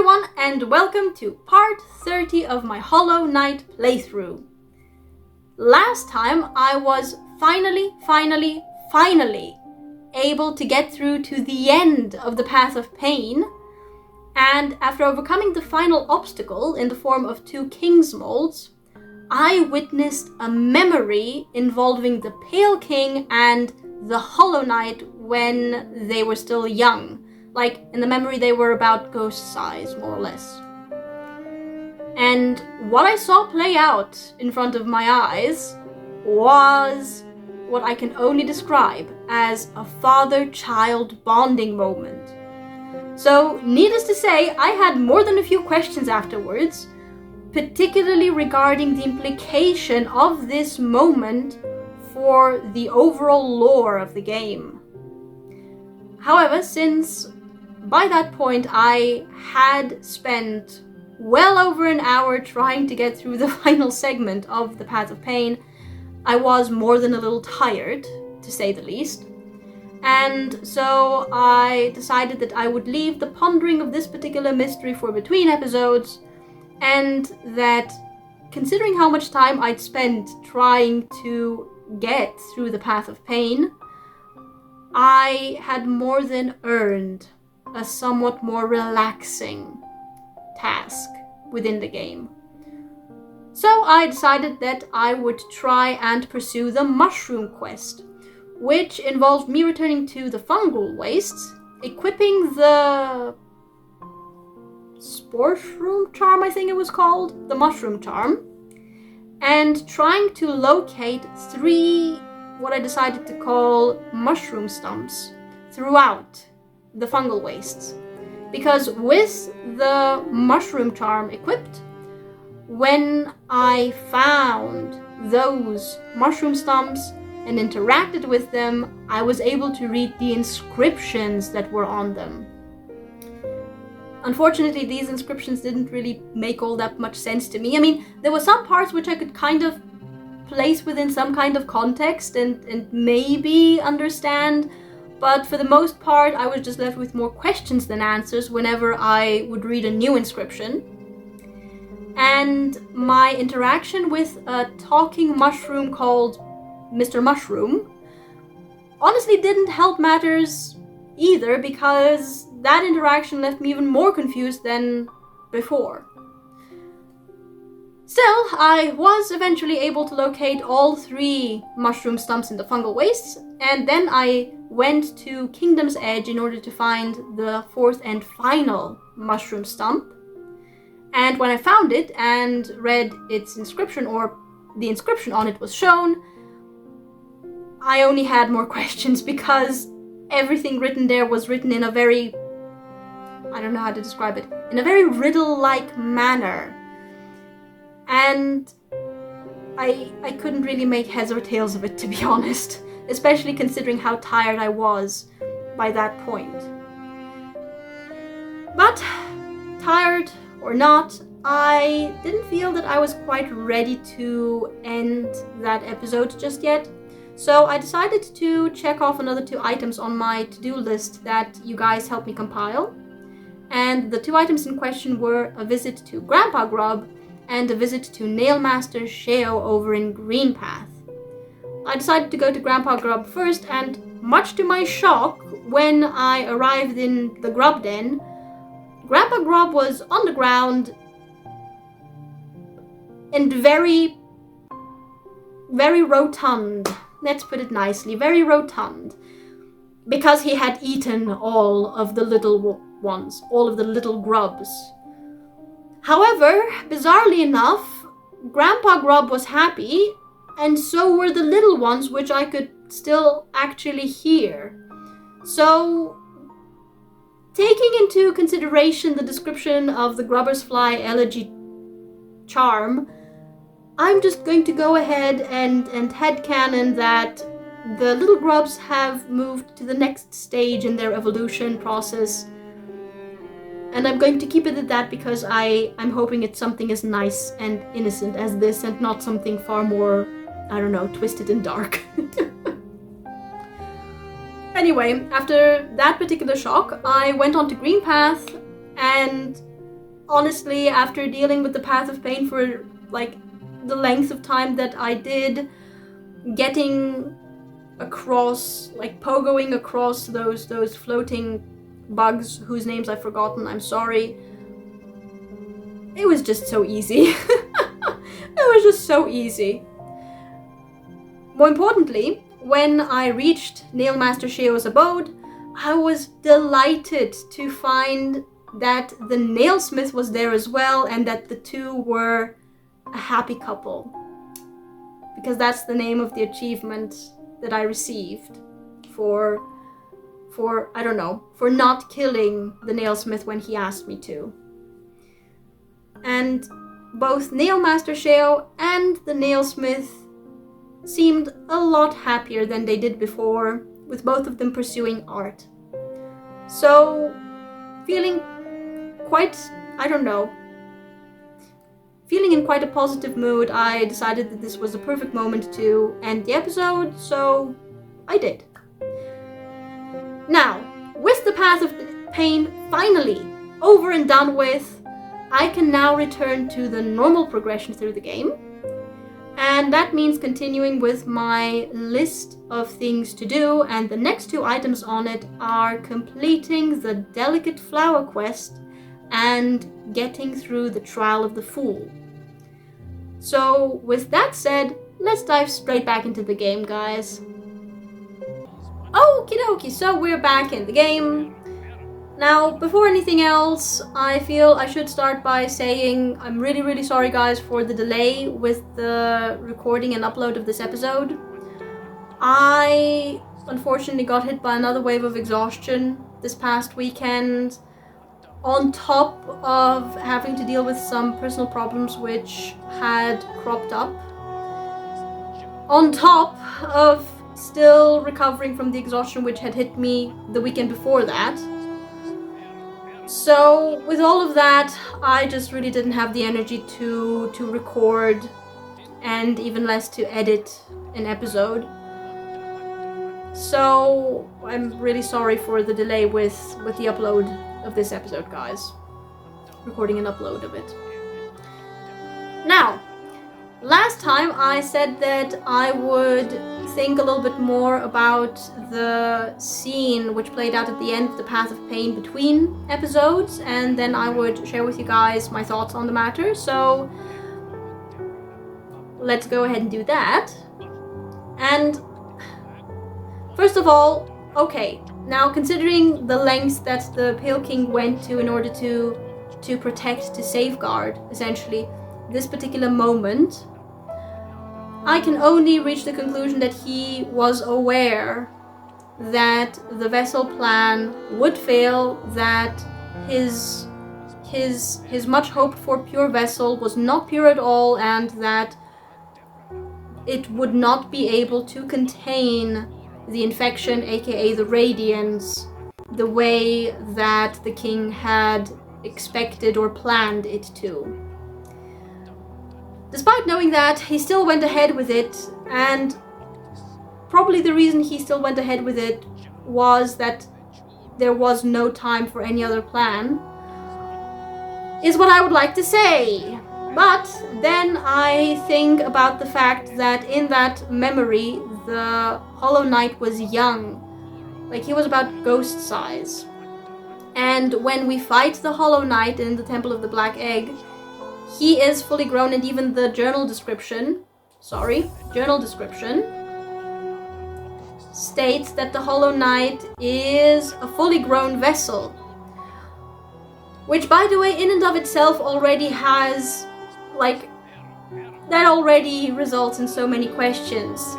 everyone, and welcome to part 30 of my Hollow Knight playthrough. Last time I was finally able to get through to the end of the Path of Pain, and after overcoming the final obstacle in the form of 2 King's molds, I witnessed a memory involving the Pale King and the Hollow Knight when they were still young. Like, in the memory they were about ghost size, more or less. And what I saw play out in front of my eyes was what I can only describe as a father-child bonding moment. So, needless to say, I had more than a few questions afterwards, particularly regarding the implication of this moment for the overall lore of the game. However, since by that point I had spent well over an hour trying to get through the final segment of the Path of Pain, I was more than a little tired, to say the least. And so I decided that I would leave the pondering of this particular mystery for between episodes, and that considering how much time I'd spent trying to get through the Path of Pain, I had more than earned a somewhat more relaxing task within the game. So I decided that I would try and pursue the Mushroom Quest, which involved me returning to the Fungal Wastes, equipping the Sporshroom Charm, I think it was called, the Mushroom Charm, and trying to locate 3 what I decided to call mushroom stumps throughout the Fungal Wastes. Because with the Mushroom Charm equipped, when I found those mushroom stumps and interacted with them, I was able to read the inscriptions that were on them. Unfortunately, these inscriptions didn't really make all that much sense to me. I mean, there were some parts which I could kind of place within some kind of context and maybe understand, but for the most part I was just left with more questions than answers whenever I would read a new inscription. And my interaction with a talking mushroom called Mr. Mushroom honestly didn't help matters either, because that interaction left me even more confused than before. Still, I was eventually able to locate all 3 mushroom stumps in the Fungal Wastes, and then I went to Kingdom's Edge in order to find the 4th and final mushroom stump. And when I found it and read its inscription, or the inscription on it was shown, I only had more questions, because everything written there was written in a very, I don't know how to describe it, in a very riddle-like manner. And I couldn't really make heads or tails of it, to be honest, especially considering how tired I was by that point. But, tired or not, I didn't feel that I was quite ready to end that episode just yet, so I decided to check off another 2 items on my to-do list that you guys helped me compile. And the 2 items in question were a visit to Grandpa Grub and a visit to Nailmaster Sheo over in Greenpath. I decided to go to Grandpa Grub first, and much to my shock, when I arrived in the Grub Den, Grandpa Grub was on the ground and very rotund. Let's put it nicely, very rotund. Because he had eaten all of the little ones, all of the little grubs. However, bizarrely enough, Grandpa Grub was happy, and so were the little ones, which I could still actually hear. So, taking into consideration the description of the Grubber's Fly Elegy Charm, I'm just going to go ahead and headcanon that the little grubs have moved to the next stage in their evolution process. And I'm going to keep it at that, because I'm hoping it's something as nice and innocent as this, and not something far more, I don't know, twisted and dark. Anyway, after that particular shock, I went on to Greenpath and honestly, after dealing with the Path of Pain for like the length of time that I did, getting across, like pogoing across those floating bugs whose names I've forgotten, I'm sorry. It was just so easy. It was just so easy. More importantly, when I reached Nailmaster Sheo's abode, I was delighted to find that the nailsmith was there as well, and that the two were a happy couple. Because that's the name of the achievement that I received for I don't know, for not killing the nailsmith when he asked me to. And both Nailmaster Sheo and the nailsmith seemed a lot happier than they did before, with both of them pursuing art. So, feeling quite, I don't know, feeling in quite a positive mood, I decided that this was the perfect moment to end the episode, so I did. Now, with the Path of Pain finally over and done with, I can now return to the normal progression through the game. And that means continuing with my list of things to do, and the next two items on it are completing the Delicate Flower quest and getting through the Trial of the Fool. So, with that said, let's dive straight back into the game, guys. Okie dokie, so we're back in the game. Now, before anything else, I feel I should start by saying I'm really sorry, guys, for the delay with the recording and upload of this episode. I unfortunately got hit by another wave of exhaustion this past weekend, on top of having to deal with some personal problems which had cropped up, on top of still recovering from the exhaustion which had hit me the weekend before that. So, with all of that, I just really didn't have the energy to record, and even less to edit an episode. So, I'm really sorry for the delay with the upload of this episode, guys. Recording and upload of it. Now, last time I said that I would think a little bit more about the scene which played out at the end of the Path of Pain between episodes, and then I would share with you guys my thoughts on the matter. So let's go ahead and do that. And first of all, okay, now considering the lengths that the Pale King went to in order to protect, to safeguard, essentially, this particular moment, I can only reach the conclusion that he was aware that the vessel plan would fail, that his much hoped for pure vessel was not pure at all, and that it would not be able to contain the infection, aka the radiance, the way that the king had expected or planned it to. Despite knowing that, he still went ahead with it, and probably the reason he still went ahead with it was that there was no time for any other plan, is what I would like to say. But then I think about the fact that in that memory, the Hollow Knight was young. Like, he was about ghost size. And when we fight the Hollow Knight in the Temple of the Black Egg, he is fully grown, and even the journal description states that the Hollow Knight is a fully grown vessel. Which, by the way, in and of itself already has, like, that already results in so many questions.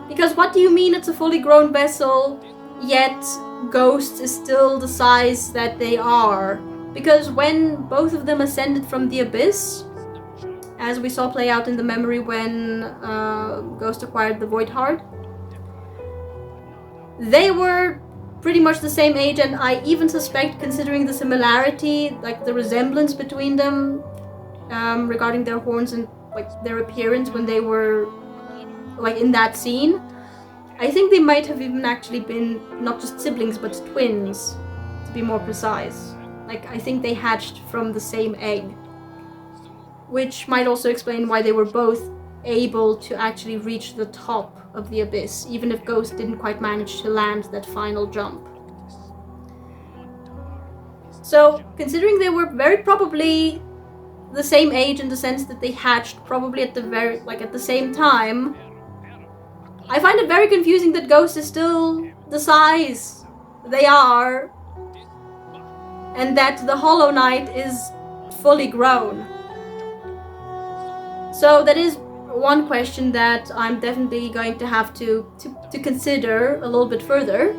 Because what do you mean it's a fully grown vessel, yet Ghost is still the size that they are? Because when both of them ascended from the abyss, as we saw play out in the memory when Ghost acquired the Void Heart, they were pretty much the same age, and I even suspect, considering the similarity, like the resemblance between them, regarding their horns and like their appearance when they were like in that scene, I think they might have even actually been not just siblings but twins, to be more precise. Like, I think they hatched from the same egg. Which might also explain why they were both able to actually reach the top of the abyss, even if Ghost didn't quite manage to land that final jump. So, considering they were very probably the same age in the sense that they hatched probably at the same time, I find it very confusing that Ghost is still the size they are, and that the Hollow Knight is fully grown. So that is one question that I'm definitely going to have to consider a little bit further.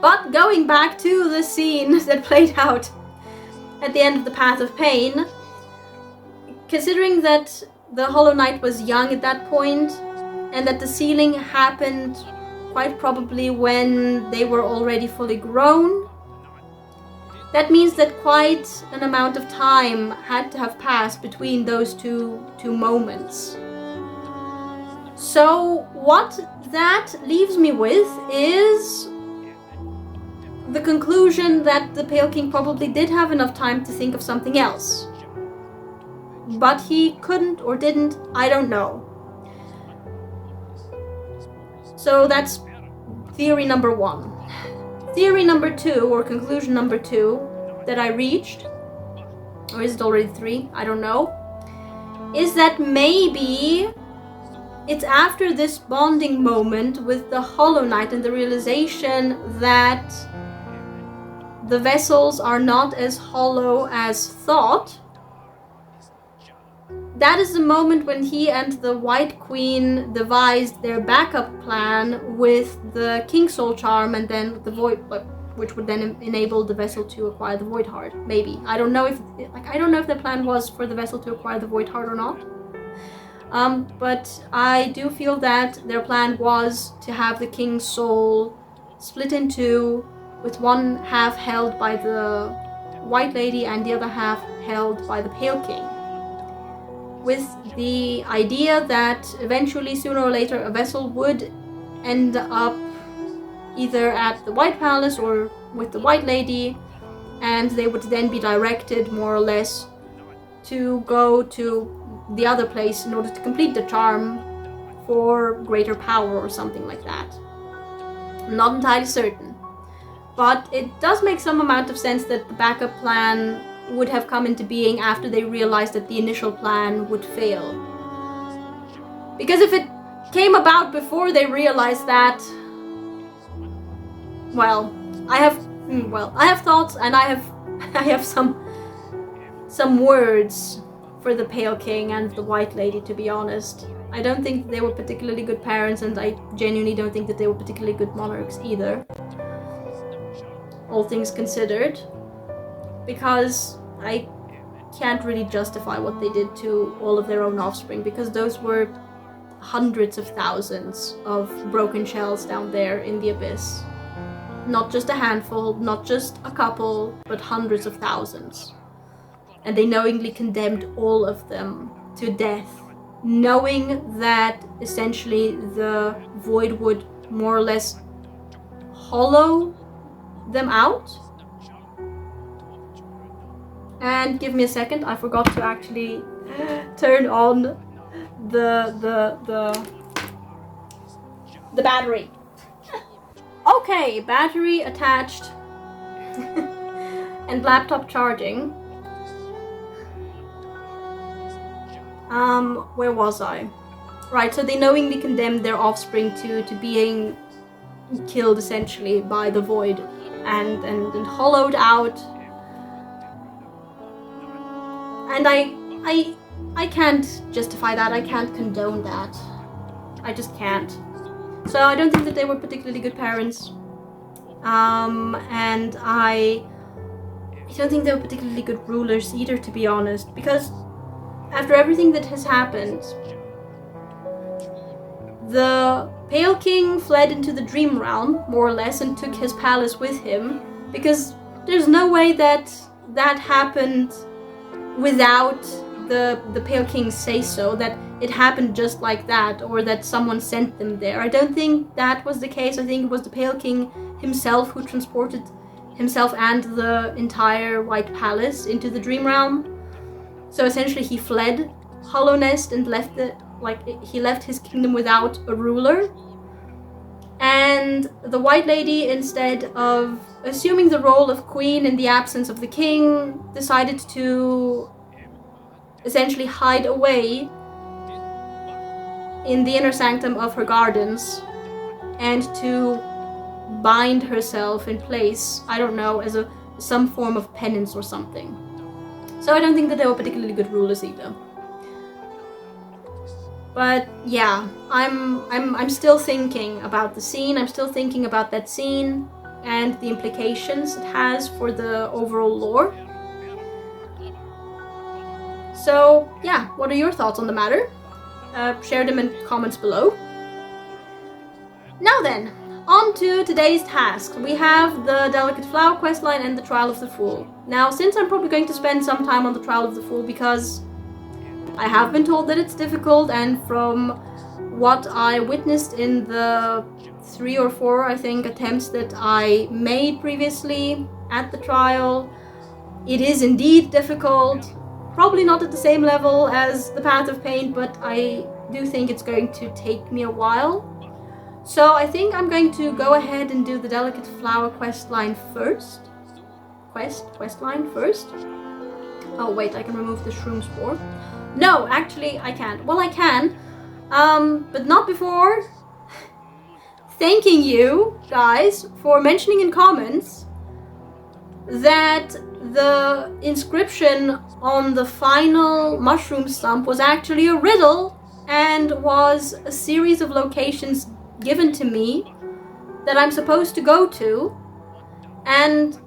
But going back to the scene that played out at the end of the Path of Pain, considering that the Hollow Knight was young at that point, and that the sealing happened quite probably when they were already fully grown, that means that quite an amount of time had to have passed between those two moments. So what that leaves me with is the conclusion that the Pale King probably did have enough time to think of something else. But he couldn't or didn't, I don't know. So that's theory number 1. Theory number 2, or conclusion number 2, that I reached, or is it already 3? I don't know, is that maybe it's after this bonding moment with the Hollow Knight and the realization that the vessels are not as hollow as thought. That is the moment when he and the White Queen devised their backup plan with the King Soul Charm and then the Void, which would then enable the vessel to acquire the Void Heart. Maybe. I don't know if the plan was for the vessel to acquire the Void Heart or not. But I do feel that their plan was to have the King's Soul split in two, with one half held by the White Lady and the other half held by the Pale King, with the idea that eventually, sooner or later, a vessel would end up either at the White Palace or with the White Lady, and they would then be directed, more or less, to go to the other place in order to complete the charm for greater power or something like that. I'm not entirely certain. But it does make some amount of sense that the backup plan would have come into being after they realized that the initial plan would fail. Because if it came about before they realized that, well, I have thoughts, and I have some words for the Pale King and the White Lady, to be honest. I don't think they were particularly good parents, and I genuinely don't think that they were particularly good monarchs either, all things considered, because I can't really justify what they did to all of their own offspring, because those were hundreds of thousands of broken shells down there in the abyss. Not just a handful, not just a couple, but hundreds of thousands. And they knowingly condemned all of them to death, knowing that essentially the void would more or less hollow them out. And give me a second, I forgot to actually turn on the battery. Okay, battery attached and laptop charging. Where was I? Right, so they knowingly condemned their offspring to being killed essentially by the void and hollowed out. And I can't justify that, I can't condone that. I just can't. So I don't think that they were particularly good parents. And I don't think they were particularly good rulers either, to be honest, because after everything that has happened, the Pale King fled into the Dream Realm, more or less, and took his palace with him, because there's no way that happened without the Pale King's say-so, that it happened just like that, or that someone sent them there. I don't think that was the case. I think it was the Pale King himself who transported himself and the entire White Palace into the Dream Realm. So essentially he fled Hollow Nest and he left his kingdom without a ruler. And the White Lady, instead of assuming the role of queen in the absence of the king, decided to essentially hide away in the inner sanctum of her gardens and to bind herself in place, I don't know, as some form of penance or something. So I don't think that they were particularly good rulers either. But yeah, I'm still thinking about the scene. I'm still thinking about that scene and the implications it has for the overall lore. So yeah, what are your thoughts on the matter? Share them in comments below. Now then, on to today's tasks. We have the Delicate Flower questline and the Trial of the Fool. Now, since I'm probably going to spend some time on the Trial of the Fool because I have been told that it's difficult, and from what I witnessed in the 3 or 4, I think, attempts that I made previously at the trial, it is indeed difficult. Probably not at the same level as the Path of Pain, but I do think it's going to take me a while. So I think I'm going to go ahead and do the Delicate Flower questline first. Questline first. Oh wait, I can remove the shroom spore. No, actually I can't. Well, I can, but not before thanking you guys for mentioning in comments that the inscription on the final mushroom stump was actually a riddle and was a series of locations given to me that I'm supposed to go to and,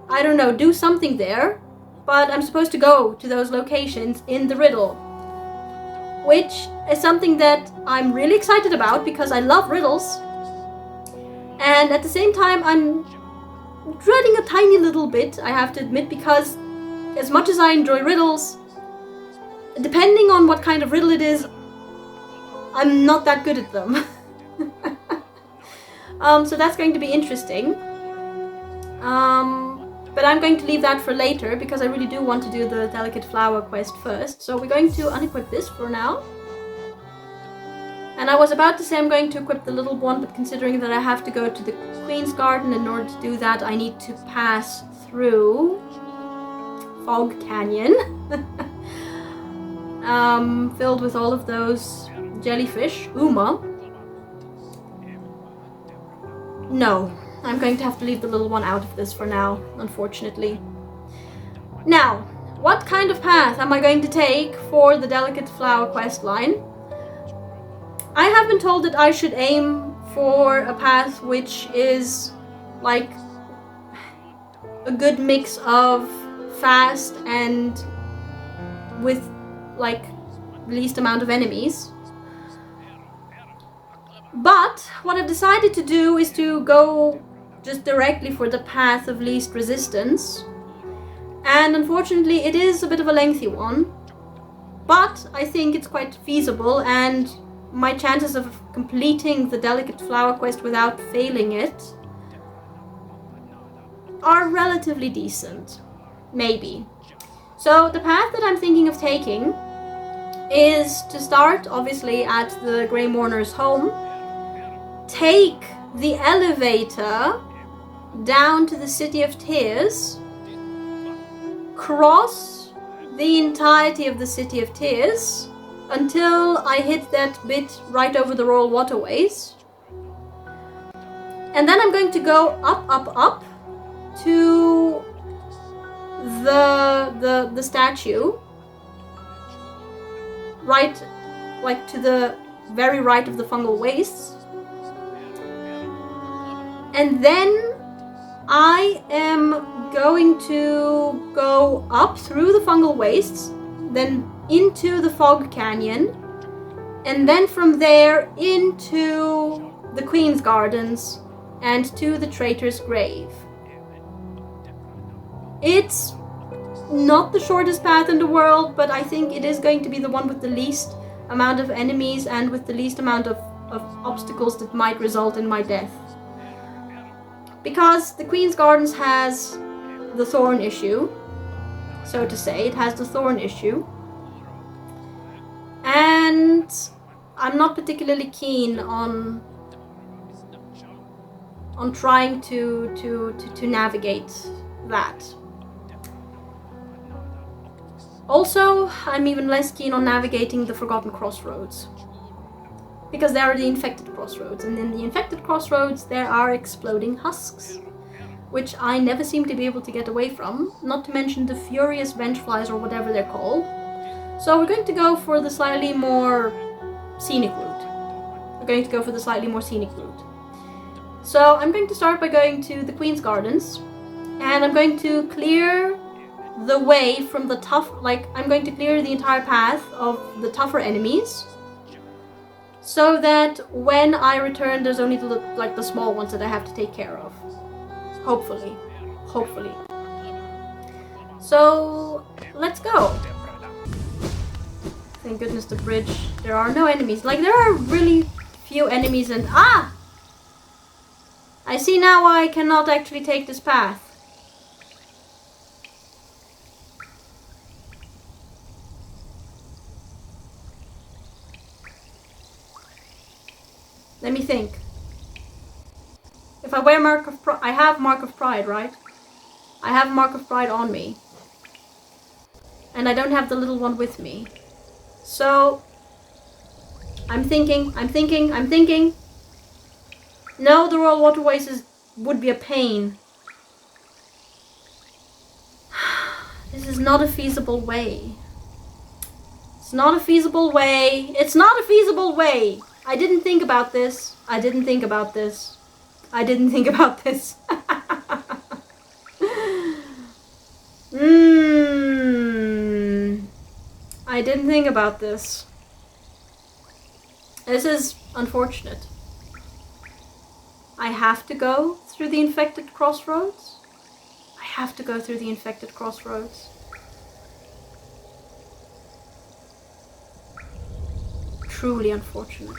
I don't know, do something there, but I'm supposed to go to those locations in the riddle, which is something that I'm really excited about because I love riddles, and at the same time I'm dreading a tiny little bit, I have to admit, because as much as I enjoy riddles, depending on what kind of riddle it is, I'm not that good at them. So that's going to be interesting. But I'm going to leave that for later because I really do want to do the Delicate Flower quest first. So we're going to unequip this for now. And I was about to say I'm going to equip the little one, but considering that I have to go to the Queen's Garden, in order to do that I need to pass through Fog Canyon. Filled with all of those jellyfish. Uma. No, I'm going to have to leave the little one out of this for now, unfortunately. Now, what kind of path am I going to take for the Delicate Flower questline? I have been told that I should aim for a path which is like a good mix of fast and with like least amount of enemies. But what I've decided to do is to go just directly for the path of least resistance. And unfortunately it is a bit of a lengthy one, but I think it's quite feasible, and my chances of completing the Delicate Flower quest without failing it are relatively decent. Maybe. So the path that I'm thinking of taking is to start obviously at the Grey Mourner's home, take the elevator down to the City of Tears, cross the entirety of the City of Tears until I hit that bit right over the Royal Waterways. And then I'm going to go up to the statue, right, like to the very right of the Fungal Wastes. And then I am going to go up through the Fungal Wastes, then into the Fog Canyon, and then from there into the Queen's Gardens and to the Traitor's Grave. It's not the shortest path in the world, but I think it is going to be the one with the least amount of enemies and with the least amount of obstacles that might result in my death. Because the Queen's Gardens has the thorn issue, so to say. It has the thorn issue. And I'm not particularly keen on trying to navigate that. Also, I'm even less keen on navigating the Forgotten Crossroads. Because there are the infected crossroads, and in the infected crossroads there are exploding husks, which I never seem to be able to get away from, not to mention the furious vengeflies or whatever they're called. So we're going to go for the slightly more scenic route. So I'm going to start by going to the Queen's Gardens, and I'm going to clear the way from the I'm going to clear the entire path of the tougher enemies, so that when I return, there's only the small ones that I have to take care of. Hopefully. So, let's go. Thank goodness the bridge. There are no enemies. There are really few enemies and... Ah! I see now why I cannot actually take this path. Let me think. If I wear Mark of Pride, I have Mark of Pride, right? I have Mark of Pride on me. And I don't have the little one with me. So, I'm thinking. No, the Royal Waterways would be a pain. This is not a feasible way. It's not a feasible way. I didn't think about this. I didn't think about this. I didn't think about this. This is unfortunate. I have to go through the infected crossroads. Truly unfortunate.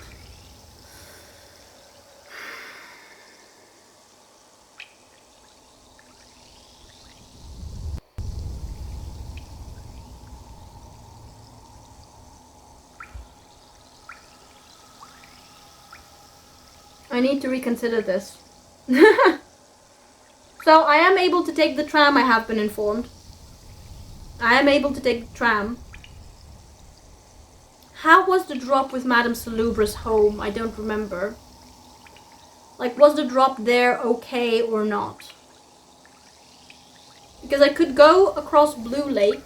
I need to reconsider this. So I am able to take the tram, I have been informed. I am able to take the tram. How was the drop with Madame Salubra's home? I don't remember. Was the drop there okay or not? Because I could go across Blue Lake.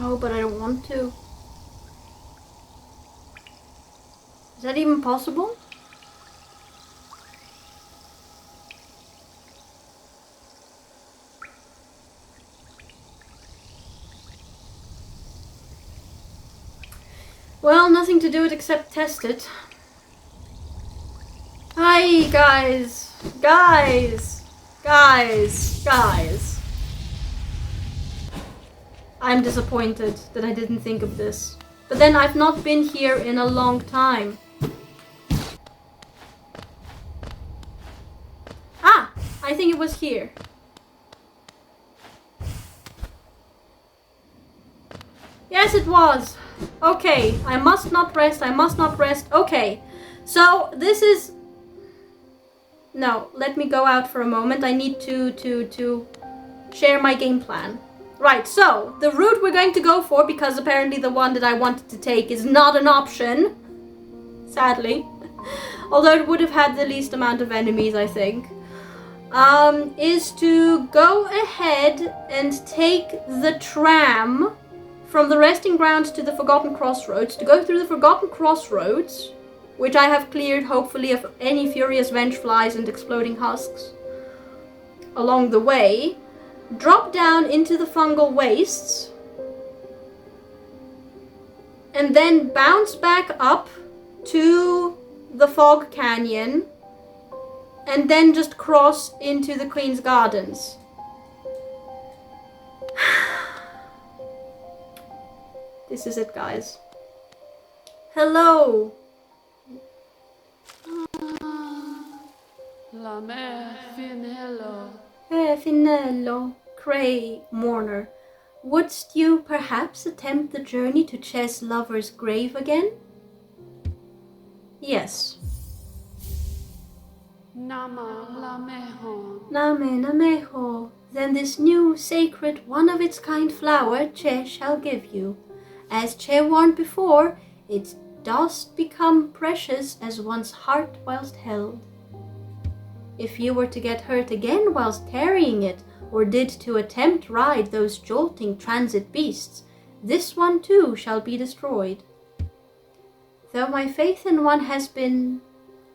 Oh, but I don't want to. Is that even possible? Well, nothing to do it except test it. Hi, guys. I'm disappointed that I didn't think of this. But then I've not been here in a long time. Ah! I think it was here. Yes, it was. Okay, I must not rest. Okay, so this is... No, let me go out for a moment. I need to share my game plan. Right, so the route we're going to go for, because apparently the one that I wanted to take is not an option, sadly, although it would have had the least amount of enemies, I think, is to go ahead and take the tram from the resting grounds to the Forgotten Crossroads, to go through the Forgotten Crossroads, which I have cleared, hopefully, of any furious vengeflies and exploding husks along the way, drop down into the fungal wastes, and then bounce back up to the Fog Canyon, and then just cross into the Queen's Gardens. This is it, guys. Hello! La mer finello. Finello, Cray, mourner. Wouldst you perhaps attempt the journey to Ches' lover's grave again? Yes. Nama la mehon. Name nameho. Then this new, sacred, one-of-its-kind flower Che shall give you. As Che warned before, it dost become precious as one's heart whilst held. If you were to get hurt again whilst carrying it, or did to attempt ride those jolting transit beasts, this one too shall be destroyed. Though my faith in one has been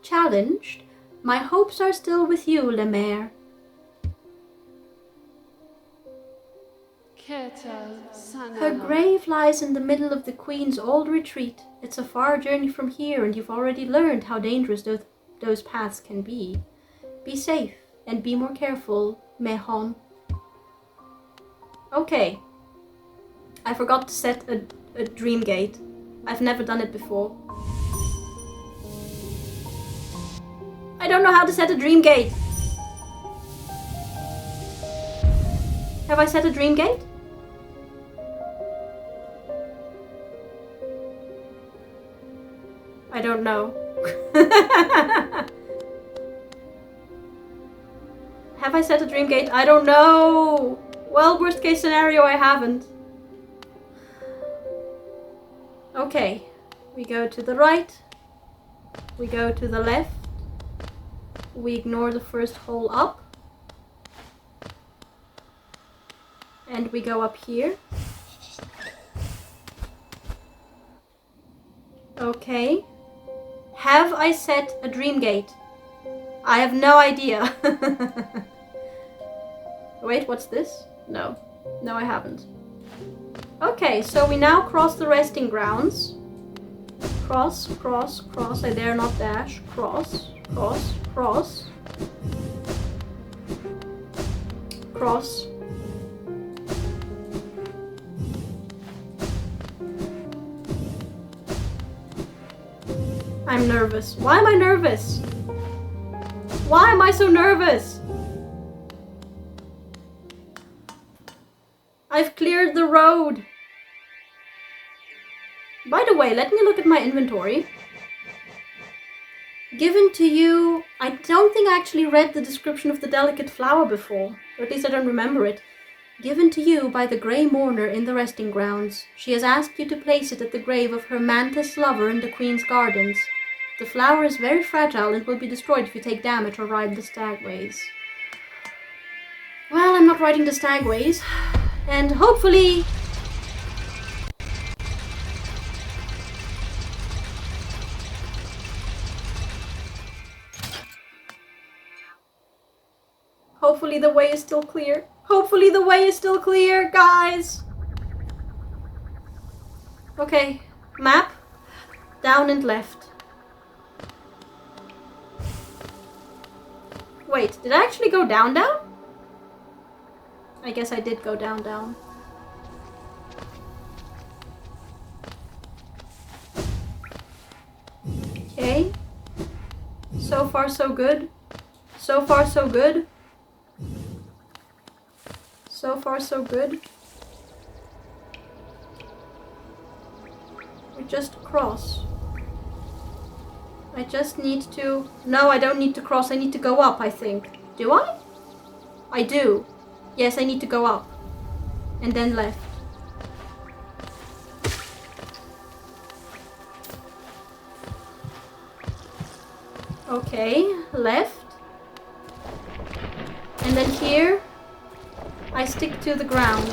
challenged, my hopes are still with you, Le Maire. Her grave lies in the middle of the Queen's old retreat. It's a far journey from here, and you've already learned how dangerous those paths can be. Be safe, and be more careful, Mehon. Okay. I forgot to set a dream gate. I've never done it before. I don't know how to set a dream gate. Have I set a dream gate? I don't know. Have I set a dream gate? I don't know. Well, worst case scenario, I haven't. Okay. We go to the right. We go to the left. We ignore the first hole up. And we go up here. Okay. Have I set a dream gate? I have no idea. Wait, what's this? No. No, I haven't. Okay, so we now cross the resting grounds. Cross, cross, cross. I dare not dash. Cross, cross, cross. Cross. I'm nervous. Why am I nervous? Why am I so nervous? I've cleared the road. By the way, let me look at my inventory. Given to you, I don't think I actually read the description of the delicate flower before, or at least I don't remember it. Given to you by the Grey Mourner in the resting grounds. She has asked you to place it at the grave of her mantis lover in the Queen's gardens. The flower is very fragile and will be destroyed if you take damage or ride the stagways. Well, I'm not riding the stagways. And hopefully... Hopefully the way is still clear. Hopefully the way is still clear, guys! Okay, map. Down and left. Wait, did I actually go down, down? I guess I did go down, down. Okay. So far, so good. So far, so good. So far, so good. We just cross. I just need to... No, I don't need to cross. I need to go up, I think. Do I? I do. Yes, I need to go up. And then left. Okay, left. And then here, I stick to the ground.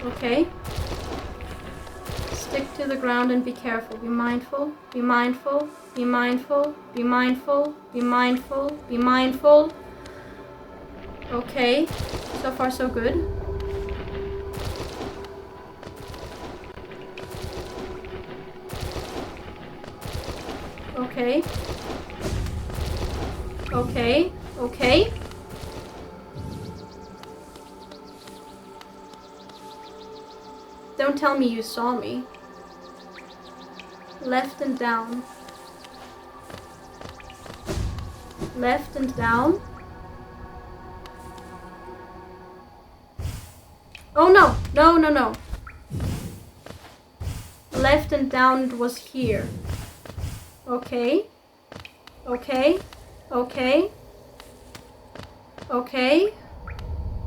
Okay. Stick to the ground and be careful. Be mindful. Be mindful. Be mindful. Be mindful. Be mindful. Be mindful. Okay. So far, so good. Okay. Okay. Okay. Don't tell me you saw me. Left and down. Left and down. Oh no! No, no, no. Left and down was here. Okay. Okay. Okay. Okay.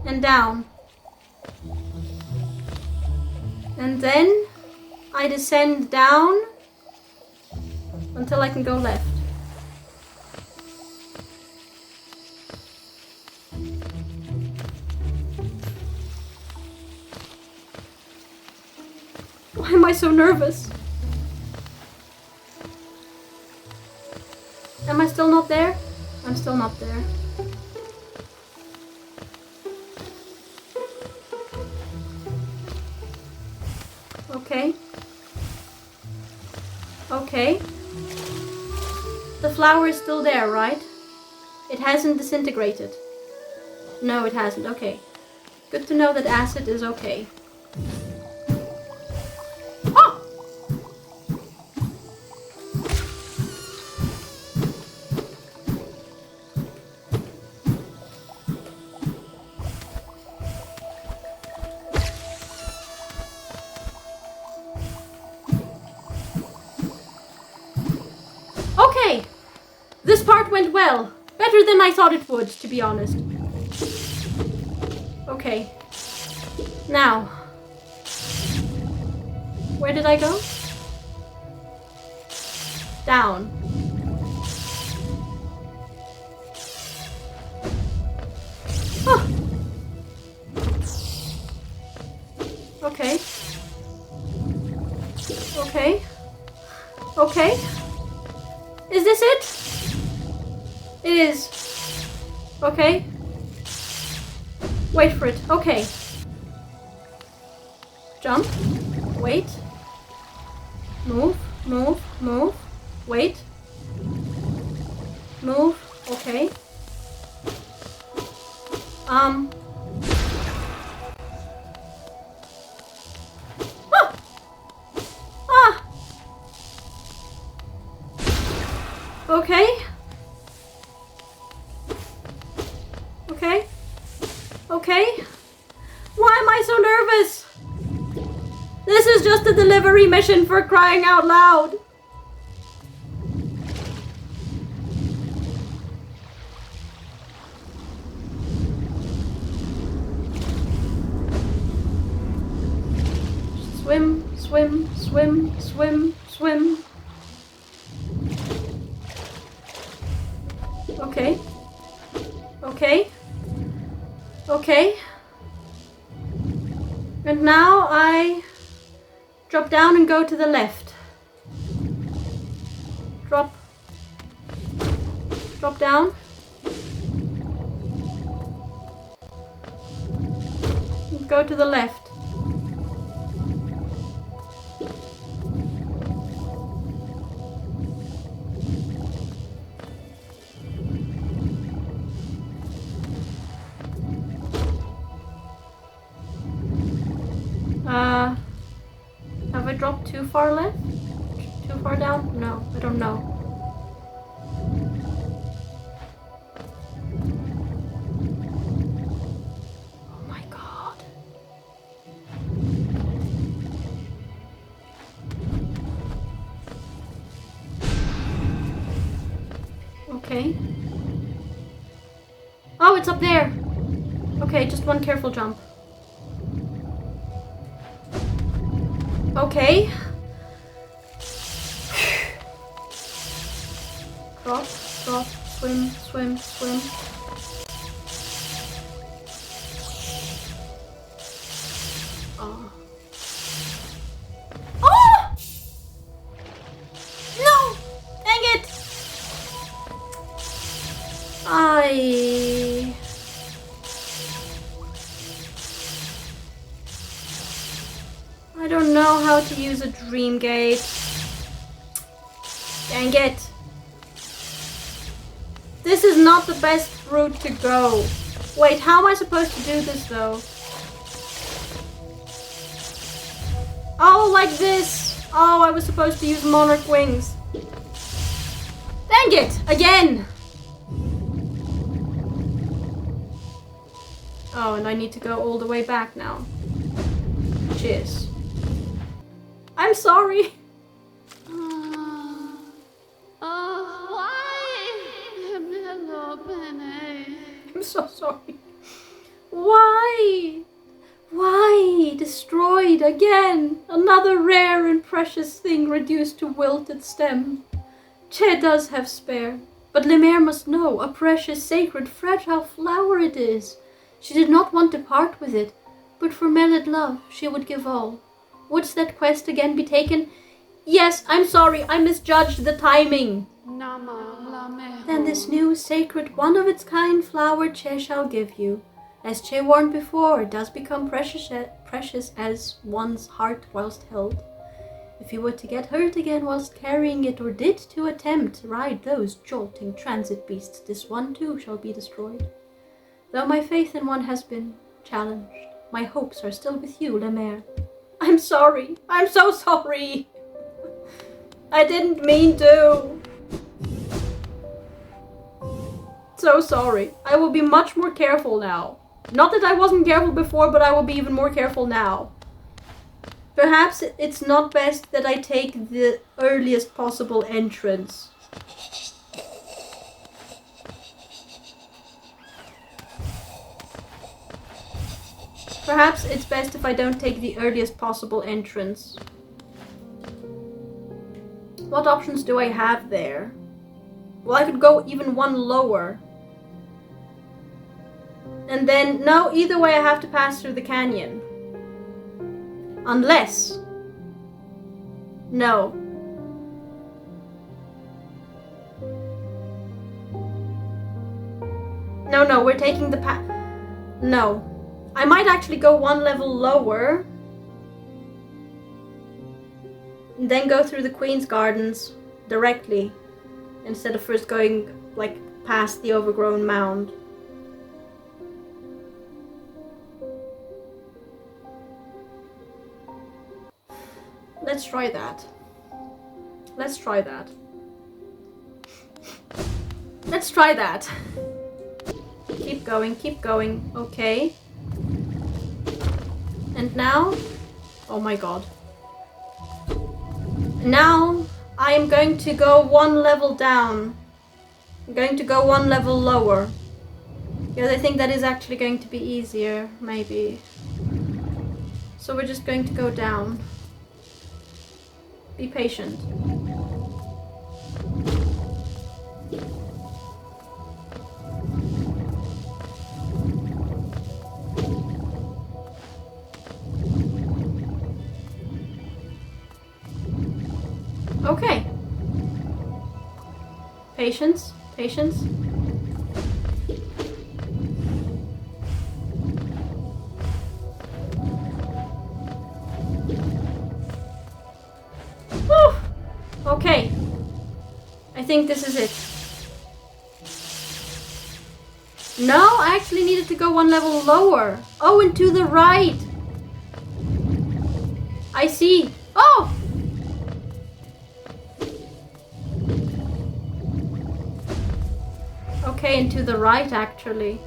And down. And then I descend down until I can go left. Why am I so nervous? Am I still not there? I'm still not there. Okay. Okay. The flower is still there, right? It hasn't disintegrated. No, it hasn't. Okay. Good to know that acid is okay. Oh! Okay, this part went well. Better than I thought it would, to be honest. Okay. Now. Where did I go? Down. Oh. Okay. Okay. Okay. Is this it? It is. Okay. Wait for it. Okay. Jump. Wait. Move. Move. Move. Wait. Move. Okay. Ah! Ah! Okay. Okay. Okay. Why am I so nervous? This is just a delivery mission, for crying out loud. Swim, swim, swim, swim, swim. Okay. Okay. Okay. And now I drop down and go to the left. Drop. Drop down. Go to the left. Have I dropped too far left? Too far down? No, I don't know. Oh my god. Okay. Oh, it's up there. Okay, just one careful jump. Okay. Drop, drop, swim, swim, swim. Oh. Oh! No! Dang it! I don't know how to use a dream gate. Dang it. This is not the best route to go. Wait, how am I supposed to do this though? like this. Oh, I was supposed to use monarch wings. Dang it! Again! Oh, and I need to go all the way back now. Cheers. I'm sorry. Why? Hello, Penny. I'm so sorry. Why? Why? Destroyed again. Another rare and precious thing reduced to wilted stem. Che does have spare, but Lemaire must know a precious, sacred, fragile flower it is. She did not want to part with it, but for mellowed love she would give all. Wouldst that quest again be taken? Yes, I'm sorry, I misjudged the timing. Then this new, sacred, one-of-its-kind flower Che shall give you. As Che warned before, it does become precious as one's heart whilst held. If you were to get hurt again whilst carrying it, or did to attempt ride those jolting transit beasts, this one too shall be destroyed. Though my faith in one has been challenged, my hopes are still with you, Lemaire. I'm sorry. I'm so sorry. I didn't mean to. So sorry. I will be much more careful now. Not that I wasn't careful before, but I will be even more careful now. Perhaps it's not best that I take the earliest possible entrance. Perhaps it's best if I don't take the earliest possible entrance. What options do I have there? Well, I could go even one lower. And then, no, either way I have to pass through the canyon. Unless... No. No, we're taking the path. No. I might actually go one level lower. And then go through the Queen's Gardens directly. Instead of first going, like, past the overgrown mound. Let's try that. Let's try that. Let's try that. Keep going. Okay. And now... Oh my god. Now, I am going to go one level down. I'm going to go one level lower. Because I think that is actually going to be easier, maybe. So we're just going to go down. Be patient. Okay. Patience. Whew. Okay. I think this is it. No, I actually needed to go one level lower. Oh, and to the right. I see. Oh! Okay, and to the right, actually.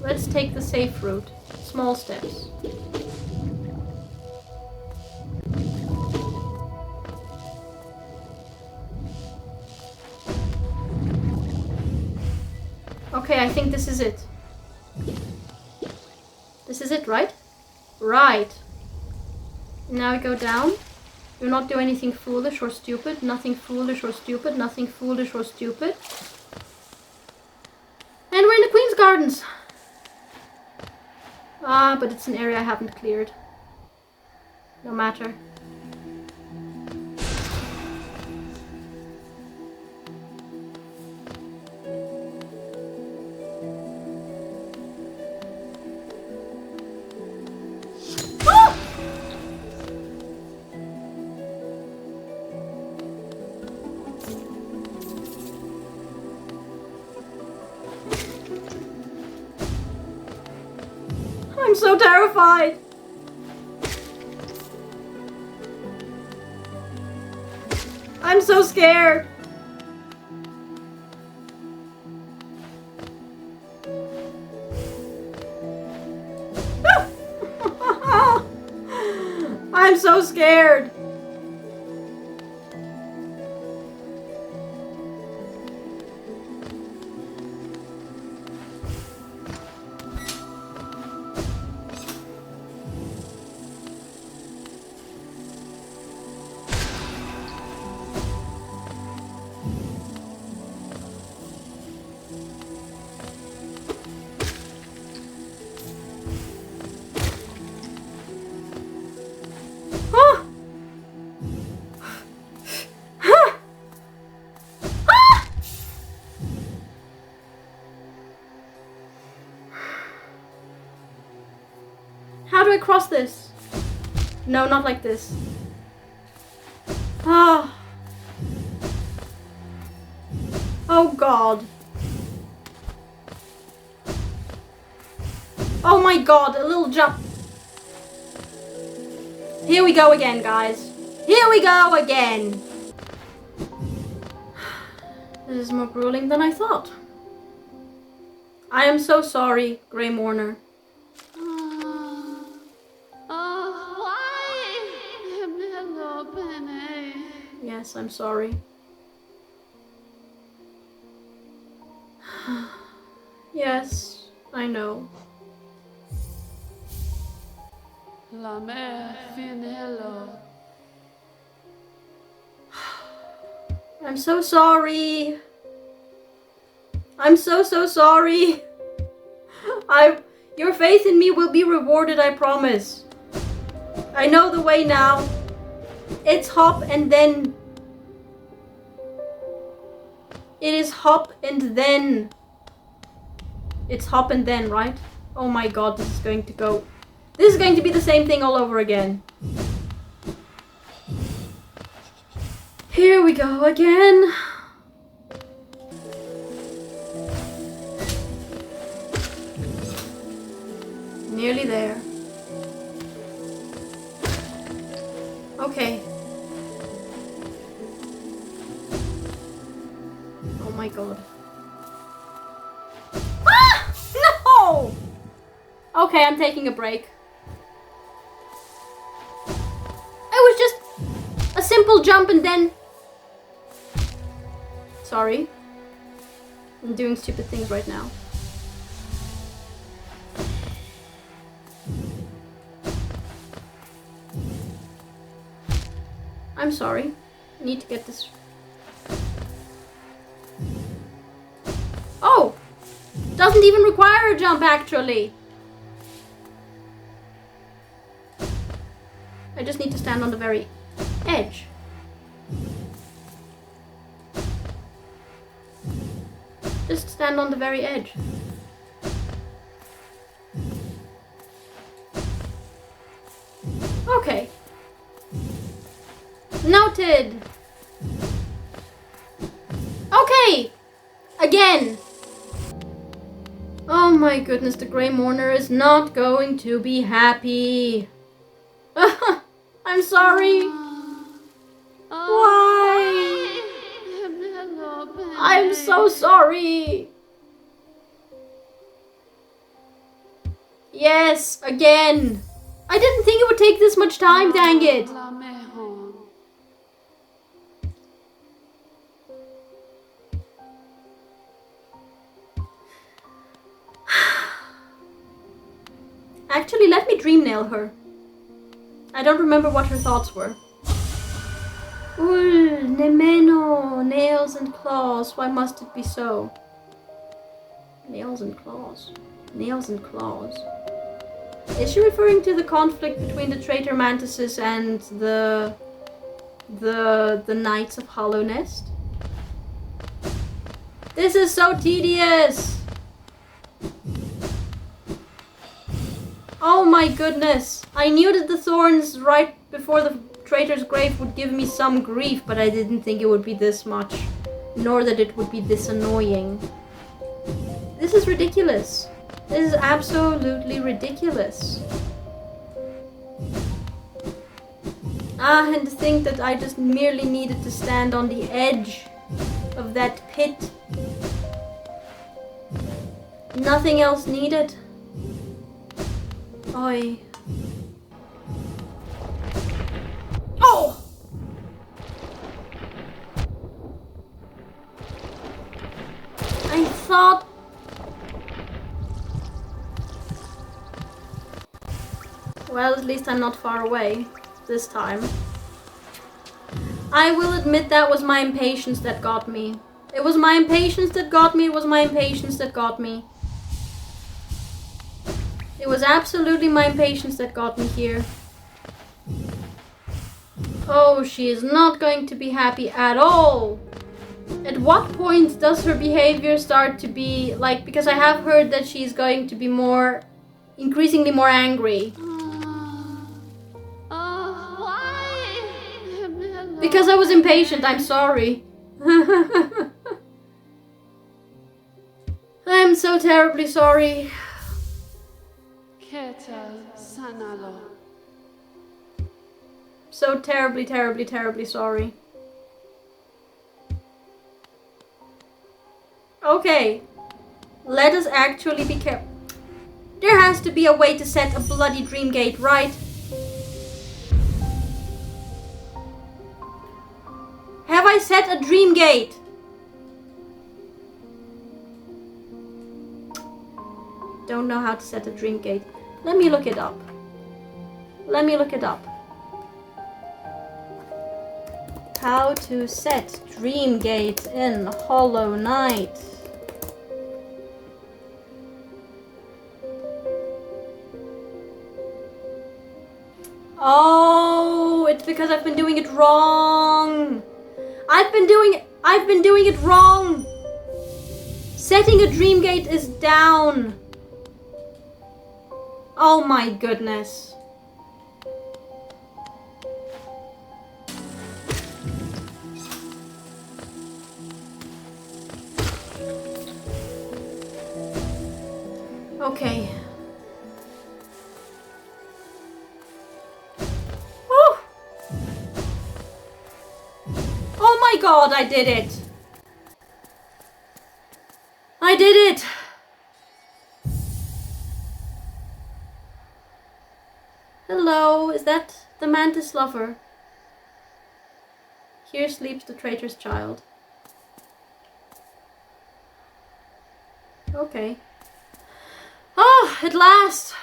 Let's take the safe route. Small steps. Okay, I think this is it. This is it, right? Right. Now we go down. Do not do anything foolish or stupid. Nothing foolish or stupid. Nothing foolish or stupid. And we're in the Queen's Gardens. Ah, but it's an area I haven't cleared. No matter. so terrified. I'm so scared. I'm so scared. How do I cross this? No, not like this. Ah. Oh God. Oh my God, a little jump. Here we go again, guys. Here we go again. This is more grueling than I thought. I am so sorry, Grey Mourner. Yes, I'm sorry. Yes, I know. La mer finello. I'm so sorry. I'm so sorry. Your faith in me will be rewarded, I promise. I know the way now. It's hop and then. It is hop and then. It's hop and then, right? Oh my God, this is going to go. This is going to be the same thing all over again. Here we go again. Nearly there. Okay. Oh my God. Ah! No! Okay, I'm taking a break. It was just a simple jump and then... Sorry. I'm doing stupid things right now. I'm sorry. I need to get this... Oh! Doesn't even require a jump, actually. I just need to stand on the very edge. Just stand on the very edge. Okay. Noted. Okay. Again. Oh my goodness, the Grey Mourner is not going to be happy. I'm sorry. Why? I'm so sorry. Yes, again. I didn't think it would take this much time, dang it. Actually, let me dream nail her. I don't remember what her thoughts were. Ul, nemeno, nails and claws. Why must it be so? Nails and claws. Nails and claws. Is she referring to the conflict between the traitor mantises and the Knights of Hollow Nest? This is so tedious! Oh my goodness! I knew that the thorns right before the traitor's grave would give me some grief, but I didn't think it would be this much. Nor that it would be this annoying. This is ridiculous. This is absolutely ridiculous. And to think that I just merely needed to stand on the edge of that pit. Nothing else needed. Oi. Oh! I thought... Well, at least I'm not far away this time. I will admit that was my impatience that got me. It was my impatience that got me. It was my impatience that got me. It was absolutely my impatience that got me here. Oh, she is not going to be happy at all. At what point does her behavior start to be like, because I have heard that she's going to be increasingly more angry. Why? Because I was impatient, I'm sorry. I'm so terribly sorry. Ketel Sanalo. So terribly, terribly, terribly sorry. Okay. Let us actually be careful. There has to be a way to set a bloody dream gate, right? Have I set a dream gate? Don't know how to set a dream gate. Let me look it up. Let me look it up. How to set dream gate in Hollow Knight. Oh, it's because I've been doing it wrong. I've been doing it wrong. Setting a dream gate is down. Oh my goodness. Okay. Whew. Oh my god, I did it. I did it. Hello, is that the mantis lover? Here sleeps the traitor's child. Okay. Oh, at last!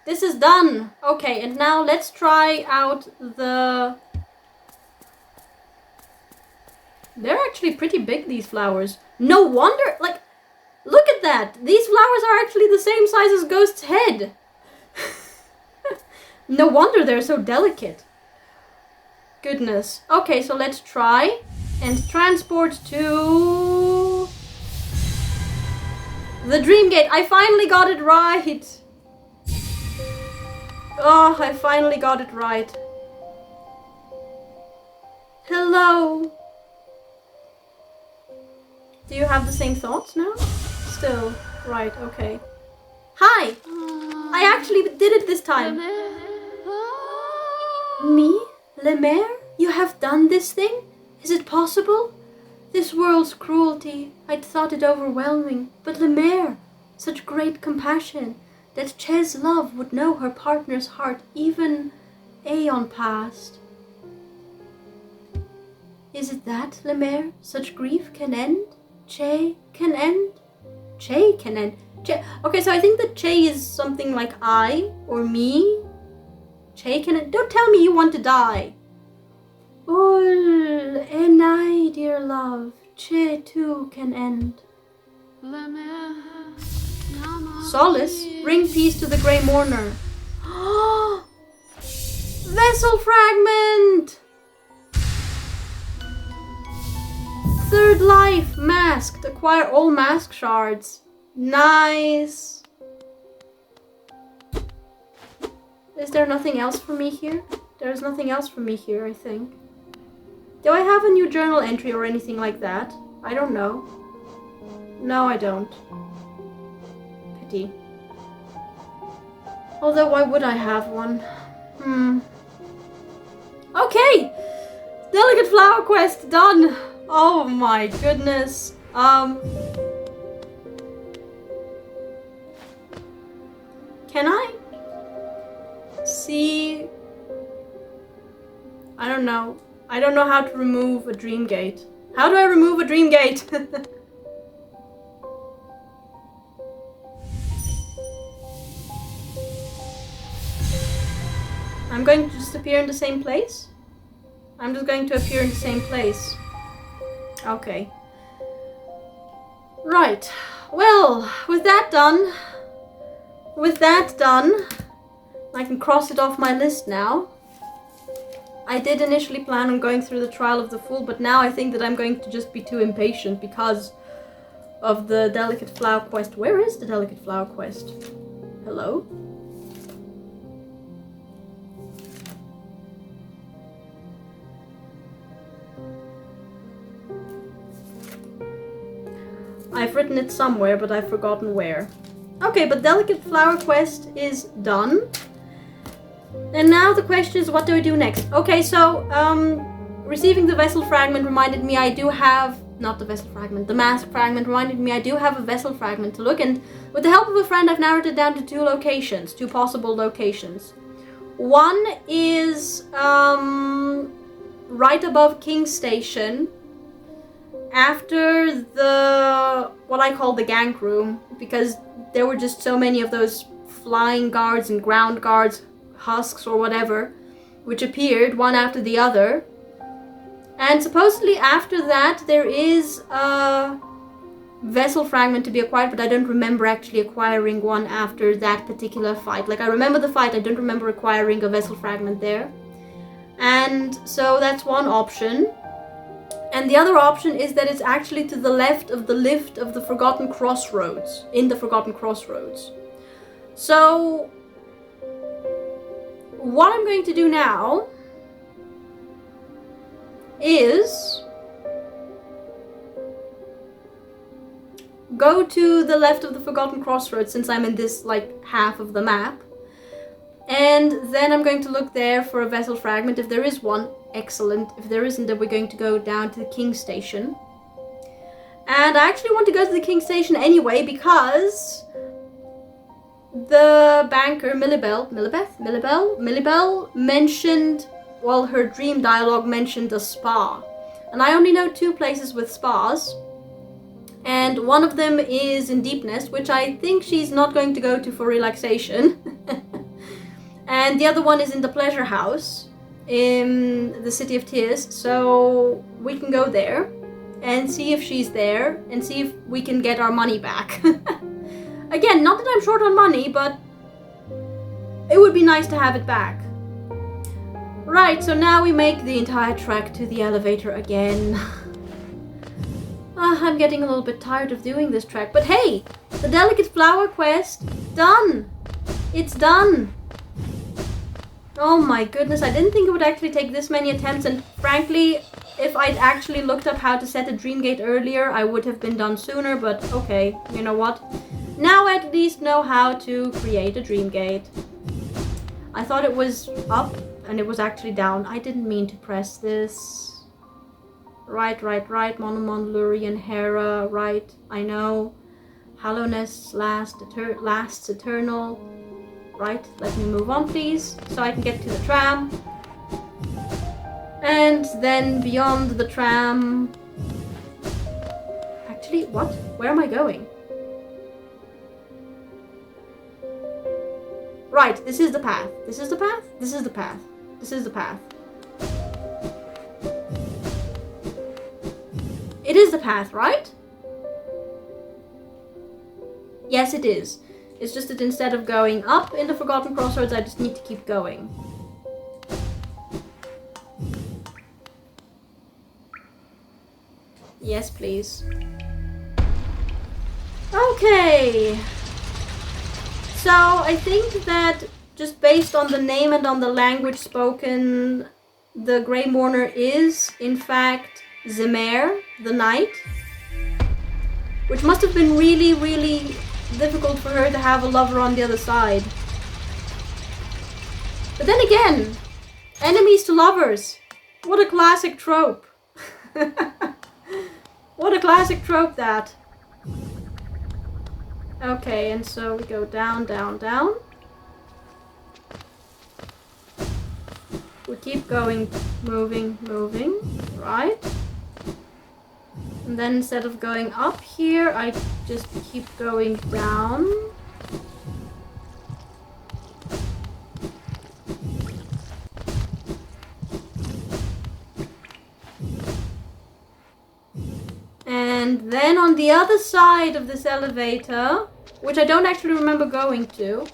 This is done. Okay, and now let's try out the... They're actually pretty big, these flowers. No wonder, like, look at that! These flowers are actually the same size as Ghost's head. No wonder they're so delicate. Goodness. Okay, so let's try and transport to the dream gate. I finally got it right. Oh, I finally got it right. Hello. Do you have the same thoughts now? Still. Right, okay. Hi. I actually did it this time. Me? Lemaire? You have done this thing? Is it possible? This world's cruelty, I'd thought it overwhelming. But Lemaire, such great compassion, that Chez love would know her partner's heart even aeon past. Is it that, Lemaire, such grief can end? Che can end? Che can end? Che. Okay, so I think that Che is something like I or me. Che can end. Don't tell me you want to die. Ul and I, dear love, Che too can end. Solace, bring peace to the Grey Mourner. Vessel fragment! Third life, masked. Acquire all mask shards. Nice. Is there nothing else for me here? There's nothing else for me here, I think. Do I have a new journal entry or anything like that? I don't know. No, I don't. Pity. Although, why would I have one? Okay! Delicate flower quest done! Oh my goodness. Can I see? I don't know. I don't know how to remove a dream gate. How do I remove a dream gate? I'm going to just appear in the same place? I'm just going to appear in the same place. Okay. Right. Well, with that done, I can cross it off my list now. I did initially plan on going through the Trial of the Fool, but now I think that I'm going to just be too impatient because of the Delicate Flower quest. Where is the Delicate Flower quest? Hello? I've written it somewhere, but I've forgotten where. Okay, but Delicate Flower quest is done. And now the question is, what do I do next? Okay, so, receiving the vessel fragment reminded me I do have... Not the vessel fragment, the mask fragment reminded me I do have a vessel fragment to look, and with the help of a friend I've narrowed it down to two possible locations. One is, right above King's Station, after the, what I call the gank room, because there were just so many of those flying guards and ground guards, husks or whatever, which appeared one after the other. And supposedly after that there is a vessel fragment to be acquired, but I don't remember actually acquiring one after that particular fight. Like, I remember the fight, I don't remember acquiring a vessel fragment there. And so that's one option. And the other option is that it's actually to the left of the lift of the Forgotten Crossroads, in the Forgotten Crossroads. So, what I'm going to do now is go to the left of the Forgotten Crossroads, since I'm in this, like, half of the map. And then I'm going to look there for a vessel fragment. If there is one, excellent. If there isn't, then we're going to go down to the King's Station. And I actually want to go to the King's Station anyway, because the banker, Millibel mentioned, well, her dream dialogue mentioned a spa. And I only know 2 places with spas. And one of them is in Deepnest, which I think she's not going to go to for relaxation. And the other one is in the Pleasure House in the City of Tears. So we can go there and see if she's there and see if we can get our money back. Again, not that I'm short on money, but it would be nice to have it back. Right, so now we make the entire trek to the elevator again. I'm getting a little bit tired of doing this trek, but hey, the Delicate Flower quest, done! It's done! Oh my goodness, I didn't think it would actually take this many attempts, and frankly, if I'd actually looked up how to set a dream gate earlier, I would have been done sooner, but okay, you know what? Now I at least know how to create a dream gate. I thought it was up, and it was actually down. I didn't mean to press this. Right, Monomon, Lurian, Hera, right, I know. Hallowness lasts eternal. Right, let me move on please, so I can get to the tram. And then beyond the tram... Actually, what? Where am I going? Right, this is the path. This is the path? This is the path. This is the path. It is the path, right? Yes, it is. It's just that instead of going up in the Forgotten Crossroads, I just need to keep going. Yes, please. Okay. So, I think that just based on the name and on the language spoken, the Grey Mourner is, in fact, Zemare, the Knight. Which must have been really, really difficult for her to have a lover on the other side. But then again, enemies to lovers. What a classic trope. What a classic trope that. Okay, and so we go down, down, down. We keep going, moving, moving, right? And then instead of going up here, I just keep going down. And then on the other side of this elevator, which I don't actually remember going to.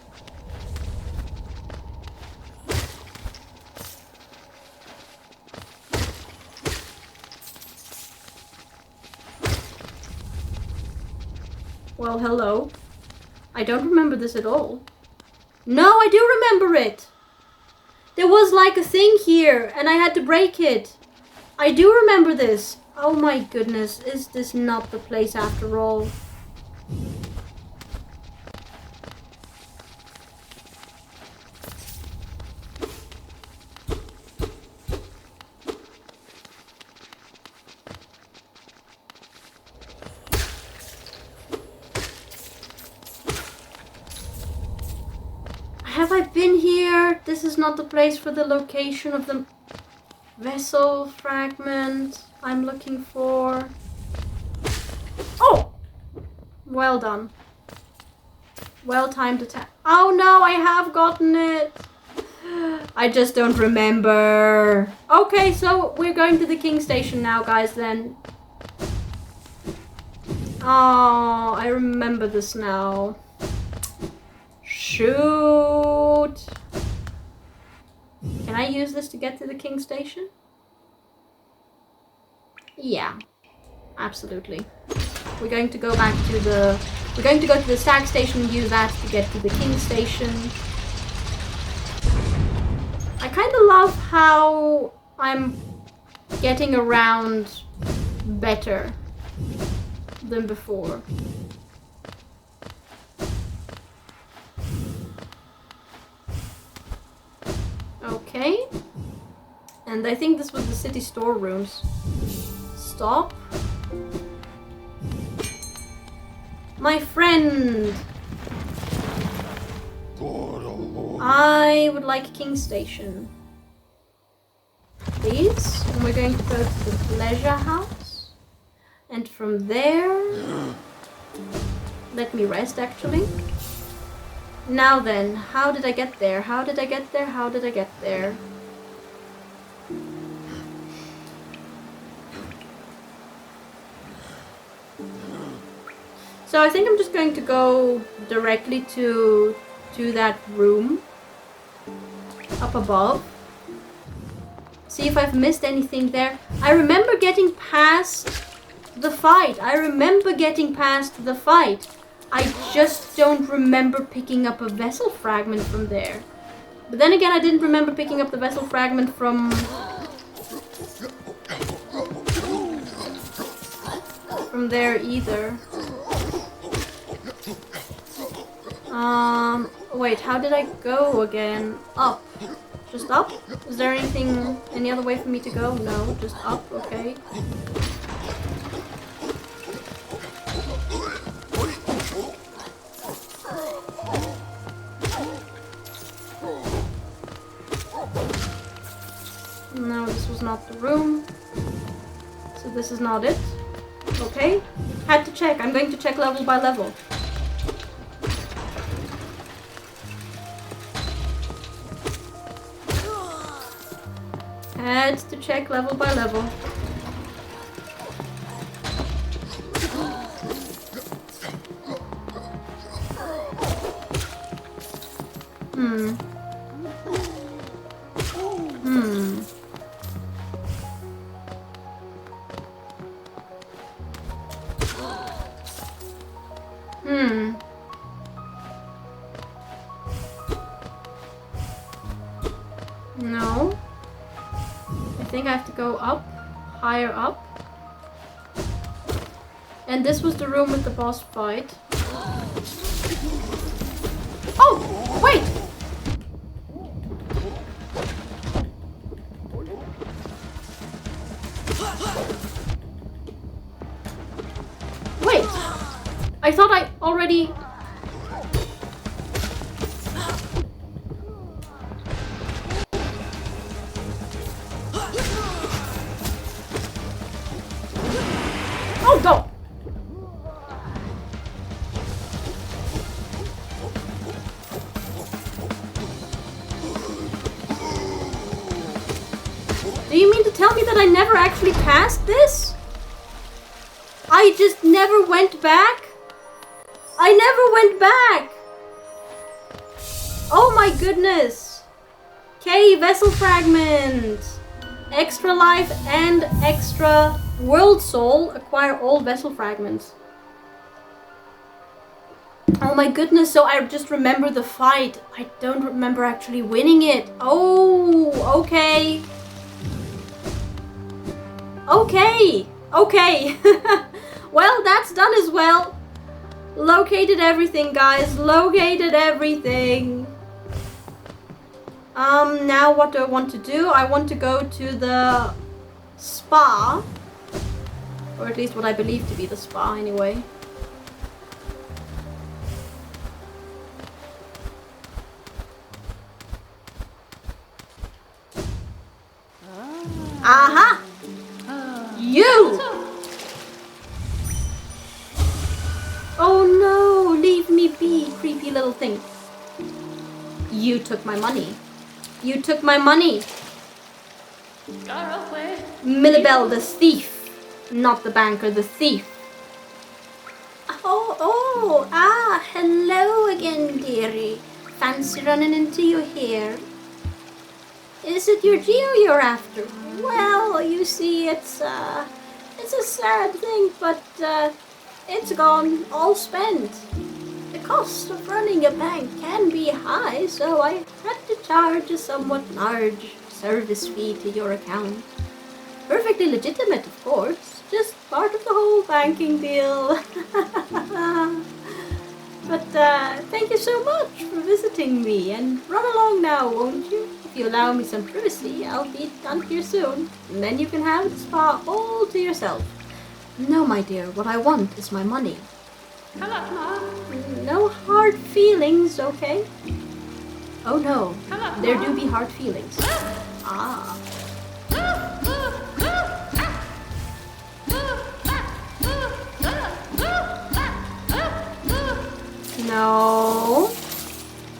Well, hello. I don't remember this at all. No, I do remember it. There was like a thing here and I had to break it. I do remember this. Oh my goodness, is this not the place after all? Have I been here? This is not the place for the location of the vessel fragment I'm looking for. Oh! Well done. Well timed attack. Oh no, I have gotten it. I just don't remember. Okay, so we're going to the King Station now, guys, then. Oh, I remember this now. Shoot. Can I use this to get to the King Station? Yeah, absolutely. We're going to go back to the... We're going to go to the Stag Station and use that to get to the King Station. I kind of love how I'm getting around better than before. Okay. And I think this was the city storerooms. Stop. My friend! I would like King Station. Please. And we're going to go to the pleasure house. And from there... Let me rest, actually. Now then, how did I get there? How did I get there? How did I get there? So I think I'm just going to go directly to that room up above. See if I've missed anything there. I remember getting past the fight. I just don't remember picking up a vessel fragment from there. But then again, I didn't remember picking up the vessel fragment from there either. Wait, how did I go again? Up. Just up? Is there any other way for me to go? No, just up, okay. No, this was not the room. So this is not it. Okay. Had to check. I'm going to check level by level. Had to check level by level. No. I think I have to go up, higher up. And this was the room with the boss fight. Oh, wait! Wait. I thought I already... Oh, go! Do you mean to tell me that I never actually passed this? I just never went back? I never went back! Oh my goodness! Okay, vessel fragment! Extra life and extra world soul. Acquire all vessel fragments. Oh my goodness, so I just remember the fight. I don't remember actually winning it. Oh, okay. Okay. Okay. Well, that's done as well. Located everything, guys. Located everything. Now what do I want to do? I want to go to the spa. Or at least what I believe to be the spa, anyway. Aha! You! Oh no, leave me be, creepy little thing. You took my money. You took my money. Millibel the thief. Not the banker, the thief. Hello again, dearie. Fancy running into you here. Is it your Geo you're after? Well, you see, it's a sad thing, but it's gone, all spent. The cost of running a bank can be high, so I had to charge a somewhat large service fee to your account. Perfectly legitimate, of course, just part of the whole banking deal. But thank you so much for visiting me, and run along now, won't you? If you allow me some privacy, I'll be done here soon, and then you can have the spa all to yourself. No, my dear, what I want is my money. No hard feelings, okay? Oh no, there do be hard feelings. Ah. No.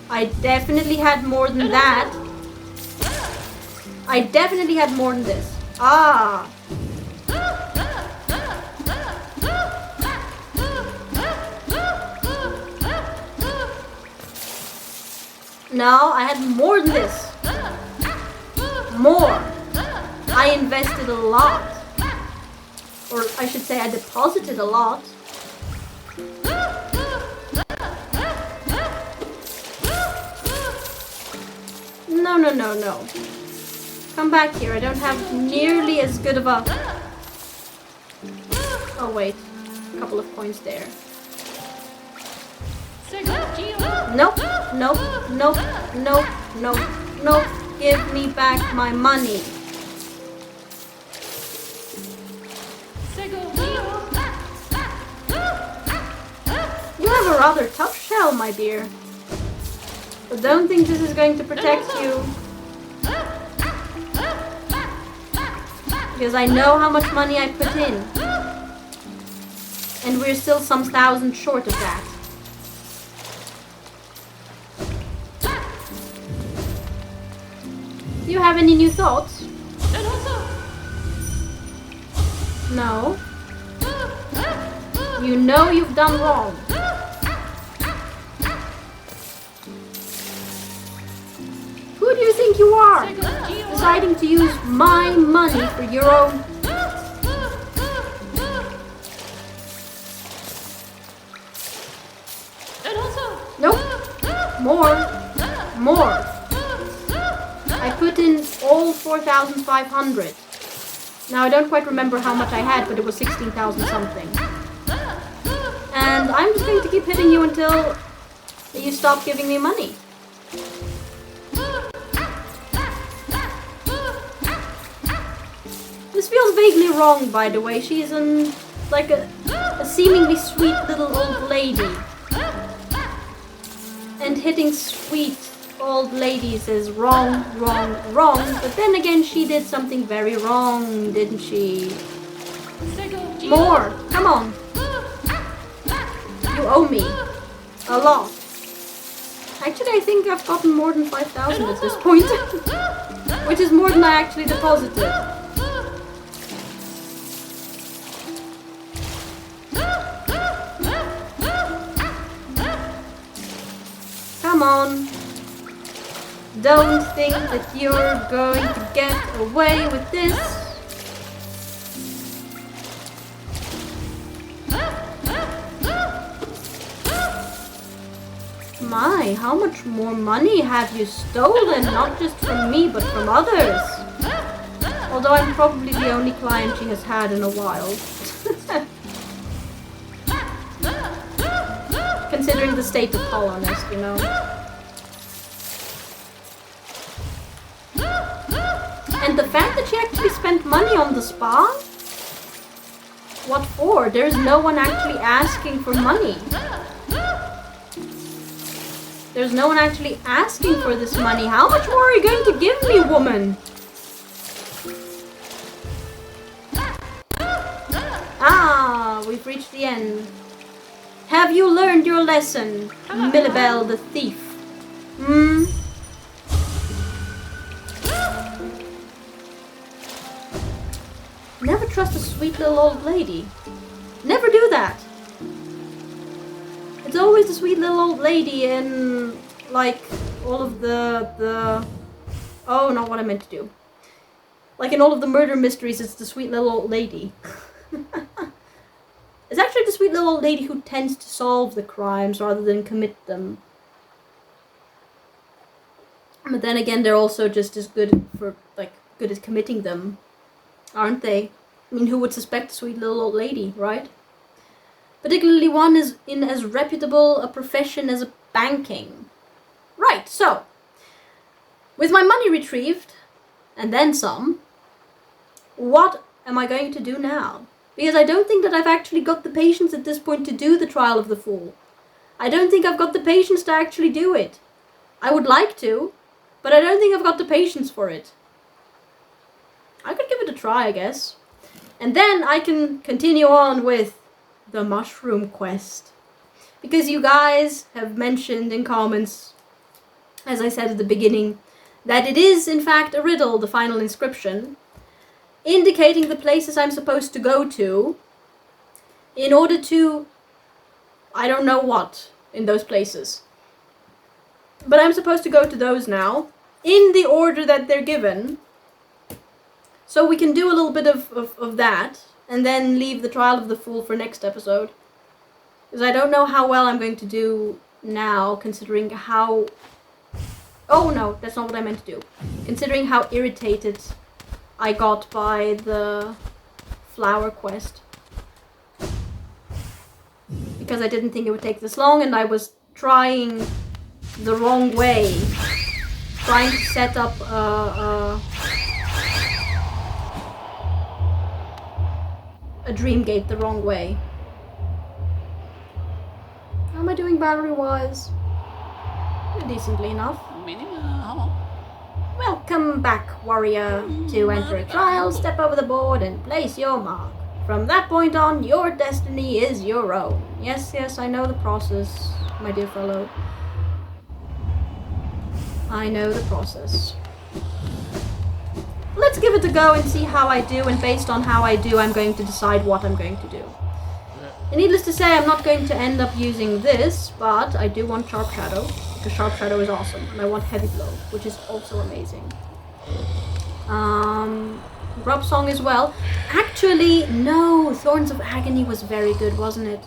I definitely had more than that. I definitely had more than this. Ah. No, I had more than this. More. I invested a lot. Or I should say I deposited a lot. No, no, no, no. Come back here. I don't have nearly as good of a... Oh, wait. A couple of coins there. Nope, nope, nope, nope, nope, nope. Give me back my money. You have a rather tough shell, my dear. But don't think this is going to protect you. Because I know how much money I put in. And we're still some thousand short of that. Do you have any new thoughts? No. You know you've done wrong. Who do you think you are? Deciding to use my money for your own... Nope. More. More. I put in all 4,500. Now I don't quite remember how much I had, but it was 16,000 something. And I'm just going to keep hitting you until you stop giving me money. This feels vaguely wrong, by the way. She's like a seemingly sweet little old lady. And hitting sweet old ladies is wrong, wrong, wrong. But then again, she did something very wrong, didn't she? More! Come on! You owe me. A lot. Actually, I think I've gotten more than 5,000 at this point. Which is more than I actually deposited. Come on. Don't think that you're going to get away with this. My, how much more money have you stolen? Not just from me, but from others. Although I'm probably the only client she has had in a while. Considering the state of Colonist, you know. And the fact that she actually spent money on the spa? What for? There's no one actually asking for money. There's no one actually asking for this money. How much more are you going to give me, woman? Ah, we've reached the end. Have you learned your lesson, Millibel the thief? Hmm? Never trust a sweet little old lady. Never do that. It's always the sweet little old lady in, like, all of the... Oh, not what I meant to do. Like, in all of the murder mysteries, it's the sweet little old lady. It's actually the sweet little old lady who tends to solve the crimes rather than commit them. But then again, they're also just as good good at committing them, aren't they? I mean, who would suspect a sweet little old lady, right? Particularly one is in as reputable a profession as banking. Right, so, with my money retrieved, and then some, what am I going to do now? Because I don't think that I've actually got the patience at this point to do the trial of the fool. I don't think I've got the patience to actually do it. I would like to, but I don't think I've got the patience for it. I could give it a try, I guess. And then I can continue on with the mushroom quest. Because you guys have mentioned in comments, as I said at the beginning, that it is in fact a riddle, the final inscription, indicating the places I'm supposed to go to in order to, I don't know what, in those places. But I'm supposed to go to those now, in the order that they're given. So we can do a little bit of that, and then leave the trial of the fool for next episode. Because I don't know how well I'm going to do now, considering how... Oh no, that's not what I meant to do. Considering how irritated I got by the flower quest. Because I didn't think it would take this long, and I was trying the wrong way. Trying to set up a dream gate the wrong way. How am I doing battery-wise? Decently enough. Welcome back, warrior. To enter a trial, step over the board and place your mark. From that point on, your destiny is your own. Yes, yes, I know the process, my dear fellow. I know the process. Let's give it a go and see how I do, and based on how I do, I'm going to decide what I'm going to do. And needless to say, I'm not going to end up using this, but I do want Sharp Shadow, because Sharp Shadow is awesome, and I want Heavy Blow, which is also amazing. Grub Song as well. Actually, no, Thorns of Agony was very good, wasn't it?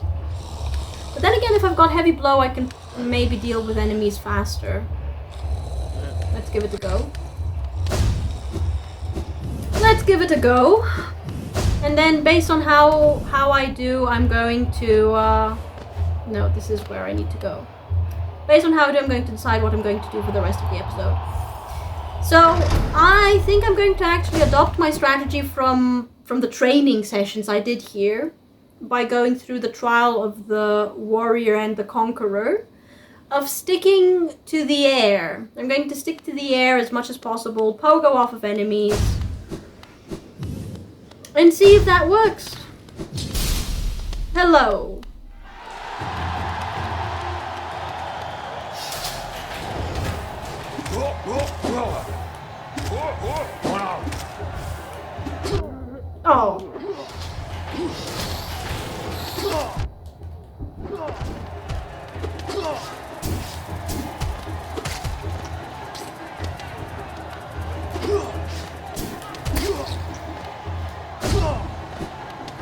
But then again, if I've got Heavy Blow, I can maybe deal with enemies faster. Let's give it a go. Let's give it a go. And then based on how I do, I'm going to... no, this is where I need to go. Based on how I do, I'm going to decide what I'm going to do for the rest of the episode. So I think I'm going to actually adopt my strategy from the training sessions I did here by going through the trial of the warrior and the conqueror, of sticking to the air. I'm going to stick to the air as much as possible, pogo off of enemies, and see if that works. Hello. Oh.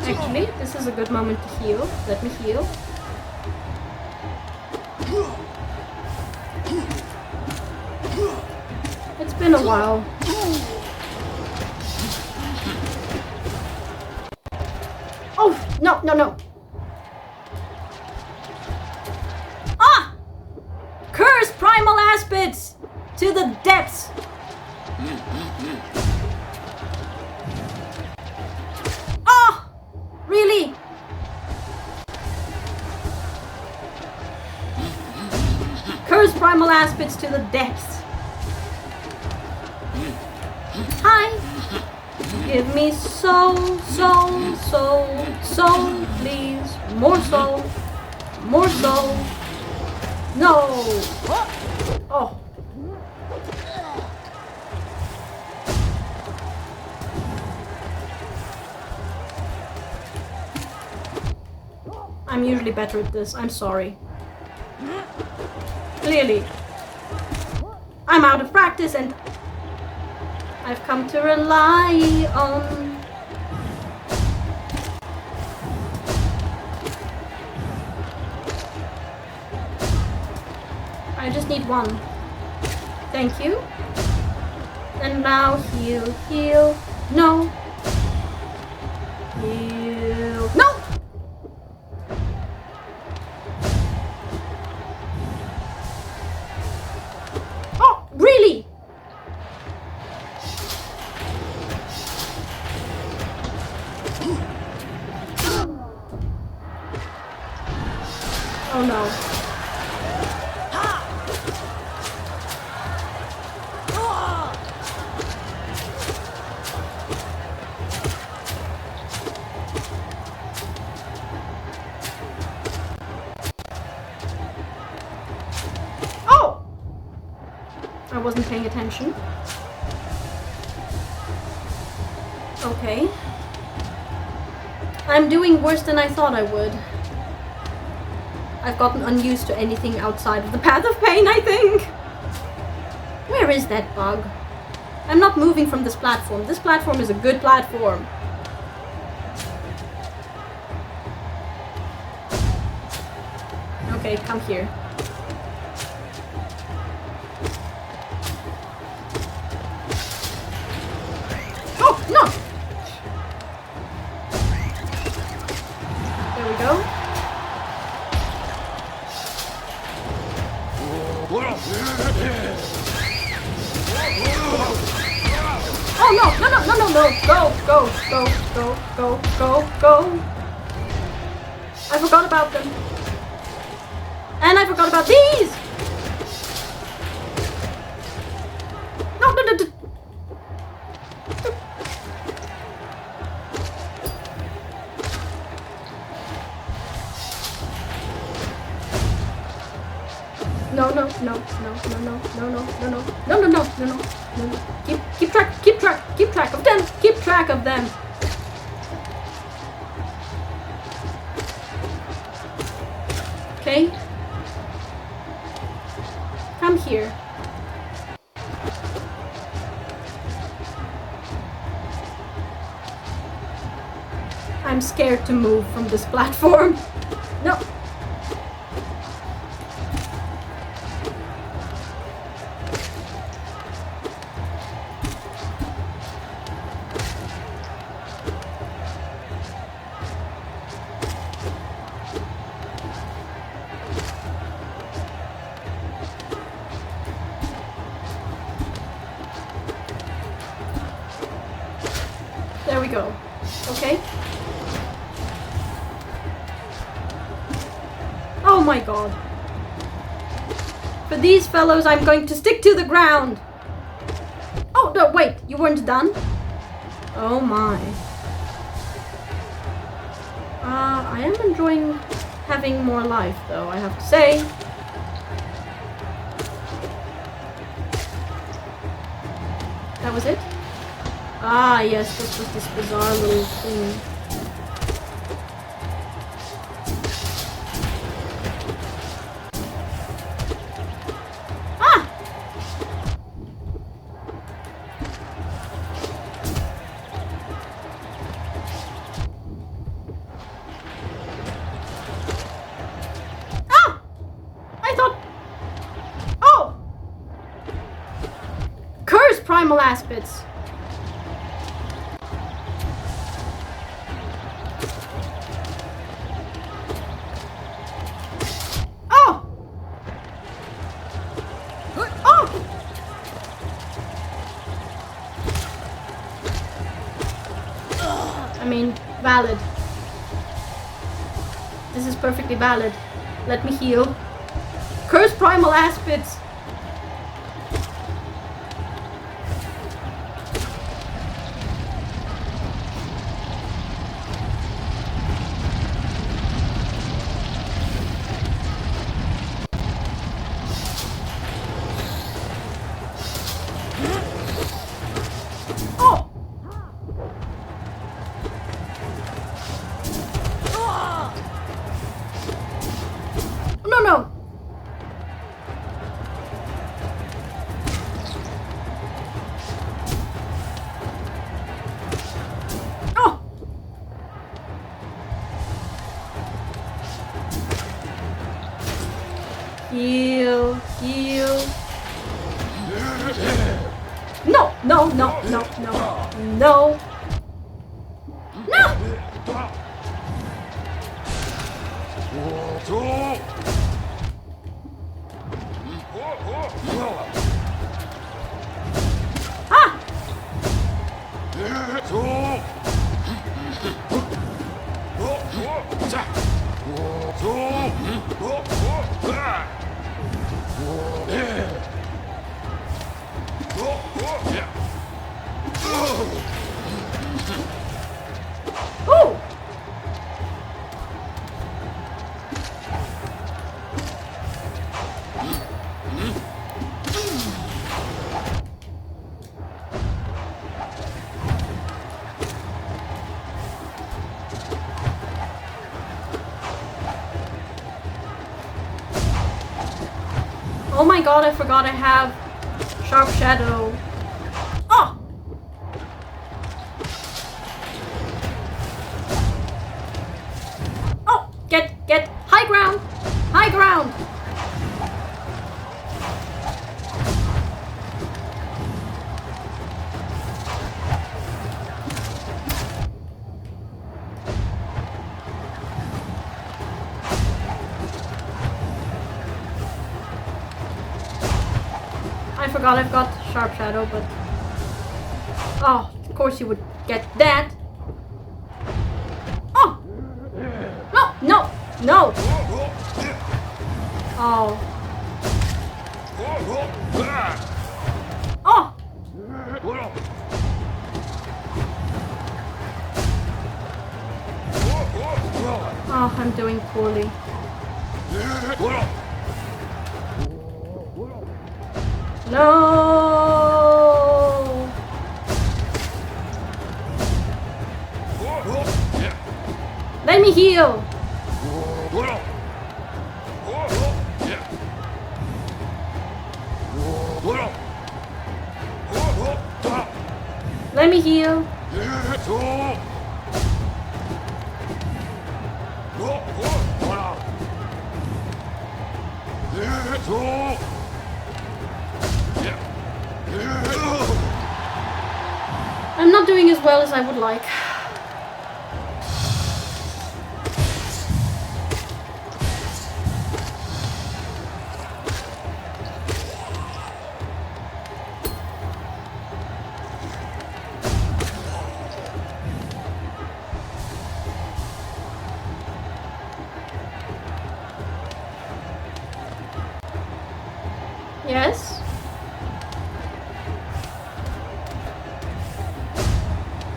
Actually, this is a good moment to heal. Let me heal. It's been a while. Oh, no, no, no. Ah! Curse primal aspects to the depths. Oh! Really? Curse primal aspects to the depths. Hi. Give me soul, please. More soul. More soul. No. Oh. I'm usually better at this. I'm sorry. Clearly. I'm out of practice and I've come to rely on... I just need one. Thank you. And now heal, heal. No. Heal. No! Oh, really? Oh no. Oh! I wasn't paying attention. Okay. I'm doing worse than I thought I would. I've gotten unused to anything outside of the path of pain, I think. Where is that bug? I'm not moving from this platform. This platform is a good platform. Okay, come here. Oh, no! There we go. Oh no, no, no, no, no, no, go, go, go, go, go, go, go. I forgot about them. And I forgot about these! No, no, no, no. No, no, no, no, no, no, no, no, no, no, no, no, no, no, no. Keep track of them. Keep track of them. Okay. Come here. I'm scared to move from this platform. No. There we go. Okay. Oh my god. For these fellows, I'm going to stick to the ground. Oh, no, wait. You weren't done? Oh my. I am enjoying having more life, though, I have to say. That was it? Ah, yes, this was this bizarre little thing. Ah! Ah! I thought... Oh! Curse primal aspects! I mean, valid. This is perfectly valid. Let me heal. Curse primal aspects! Heal, heal. No, no, no, no, no, no. No! Ah! Oh! Oh my god, I forgot I have Sharp Shadow. Oh! Oh! Get high ground! High ground! I forgot I've got Sharp Shadow, but... Oh, of course you would get that. Oh! No, no, no! Oh. Oh! Oh, I'm doing poorly. No! Let me heal! Let me heal! I'm not doing as well as I would like.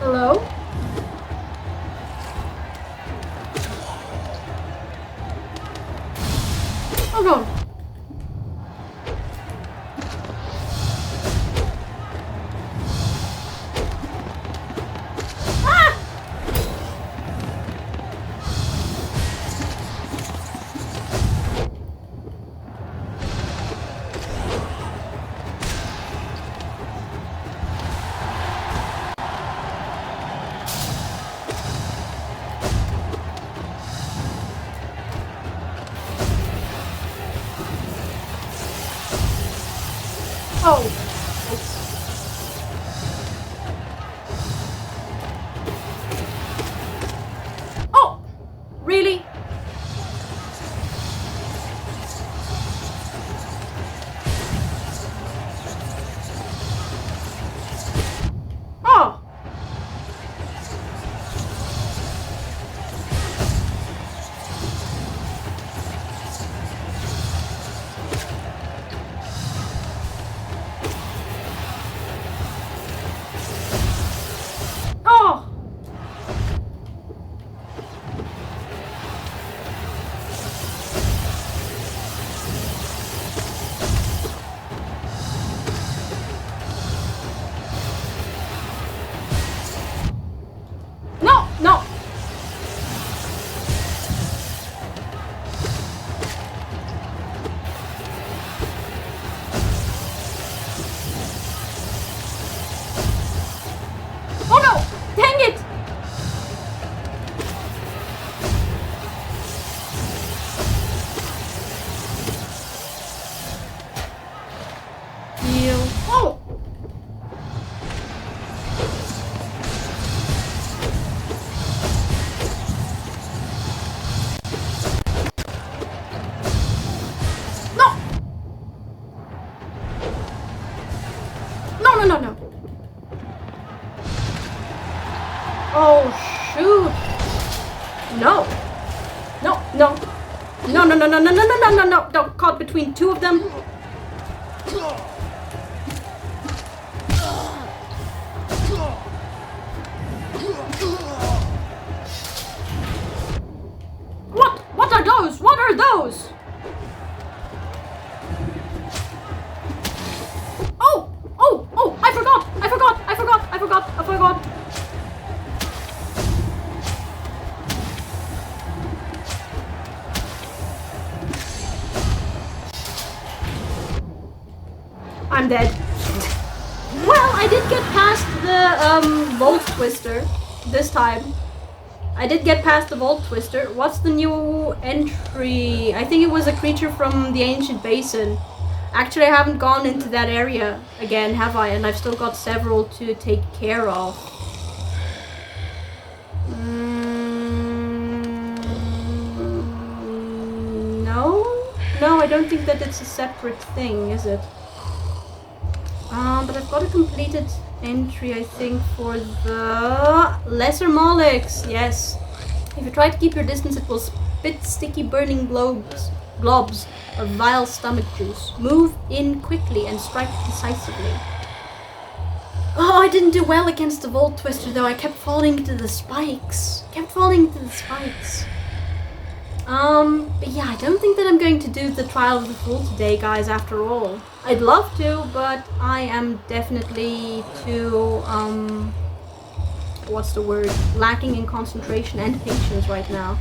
Hello? Oh god. Oh. Oh! Really? Oh! Oh! No! No! Oh no! Dang it! Heal. Oh! No! No, no, no, no. Oh, shoot. No. No, no. No, no, no, no, no, no, no, no, no, no. Don't caught between two of them. What? What are those? What are those? Oh! Oh! Oh! I forgot! I forgot! I forgot! I forgot! I forgot! I'm dead. Well, I did get past the Volt Twister this time. I did get past the Volt Twister. What's the new entry? I think it was a creature from the Ancient Basin. Actually, I haven't gone into that area again, have I? And I've still got several to take care of. No? No, I don't think that it's a separate thing, is it? But I've got a completed entry, I think, for the Lesser Molix. Yes. If you try to keep your distance, it will spit sticky burning globs of vile stomach juice. Move in quickly and strike decisively. Oh, I didn't do well against the Volt Twister, though. I kept falling into the spikes. But yeah, I don't think that I'm going to do the Trial of the Fool today, guys, after all. I'd love to, but I am definitely too, what's the word? Lacking in concentration and patience right now.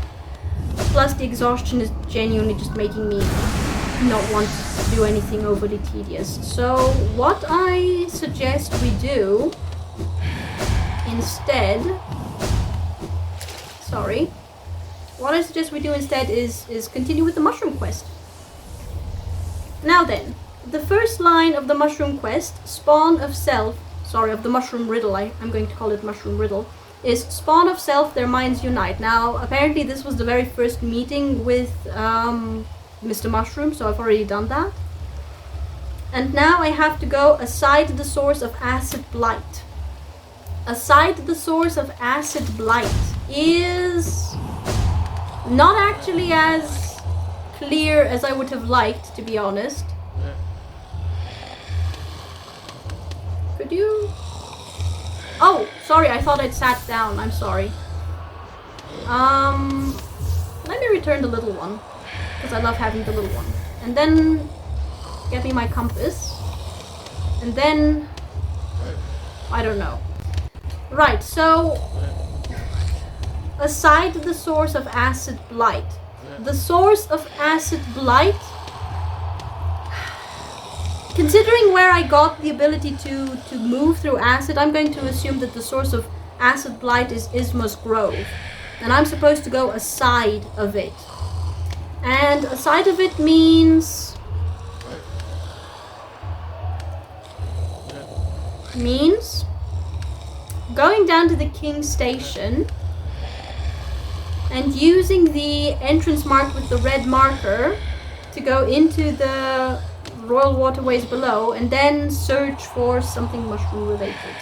Plus, the exhaustion is genuinely just making me not want to do anything overly tedious. So, what I suggest we do instead... Sorry. What I suggest we do instead is continue with the mushroom quest. Now then, the first line of the mushroom quest, Spawn of Self, of the mushroom riddle, I'm going to call it mushroom riddle, is Spawn of Self, their minds unite. Now, apparently this was the very first meeting with Mr. Mushroom, so I've already done that. And now I have to go aside the source of acid blight. Aside the source of acid blight is... not actually as clear as I would have liked, to be honest. Could you? Oh, sorry, I thought I'd sat down. I'm sorry. Let me return the little one. Because I love having the little one. And then get me my compass. And then I don't know. Right, so aside the source of acid blight. The source of acid blight, considering where I got the ability to move through acid, I'm going to assume that the source of acid blight is Isma's Grove. And I'm supposed to go aside of it. And aside of it means going down to the King's Station and using the entrance marked with the red marker to go into the royal waterways below and then search for something mushroom related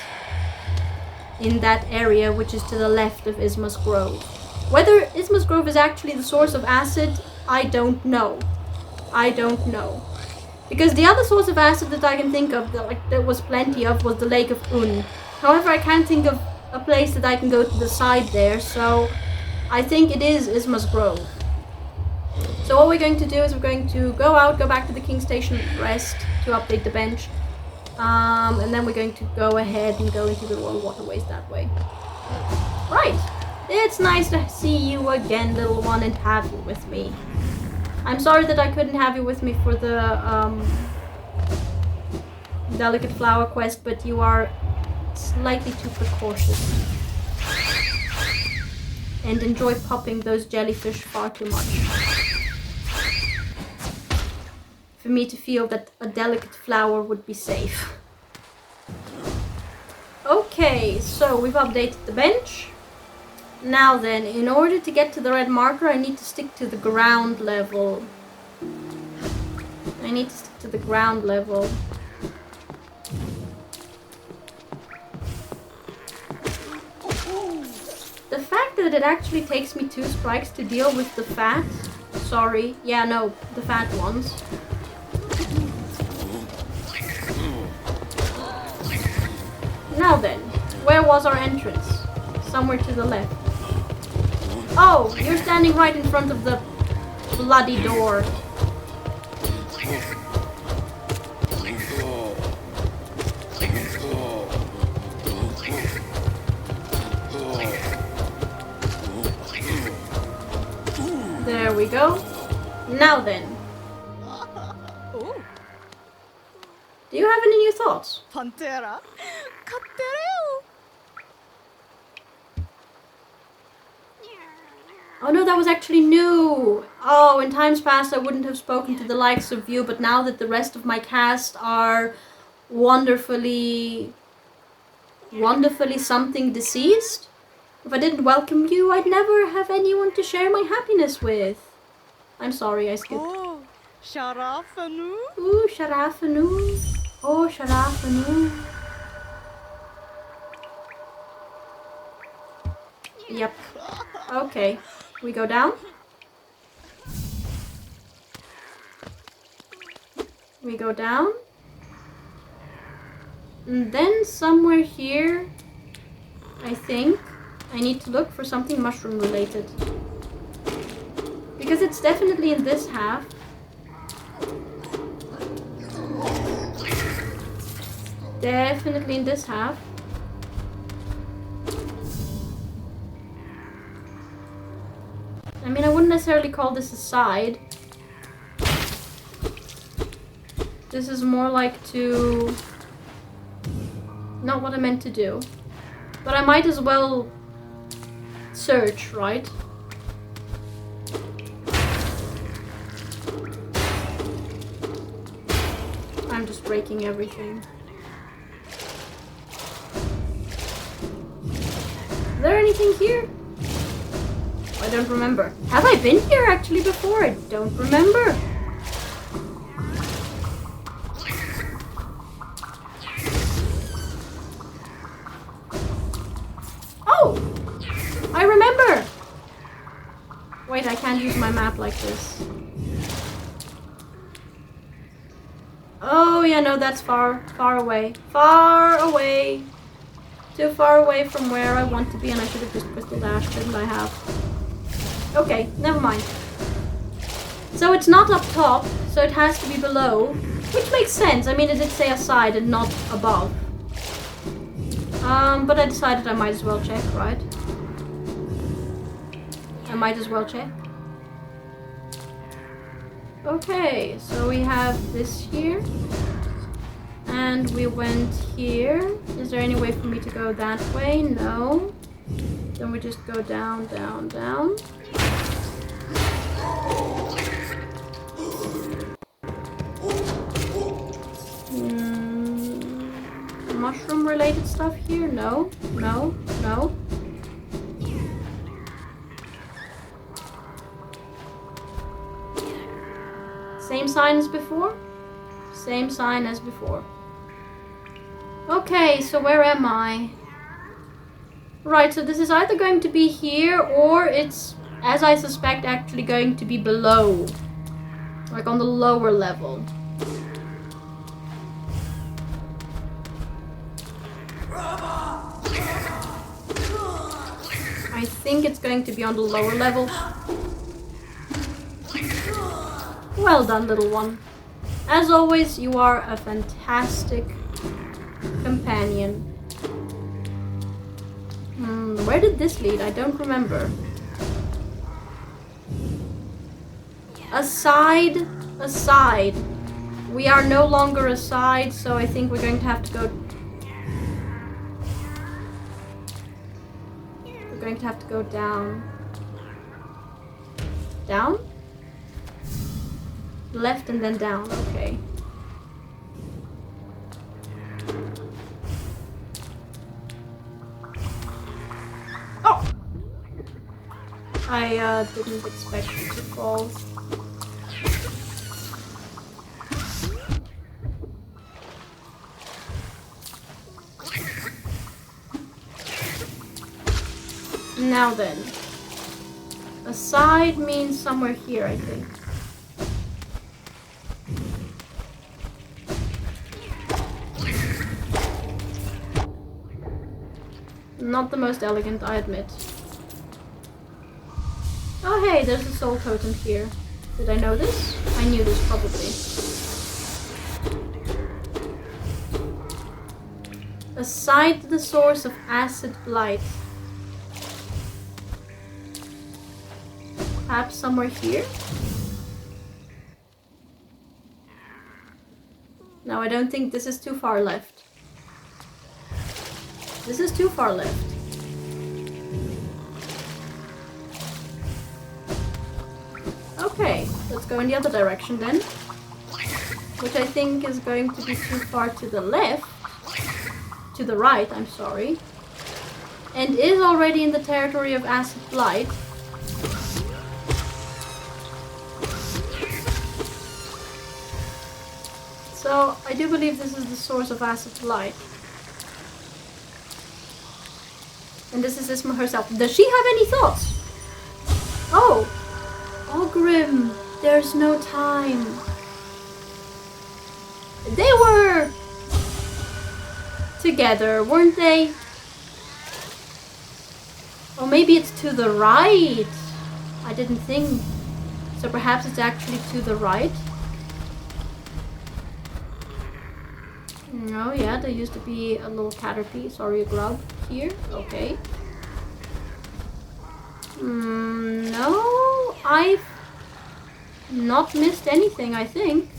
in that area, which is to the left of Isma's Grove. Whether Isma's Grove is actually the source of acid, I don't know. Because the other source of acid that I can think of, that there was plenty of, was the Lake of Un. However, I can't think of a place that I can go to the side there, so I think it is Isma's Grove. So what we're going to do is we're going to go out, go back to the King's Station, rest to update the bench, and then we're going to go ahead and go into the royal waterways that way. Right, it's nice to see you again, little one, and have you with me. I'm sorry that I couldn't have you with me for the delicate flower quest, but you are slightly too precautious and enjoy popping those jellyfish far too much for me to feel that a delicate flower would be safe. Okay, so we've updated the bench. Now then, in order to get to the red marker, I need to stick to the ground level. The fact that it actually takes me 2 strikes to deal with the fat... Sorry. Yeah, no, the fat ones. Now then, where was our entrance? Somewhere to the left. Oh, you're standing right in front of the bloody door. There we go. Now then. Do you have any new thoughts? Pantera? Oh no, that was actually new. Oh, in times past I wouldn't have spoken to the likes of you, but now that the rest of my cast are wonderfully something deceased, if I didn't welcome you, I'd never have anyone to share my happiness with. I'm sorry, I skipped. Oh, Sharafanu? Ooh, Sharafanu. Oh, Sharafanu. Yep. Okay. We go down. We go down. And then somewhere here, I think, I need to look for something mushroom related. Because it's definitely in this half. Definitely in this half. I mean, I wouldn't necessarily call this a side. This is more like to... Not what I meant to do. But I might as well search, right? I'm just breaking everything. Is there anything here? I don't remember. Have I been here actually before? I don't remember. Oh! I remember! Wait, I can't use my map like this. Oh yeah, no, that's far away. Far away. Too far away from where I want to be, and I should have just crystal dashed, shouldn't I have? Okay, never mind. So it's not up top, so it has to be below. Which makes sense. I mean, it did say aside and not above. But I decided I might as well check, right? I might as well check. Okay, so we have this here. And we went here. Is there any way for me to go that way? No. Then we just go down, down, down. Mushroom related stuff here? No, no, no. Same sign as before? Same sign as before. Okay, so where am I? Right, so this is either going to be here or it's, as I suspect, actually going to be below. Like on the lower level. I think it's going to be on the lower level. Well done, little one. As always, you are a fantastic companion. Where did this lead? I don't remember. Aside, aside. We are no longer aside, so I think we're going to have to go... We're going to have to go down. Down? Left and then down, okay. Oh! I didn't expect it to fall. Now then. Aside means somewhere here, I think. Not the most elegant, I admit. Oh hey, there's a soul totem here. Did I know this? I knew this probably. Aside the source of acid blight. Perhaps somewhere here? No, I don't think this is too far left. This is too far left. Okay, let's go in the other direction then. Which I think is going to be too far to the left. To the right, I'm sorry. And is already in the territory of acid blight. So, I do believe this is the source of acid blight. And this is Isma herself. Does she have any thoughts? Oh! Ogrim, there's no time. They were together, weren't they? Or maybe it's to the right. I didn't think. So perhaps it's actually to the right. Oh yeah, there used to be a little caterpie, sorry, a grub here. Okay. No, I've not missed anything, I think.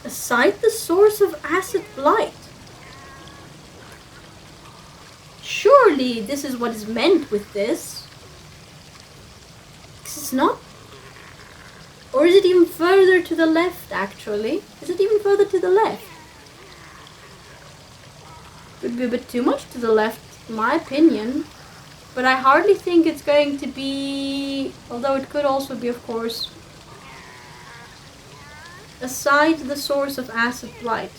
Aside the source of acid blight. Surely this is what is meant with this. Because it's not. Or is it even further to the left, actually? Is it even further to the left? Would be a bit too much to the left, in my opinion. But I hardly think it's going to be... Although it could also be, of course... aside the source of acid blight.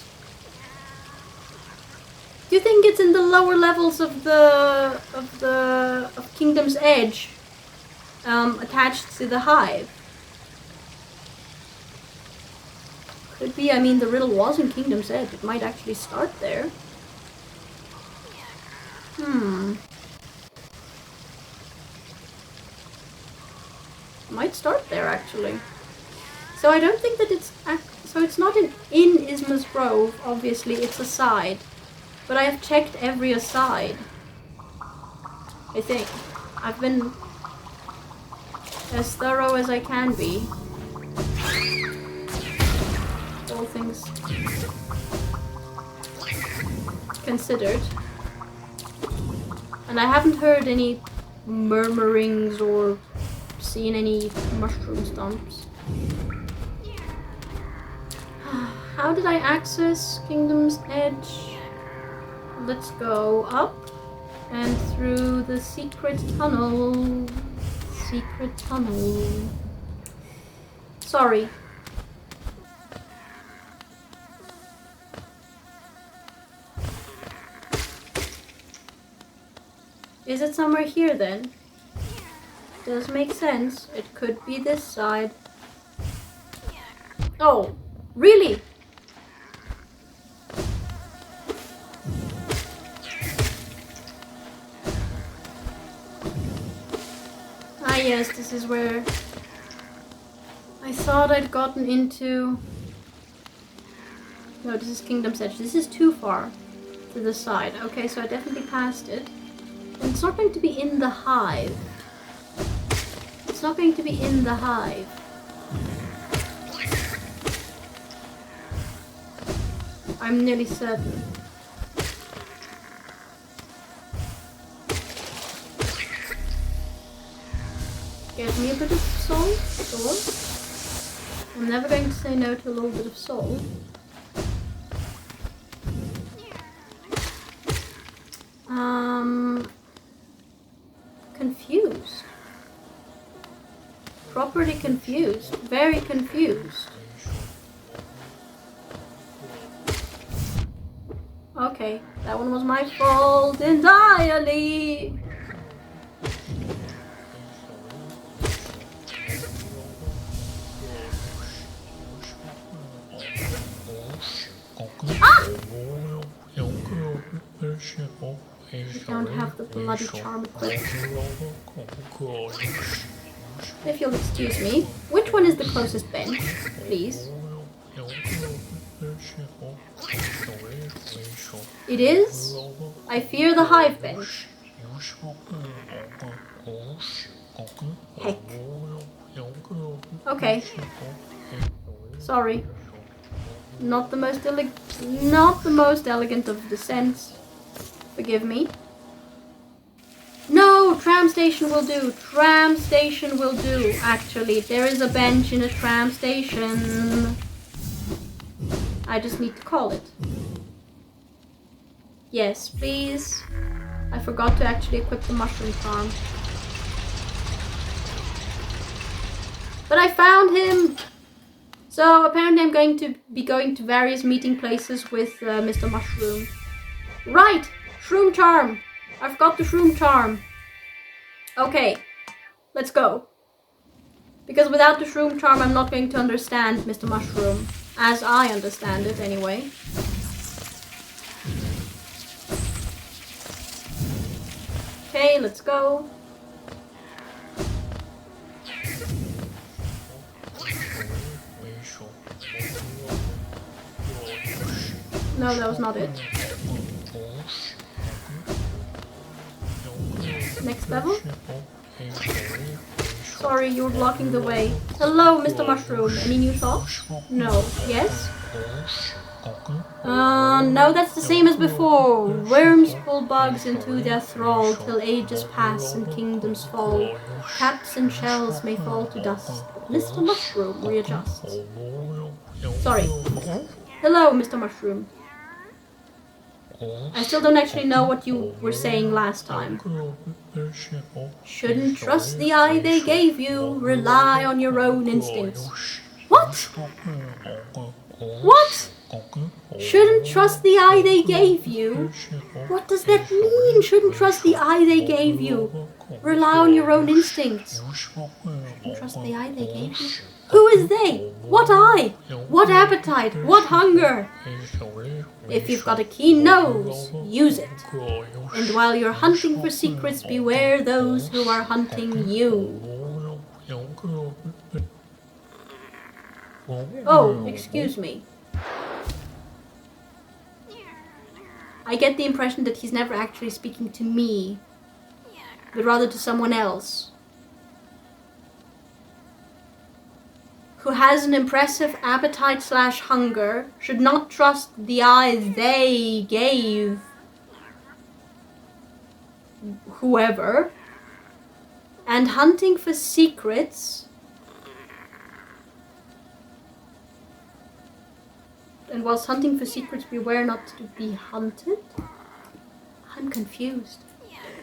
Do you think it's in the lower levels of Kingdom's Edge, attached to the hive? Could be. I mean, the riddle was in Kingdom's Edge. It might actually start there. Might start there actually. So I don't think that so it's not in Isma's Grove. Obviously, it's a side. But I have checked every aside. I think. I've been as thorough as I can be. All things considered. And I haven't heard any murmurings or seen any mushroom stumps. How did I access Kingdom's Edge? Let's go up and through the secret tunnel. Secret tunnel. Sorry. Is it somewhere here then? Does make sense. It could be this side. Oh, really? Ah yes, this is where I thought I'd gotten into. No, this is Kingdom's Edge. This is too far to the side. Okay, so I definitely passed it. And it's not going to be in the hive. It's not going to be in the hive. I'm nearly certain. Get me a bit of salt, sure. I'm never going to say no to a little bit of salt. Confused. Properly confused. Very confused. Okay, that one was my fault entirely. Ah! I don't have the bloody charm equipped. If you'll excuse me, which one is the closest bench, please? It is? I fear the hive bench. Heck. Okay. Sorry. Not the most elegant of descents. Forgive me. No, tram station will do. Tram station will do. Actually, there is a bench in a tram station. I just need to call it. Yes, please. I forgot to actually equip the mushroom charm. But I found him! So apparently I'm going to be going to various meeting places with Mr. Mushroom. Right! Shroom charm! I've got the shroom charm. Okay, let's go. Because without the shroom charm I'm not going to understand Mr. Mushroom. As I understand it anyway. Okay, let's go. No, that was not it. Next level? Sorry, you're blocking the way. Hello, Mr. Mushroom. Any new thoughts? No. Yes? No, that's the same as before. Worms pull bugs into their thrall till ages pass and kingdoms fall. Caps and shells may fall to dust, but Mr. Mushroom readjusts. Sorry. Hello, Mr. Mushroom. I still don't actually know what you were saying last time. Shouldn't trust the eye they gave you. Rely on your own instincts. What? What? Shouldn't trust the eye they gave you? What does that mean? Shouldn't trust the eye they gave you. Rely on your own instincts. Shouldn't trust the eye they gave you? Who is they? What eye? What appetite? What hunger? If you've got a keen nose, use it. And while you're hunting for secrets, beware those who are hunting you. Oh, excuse me. I get the impression that he's never actually speaking to me, but rather to someone else. Who has an impressive appetite / hunger should not trust the eye they gave whoever. And hunting for secrets. And whilst hunting for secrets, beware not to be hunted? I'm confused.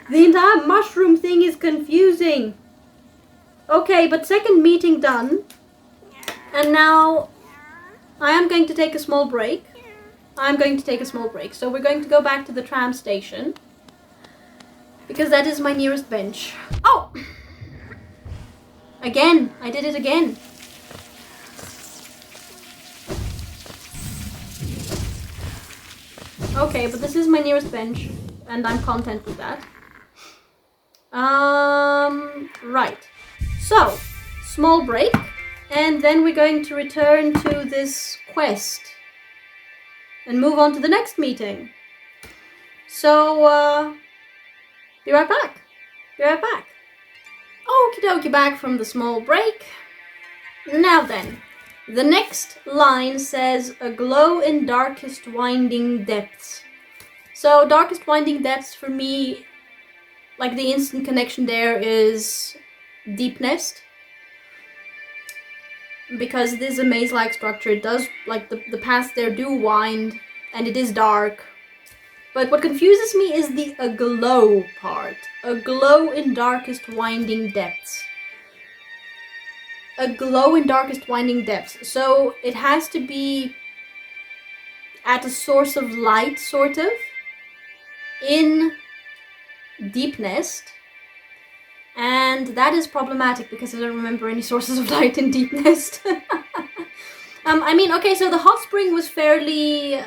The entire mushroom thing is confusing. Okay, but second meeting done. And now I am going to take a small break. So we're going to go back to the tram station. Because that is my nearest bench. Oh! Again, I did it again. Okay, but this is my nearest bench, and I'm content with that. Right. So, small break, and then we're going to return to this quest and move on to the next meeting. So, be right back. Okie dokie, back from the small break. Now then. The next line says, a glow in darkest winding depths. So, darkest winding depths for me, like the instant connection there is Deep Nest. Because it is a maze-like structure, it does, like the paths there do wind, and it is dark. But what confuses me is the aglow part. A glow in darkest winding depths. A glow in darkest winding depths. So it has to be at a source of light, sort of, in Deep Nest. And that is problematic because I don't remember any sources of light in Deep Nest. I mean, okay, so the hot spring was fairly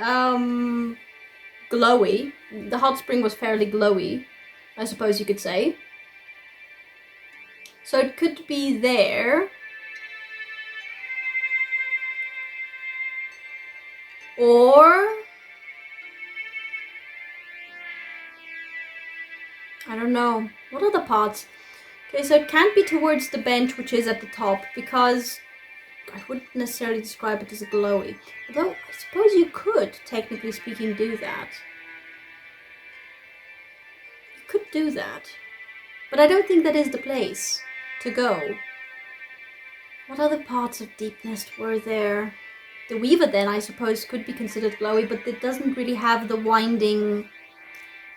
glowy. The hot spring was fairly glowy, I suppose you could say. So it could be there. Or I don't know. What are the parts? Okay, so it can't be towards the bench, which is at the top, because I wouldn't necessarily describe it as glowy. Although, I suppose you could, technically speaking, do that. You could do that. But I don't think that is the place to go. What other parts of Deep Nest were there? The Weaver, then, I suppose, could be considered glowy, but it doesn't really have the winding,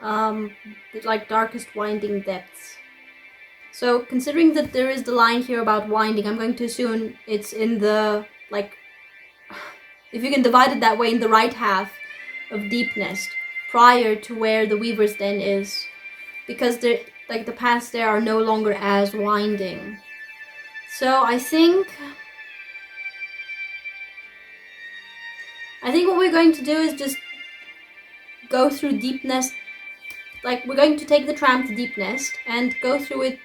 like, darkest winding depths. So, considering that there is the line here about winding, I'm going to assume it's in the, like, if you can divide it that way, in the right half of Deep Nest, prior to where the Weaver's Den is. Because, like, the paths there are no longer as winding. So, I think what we're going to do is just go through Deep Nest. Like, we're going to take the tram to Deep Nest and go through it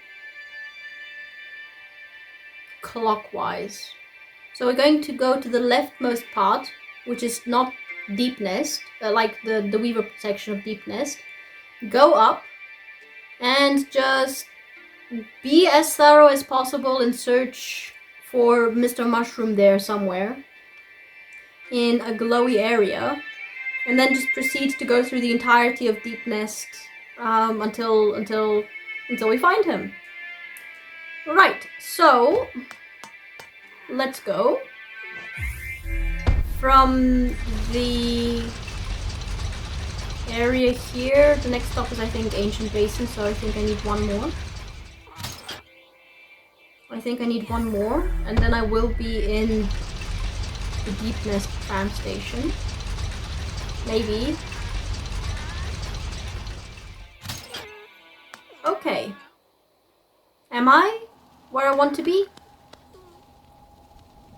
clockwise. So we're going to go to the leftmost part, which is not Deep Nest, like the Weaver section of Deep Nest. Go up and just be as thorough as possible and search for Mr. Mushroom there somewhere in a glowy area, and then just proceed to go through the entirety of Deep Nest until we find him. Right, so let's go. From the area here, the next stop is, I think, Ancient Basin, so I think I need one more. And then I will be in the Deepness tram station. Maybe. Okay. Am I where I want to be?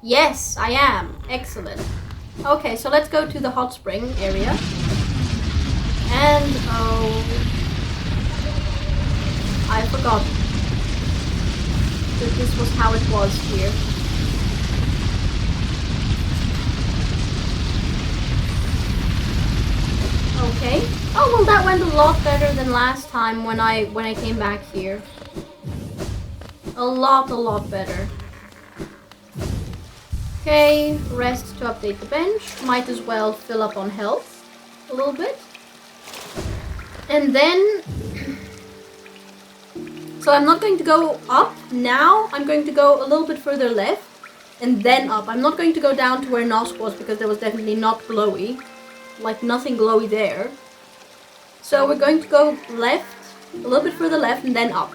Yes, I am. Excellent. Okay, so let's go to the hot spring area. And, oh... I forgot that this was how it was here. Okay. Oh, well, that went a lot better than last time when I came back here. A lot better. Okay, rest to update the bench. Might as well fill up on health a little bit. And then... So I'm not going to go up now. I'm going to go a little bit further left and then up. I'm not going to go down to where Nosk was because there was definitely not glowy. Like nothing glowy there. So we're going to go left, a little bit further left and then up.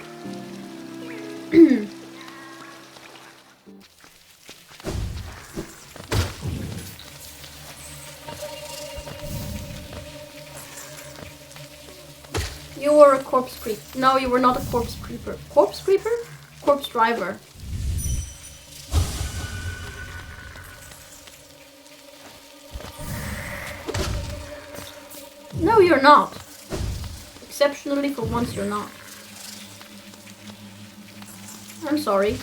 You were a corpse creeper. No, you were not a corpse creeper. Corpse creeper? Corpse driver. No, you're not. Exceptionally for once, you're not. I'm sorry.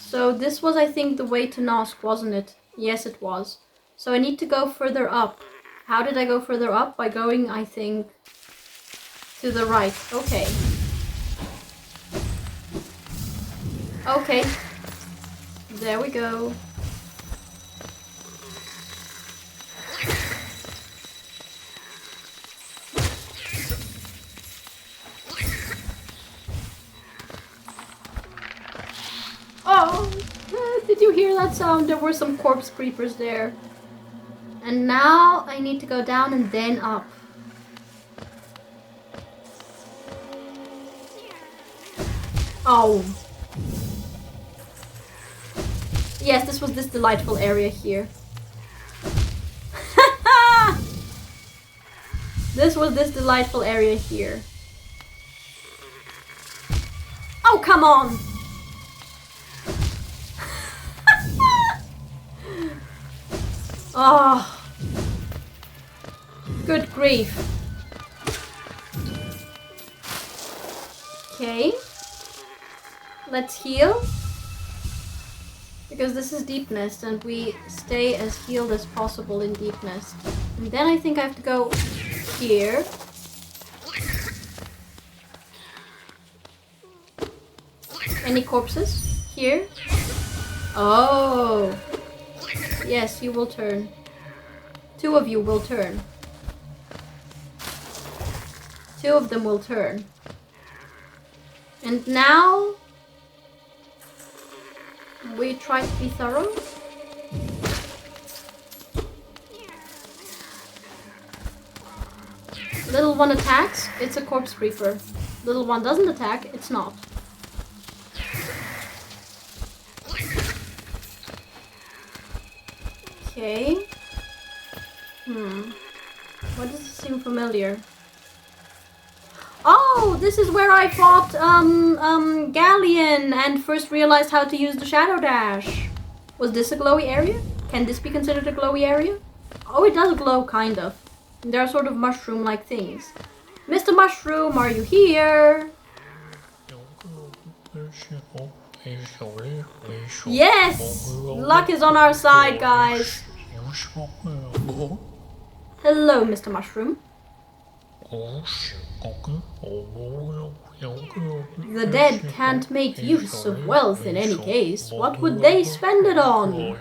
So this was, I think, the way to Nosk, wasn't it? Yes, it was. So I need to go further up. How did I go further up? By going, I think, to the right. Okay. Okay. There we go. Oh, did you hear that sound? There were some corpse creepers there. And now I need to go down and then up. Oh. Yes, this was this delightful area here. This was this delightful area here. Oh, come on! Oh. Good grief. Okay. Let's heal. Because this is Deep Nest and we stay as healed as possible in Deep Nest. And then I think I have to go here. Any corpses? Here? Oh. Yes, you will turn. Two of you will turn. Two of them will turn. And now we try to be thorough. Little one attacks, it's a corpse creeper. Little one doesn't attack, it's not. Okay. Why does this seem familiar? Oh, this is where I fought Galleon and first realized how to use the Shadow Dash. Was this a glowy area? Can this be considered a glowy area? Oh, it does glow, kind of. There are sort of mushroom-like things. Mr. Mushroom, are you here? Yes! Luck is on our side, guys. Hello, Mr. Mushroom. The dead can't make use of wealth in any case. What would they spend it on?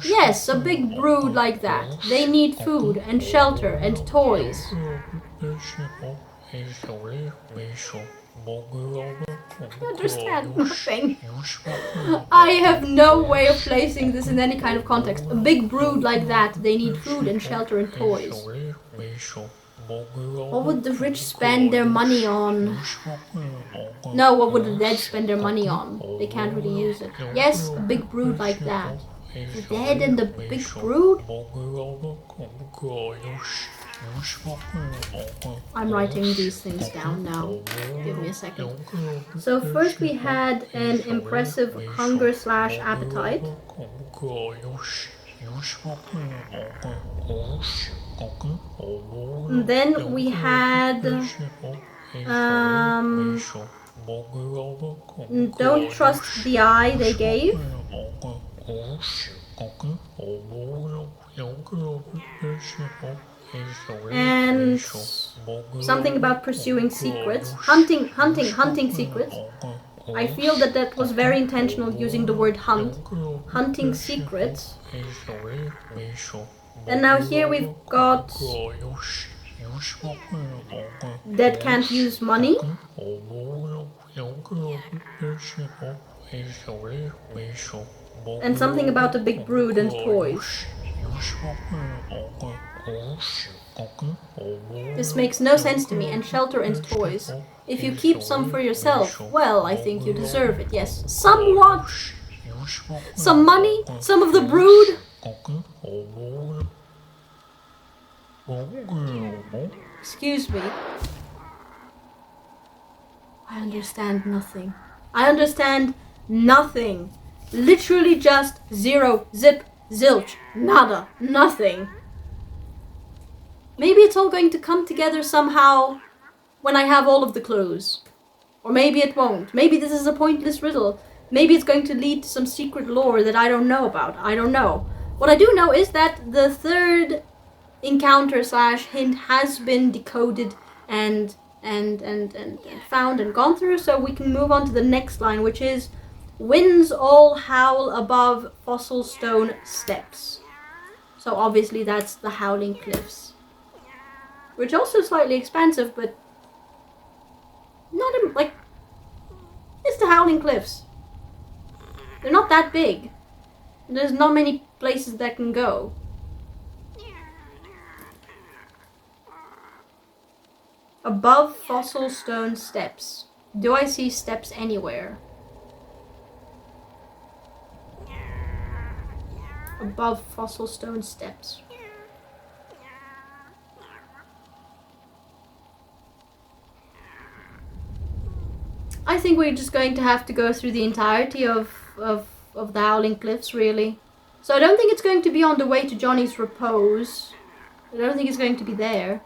Yes, a big brood like that. They need food and shelter and toys. I understand nothing. I have no way of placing this in any kind of context. A big brood like that, they need food and shelter and toys. What would the rich spend their money on? No, what would the dead spend their money on? They can't really use it. Yes, a big brood like that. The dead and the big brood? I'm writing these things down now. Give me a second. So first we had an impressive hunger/appetite. And then we had don't trust the eye they gave. And something about pursuing secrets. Hunting secrets. I feel that was very intentional using the word hunt. Hunting secrets. And now here we've got that can't use money. And something about a big brood and toys. This makes no sense to me. And shelter and toys. If you keep some for yourself, well, I think you deserve it, yes. Somewhat. Some money, some of the brood. Excuse me. I understand nothing. I understand nothing. Literally just zero, zip, zilch, nada, nothing. Maybe it's all going to come together somehow when I have all of the clues. Or maybe it won't. Maybe this is a pointless riddle. Maybe it's going to lead to some secret lore that I don't know about. I don't know. What I do know is that the third encounter/hint has been decoded and found and gone through, so we can move on to the next line, which is winds all howl above fossil stone steps. So obviously that's the Howling Cliffs, which also slightly expansive, but not like it's the Howling Cliffs. They're not that big. There's not many places that can go. Above fossil stone steps. Do I see steps anywhere? Above fossil stone steps. I think we're just going to have to go through the entirety of the Howling Cliffs, really. So I don't think it's going to be on the way to Johnny's Repose. I don't think it's going to be there.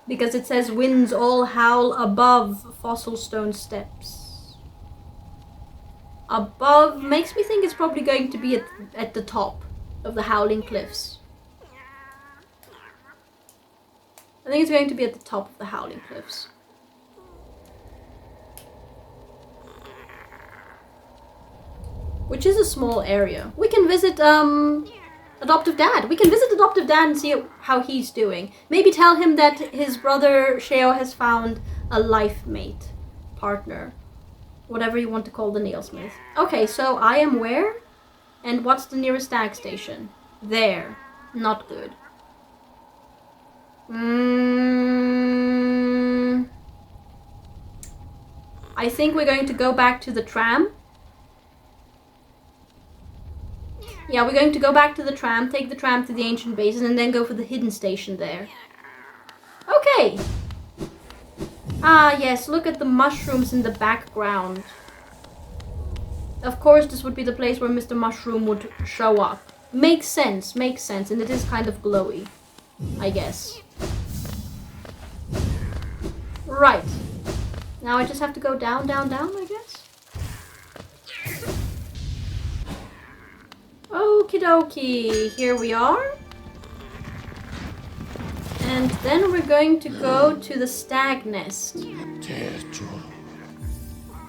Because it says winds all howl above fossil stone steps. Above makes me think it's probably going to be at the top of the Howling Cliffs. I think it's going to be at the top of the Howling Cliffs. Which is a small area. We can visit Adoptive Dad. We can visit Adoptive Dad and see how he's doing. Maybe tell him that his brother Sheo has found a life mate, partner, whatever you want to call the nailsmith. Okay, so I am where? And what's the nearest stag station? There. Not good. I think we're going to go back to the tram. Yeah, we're going to go back to the tram, take the tram to the ancient basin, and then go for the hidden station there. Okay. Ah, yes, look at the mushrooms in the background. Of course, this would be the place where Mr. Mushroom would show up. Makes sense, and it is kind of glowy, I guess. Right. Now I just have to go down, I guess. Okie dokie, here we are. And then we're going to go to the stag nest.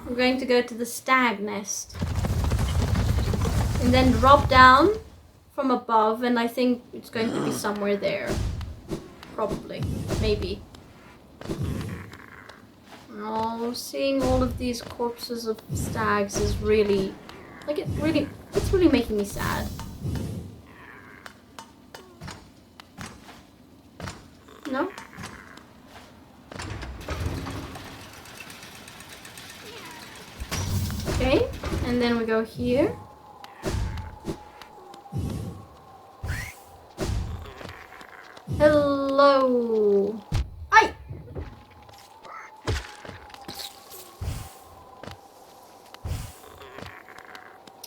We're going to go to the stag nest. And then drop down from above, and I think it's going to be somewhere there. Probably. Maybe. Oh, seeing all of these corpses of stags is really... like, it's really making me sad. No? And then we go here. Hello. Hi.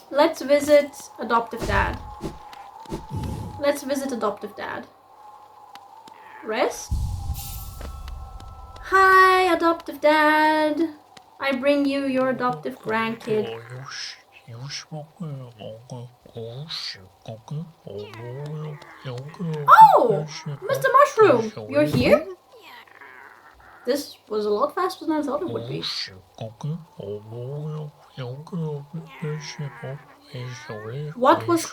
Let's visit adoptive dad. Let's visit adoptive dad. Rest. Hi, adoptive dad. I bring you your adoptive grandkid. Oh, Mr. Mushroom, you're here? This was a lot faster than I thought it would be. What was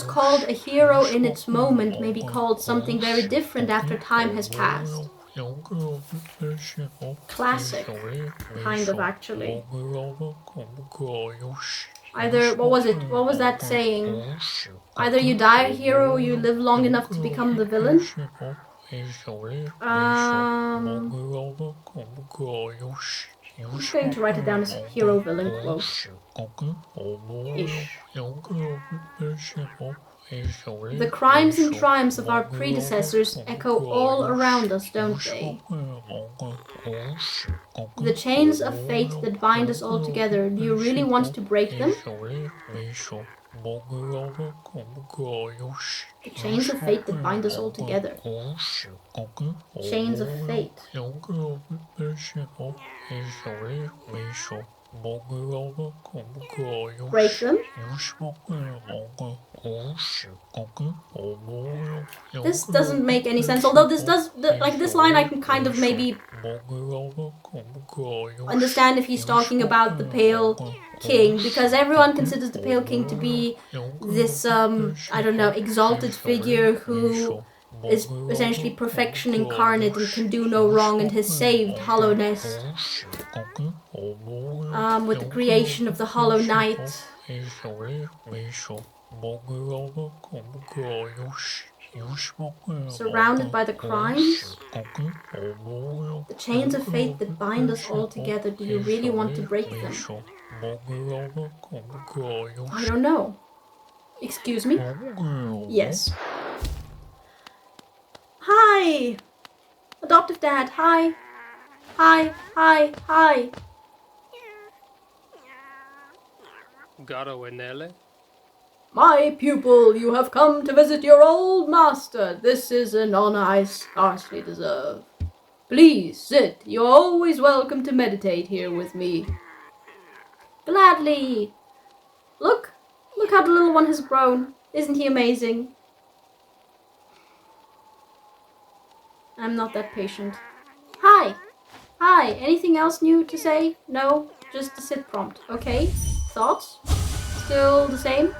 called a hero in its moment may be called something very different after time has passed. Classic, kind of, actually. Either, what was that saying? Either you die a hero or you live long enough to become the villain? I'm going to write it down as hero villain quote. Ish. The crimes and triumphs of our predecessors echo all around us, don't they? The chains of fate that bind us all together, do you really want to break them? The chains of fate that bind us all together. Chains of fate. Break them? This doesn't make any sense, although this does, like this line I can kind of maybe understand if he's talking about the Pale King, because everyone considers the Pale King to be this, I don't know, exalted figure who is essentially perfection incarnate and can do no wrong and has saved Hollow Nest with the creation of the Hollow Knight. Surrounded by the crimes, the chains of fate that bind us all together, do you really want to break them? I don't know. Excuse me? Yes. Hi! Adoptive dad, hi! Hi, hi, hi! Garowenele? My pupil, you have come to visit your old master. This is an honor I scarcely deserve. Please sit. You're always welcome to meditate here with me. Gladly. Look how the little one has grown. Isn't he amazing? I'm not that patient. Hi. Hi. Anything else new to say? No? Just the sit prompt. Okay. Thoughts? Still the same?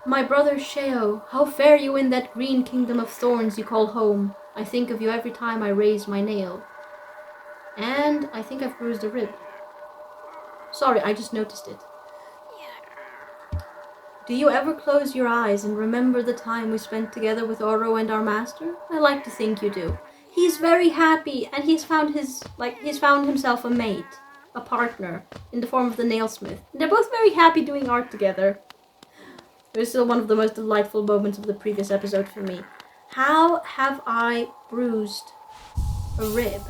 My brother Sheo, how fare you in that green kingdom of thorns you call home? I think of you every time I raise my nail. And I think I've bruised a rib. Sorry, I just noticed it. Do you ever close your eyes and remember the time we spent together with Oro and our master? I like to think you do. He's very happy, and he's found himself a mate, a partner, in the form of the nailsmith. And they're both very happy doing art together. It was still one of the most delightful moments of the previous episode for me. How have I bruised a rib?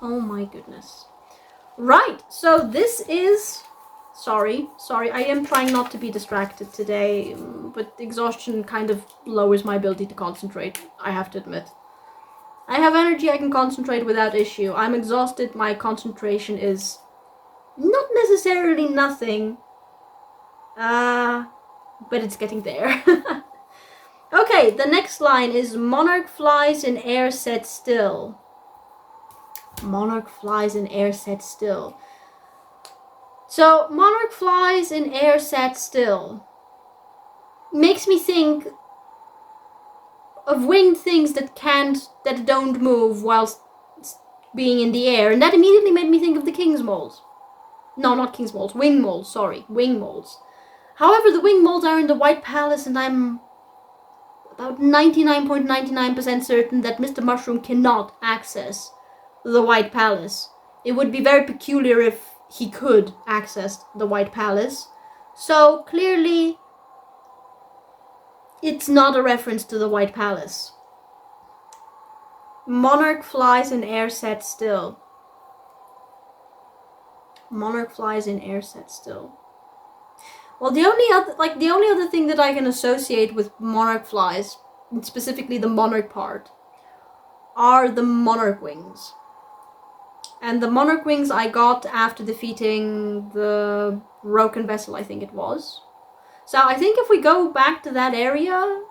Oh my goodness. Right, so this is... Sorry, I am trying not to be distracted today, but exhaustion kind of lowers my ability to concentrate, I have to admit. I have energy, I can concentrate without issue. I'm exhausted, my concentration is not necessarily nothing. But it's getting there. Okay, the next line is Monarch flies in air set still. Monarch flies in air set still. So, Monarch flies in air set still. Makes me think of winged things that don't move whilst being in the air. And that immediately made me think of the King's Moles. No, not King's Moles. Wing Moles, sorry. Wing Moles. However, the Wing Moles are in the White Palace, and I'm about 99.99% certain that Mr. Mushroom cannot access the White Palace. it would be very peculiar if he could access the White Palace. So clearly, it's not a reference to the White Palace. Monarch flies in air set still. Monarch flies in air set still. Well, the only other thing that I can associate with monarch flies, specifically the monarch part, are the monarch wings. And the monarch wings I got after defeating the broken vessel, I think it was. So I think if we go back to that area,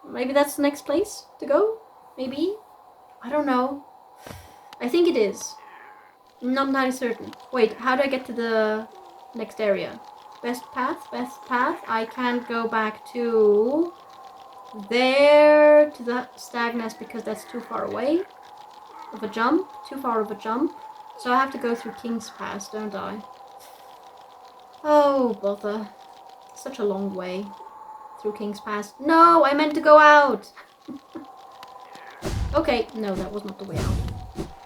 maybe that's the next place to go? Maybe? I don't know. I think it is. Not entirely certain. Wait, how do I get to the next area? Best path? Best path? I can't go back to there, to the stag nest, because that's too far away of a jump. Too far of a jump. So I have to go through King's Pass, don't I? Oh, bother. Such a long way through King's Pass. No, I meant to go out! Okay, no, that was not the way out.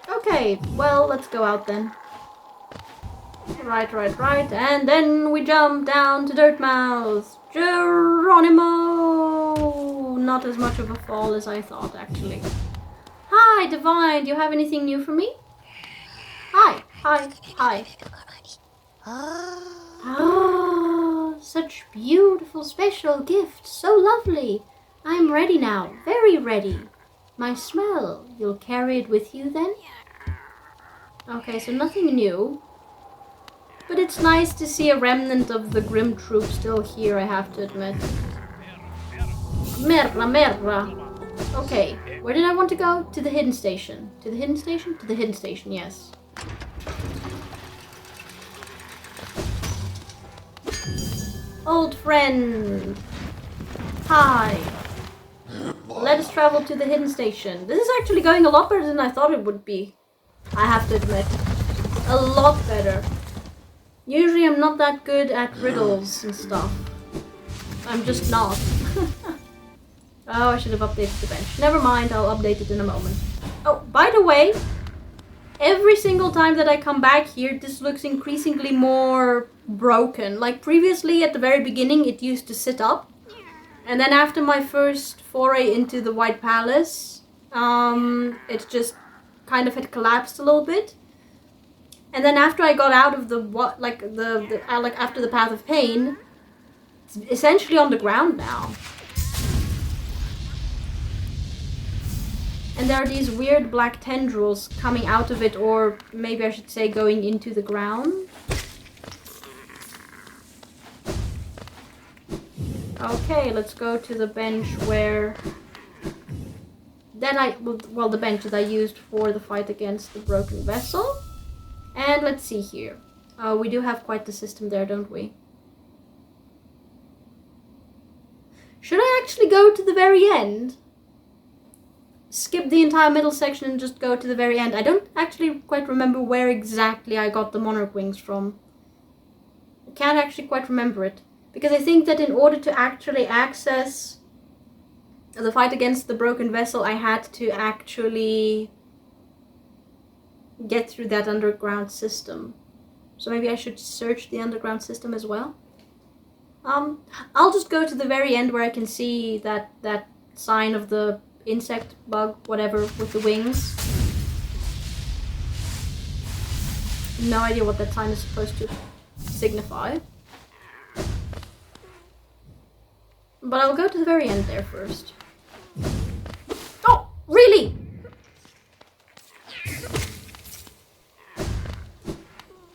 Okay, well, let's go out then. Right, and then we jump down to Dirtmouth. Geronimo! Not as much of a fall as I thought, actually. Hi, Divine, do you have anything new for me? Hi. Ah, such beautiful special gift, so lovely. I'm ready now, very ready. My smell, you'll carry it with you then? Okay, so nothing new. But it's nice to see a remnant of the Grim Troop still here, I have to admit. Merra. Okay, where did I want to go? To the hidden station. To the hidden station? To the hidden station, yes. Old friend. Hi. Let us travel to the hidden station. This is actually going a lot better than I thought it would be. I have to admit. A lot better. Usually I'm not that good at riddles and stuff. I'm just not. Oh, I should have updated the bench. Never mind, I'll update it in a moment. Oh, by the way, every single time that I come back here, this looks increasingly more broken. Like previously, at the very beginning, it used to sit up. And then after my first foray into the White Palace, it just kind of had collapsed a little bit. And then after I got out of after the Path of Pain, it's essentially on the ground now. And there are these weird black tendrils coming out of it, or maybe I should say going into the ground. Okay, let's go to the bench where... the bench that I used for the fight against the broken vessel. And let's see here. We do have quite the system there, don't we? Should I actually go to the very end? Skip the entire middle section and just go to the very end. I don't actually quite remember where exactly I got the monarch wings from. I can't actually quite remember it. Because I think that in order to actually access the fight against the broken vessel, I had to actually get through that underground system. So maybe I should search the underground system as well. I'll just go to the very end where I can see that sign of the insect, bug, whatever, with the wings. No idea what that sign is supposed to signify. But I'll go to the very end there first. Oh, really?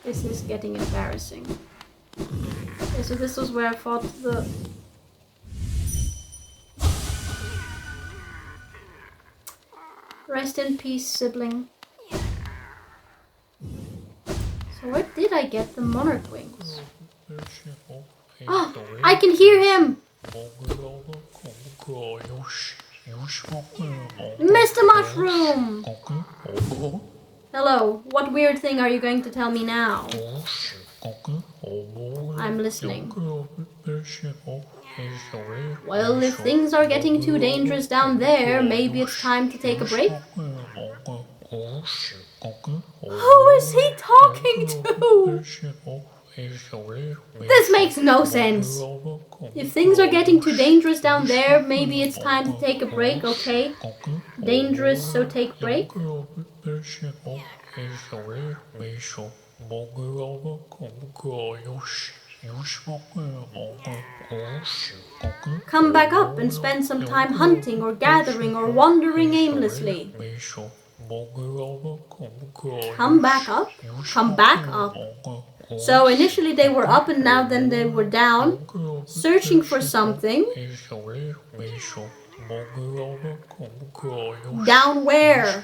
This is getting embarrassing. Okay, so this was where I fought the... Rest in peace, sibling. So where did I get the monarch wings? Oh, I can hear him! Mr. Mushroom! Hello, what weird thing are you going to tell me now? I'm listening. Well, if things are getting too dangerous down there, maybe it's time to take a break? Who is he talking to? This makes no sense. If things are getting too dangerous down there, maybe it's time to take a break, okay? Dangerous, so take break. Come back up and spend some time hunting or gathering or wandering aimlessly. Come back up? Come back up. So initially they were up and now then they were down, searching for something. Down where?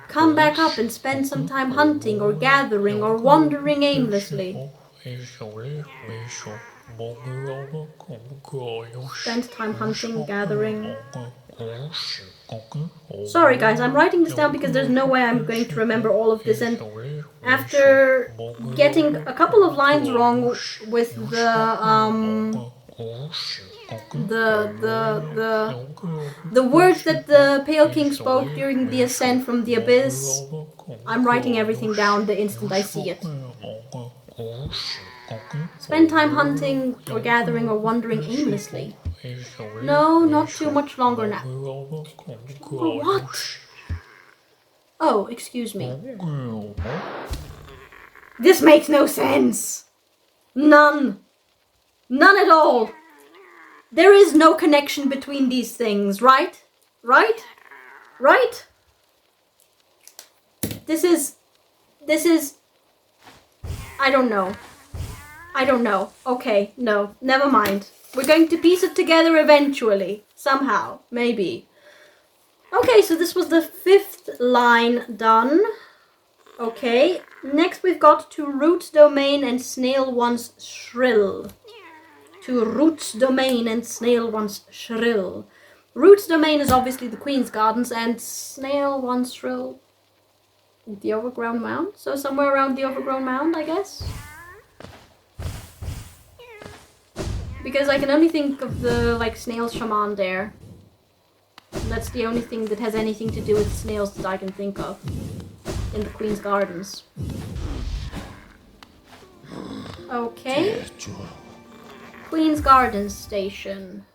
Come back up and spend some time hunting or gathering or wandering aimlessly. Spend time hunting, gathering. Sorry guys, I'm writing this down because there's no way I'm going to remember all of this, and after getting a couple of lines wrong with the words that the Pale King spoke during the ascent from the abyss, I'm writing everything down the instant I see it. Spend time hunting or gathering or wandering aimlessly. No, not too much longer now. What? Oh, excuse me. This makes no sense. None. None at all. There is no connection between these things, right? Right? Right? This is... I don't know. Okay, no, never mind. We're going to piece it together eventually. Somehow. Maybe. Okay, so this was the 5th line done. Okay, next we've got to Root's Domain and Snail Once Shrill. To Root's Domain and Snail Once Shrill. Root's Domain is obviously the Queen's Gardens, and Snail Once Shrill... the Overgrown Mound? So somewhere around the Overgrown Mound, I guess? Because I can only think of the, snail shaman there. That's the only thing that has anything to do with snails that I can think of. In the Queen's Gardens. Okay. Queen's Gardens Station.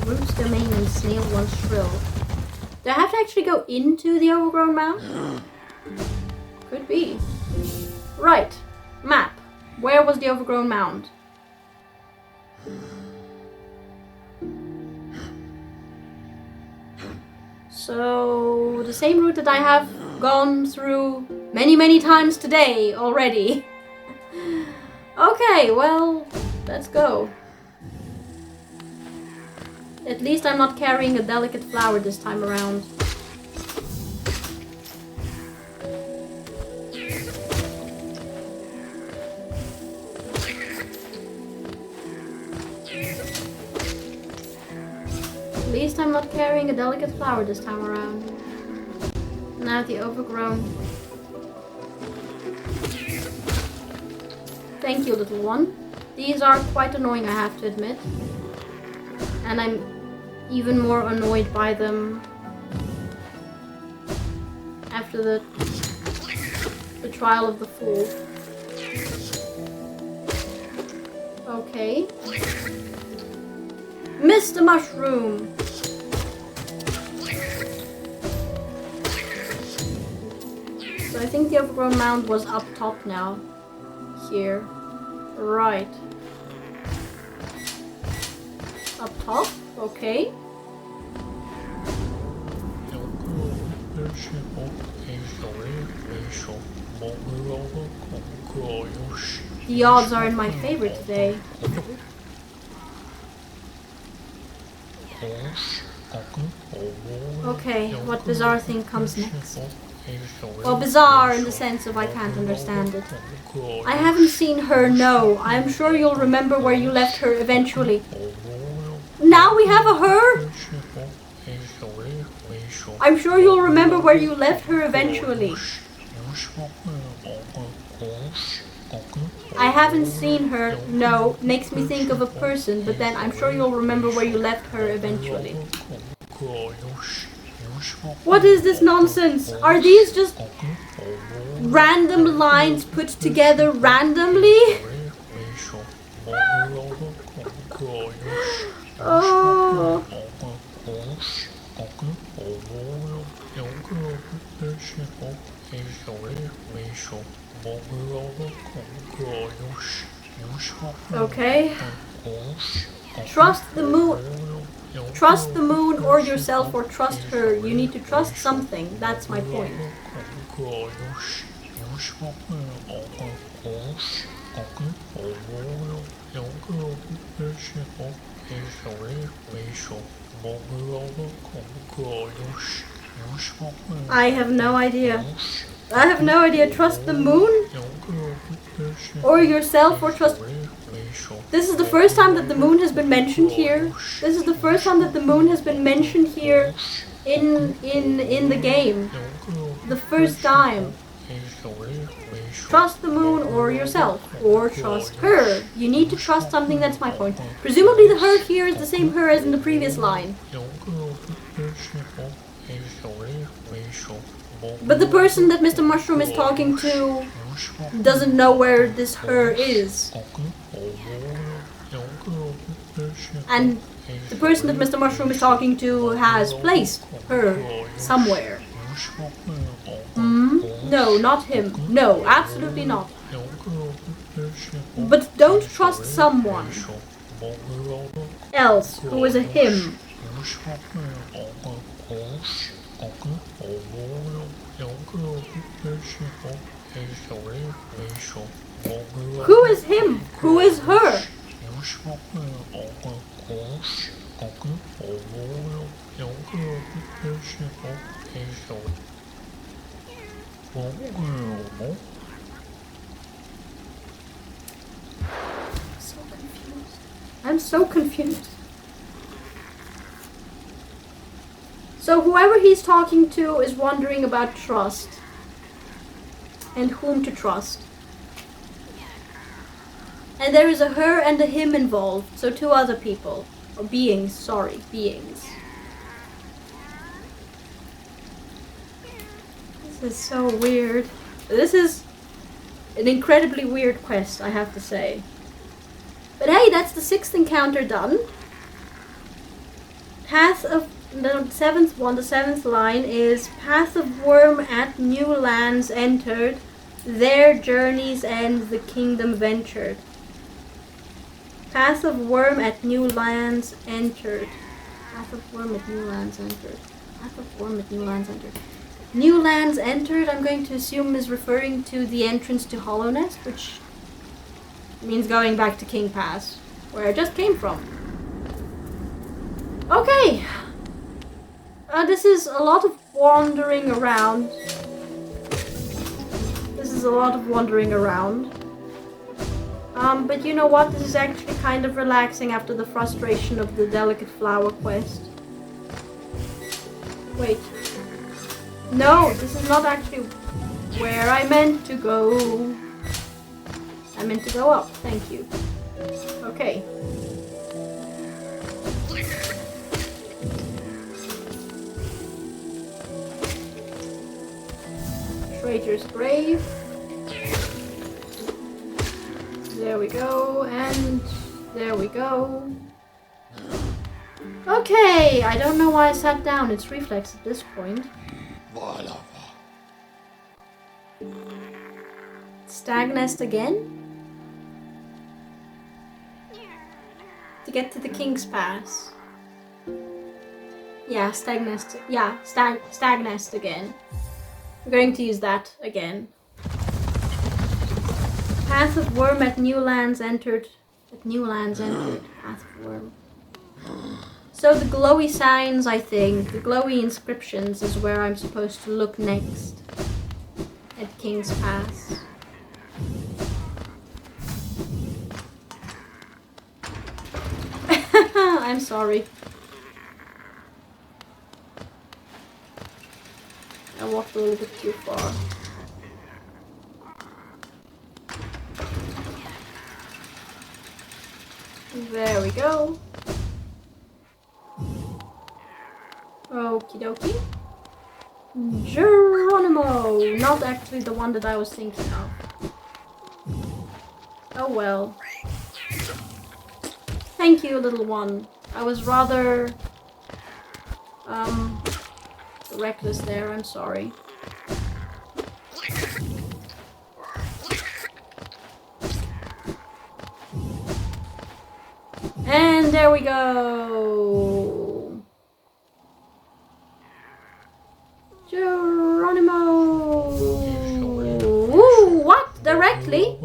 Root's Domain and Snail Once Shrill. Do I have to actually go into the Overgrown Mound? Could be. Right. Map. Where was the Overgrown Mound? So, the same route that I have gone through many times today already. Okay, well, let's go. At least I'm not carrying a delicate flower this time around. At least I'm not carrying a delicate flower this time around. Now the overgrown. Thank you, little one. These are quite annoying, I have to admit. And I'm even more annoyed by them after the trial of the fool. Okay. Mr. Mushroom! So I think the overgrown mound was up top now. Here. Right. Up top? Okay. The odds are in my favor today. Okay, what bizarre thing comes next? Well, bizarre in the sense of I can't understand it. I haven't seen her, no. I'm sure you'll remember where you left her eventually. Now we have a her? I'm sure you'll remember where you left her eventually. I haven't seen her, no. Makes me think of a person, but then I'm sure you'll remember where you left her eventually. What is this nonsense? Are these just random lines put together randomly? Oh. Okay. Trust the moon. Trust the moon or yourself or trust her. You need to trust something. That's my point. I have no idea. I have no idea. Trust the moon? Or yourself or trust... This is the first time that the moon has been mentioned here. This is the first time that the moon has been mentioned here in the game. The first time. Trust the moon or yourself. Or trust her. You need to trust something, that's my point. Presumably the her here is the same her as in the previous line. But the person that Mr. Mushroom is talking to doesn't know where this her is. And the person that Mr. Mushroom is talking to has placed her somewhere. No, not him. No, absolutely not. But don't trust someone else who is a him. Who is him? Who is her? I'm so confused. So whoever he's talking to is wondering about trust. And whom to trust. And there is a her and a him involved, so two other people. Or beings, sorry, beings. This is so weird. This is an incredibly weird quest, I have to say. But hey, that's the 6th encounter done. Path of the 7th one, the 7th line is Path of Worm at new lands entered, their journeys end, the kingdom ventured. Path of Worm at new lands entered. Path of Worm at new lands entered. Path of Worm at new lands entered. New lands entered, I'm going to assume is referring to the entrance to Hollow Nest, which means going back to King Pass, where I just came from. Okay. This is a lot of wandering around. But you know what? This is actually kind of relaxing after the frustration of the Delicate Flower quest. Wait. No, this is not actually where I meant to go. I meant to go up. Thank you. Okay. Traitor's Grave. There we go, and there we go. Okay, I don't know why I sat down. It's reflex at this point. Stag Nest again? To get to the King's Pass. Yeah, Stag Nest. Yeah, Stag Nest again. We're going to use that again. Path of Worm at new lands entered. Path of Worm. So the glowy signs, I think, the glowy inscriptions is where I'm supposed to look next. At King's Pass. I'm sorry. I walked a little bit too far. There we go. Okie dokie. Geronimo! Not actually the one that I was thinking of. Oh well. Thank you, little one. I was rather... reckless there, I'm sorry. And there we go! Geronimo! Ooh, what? Directly?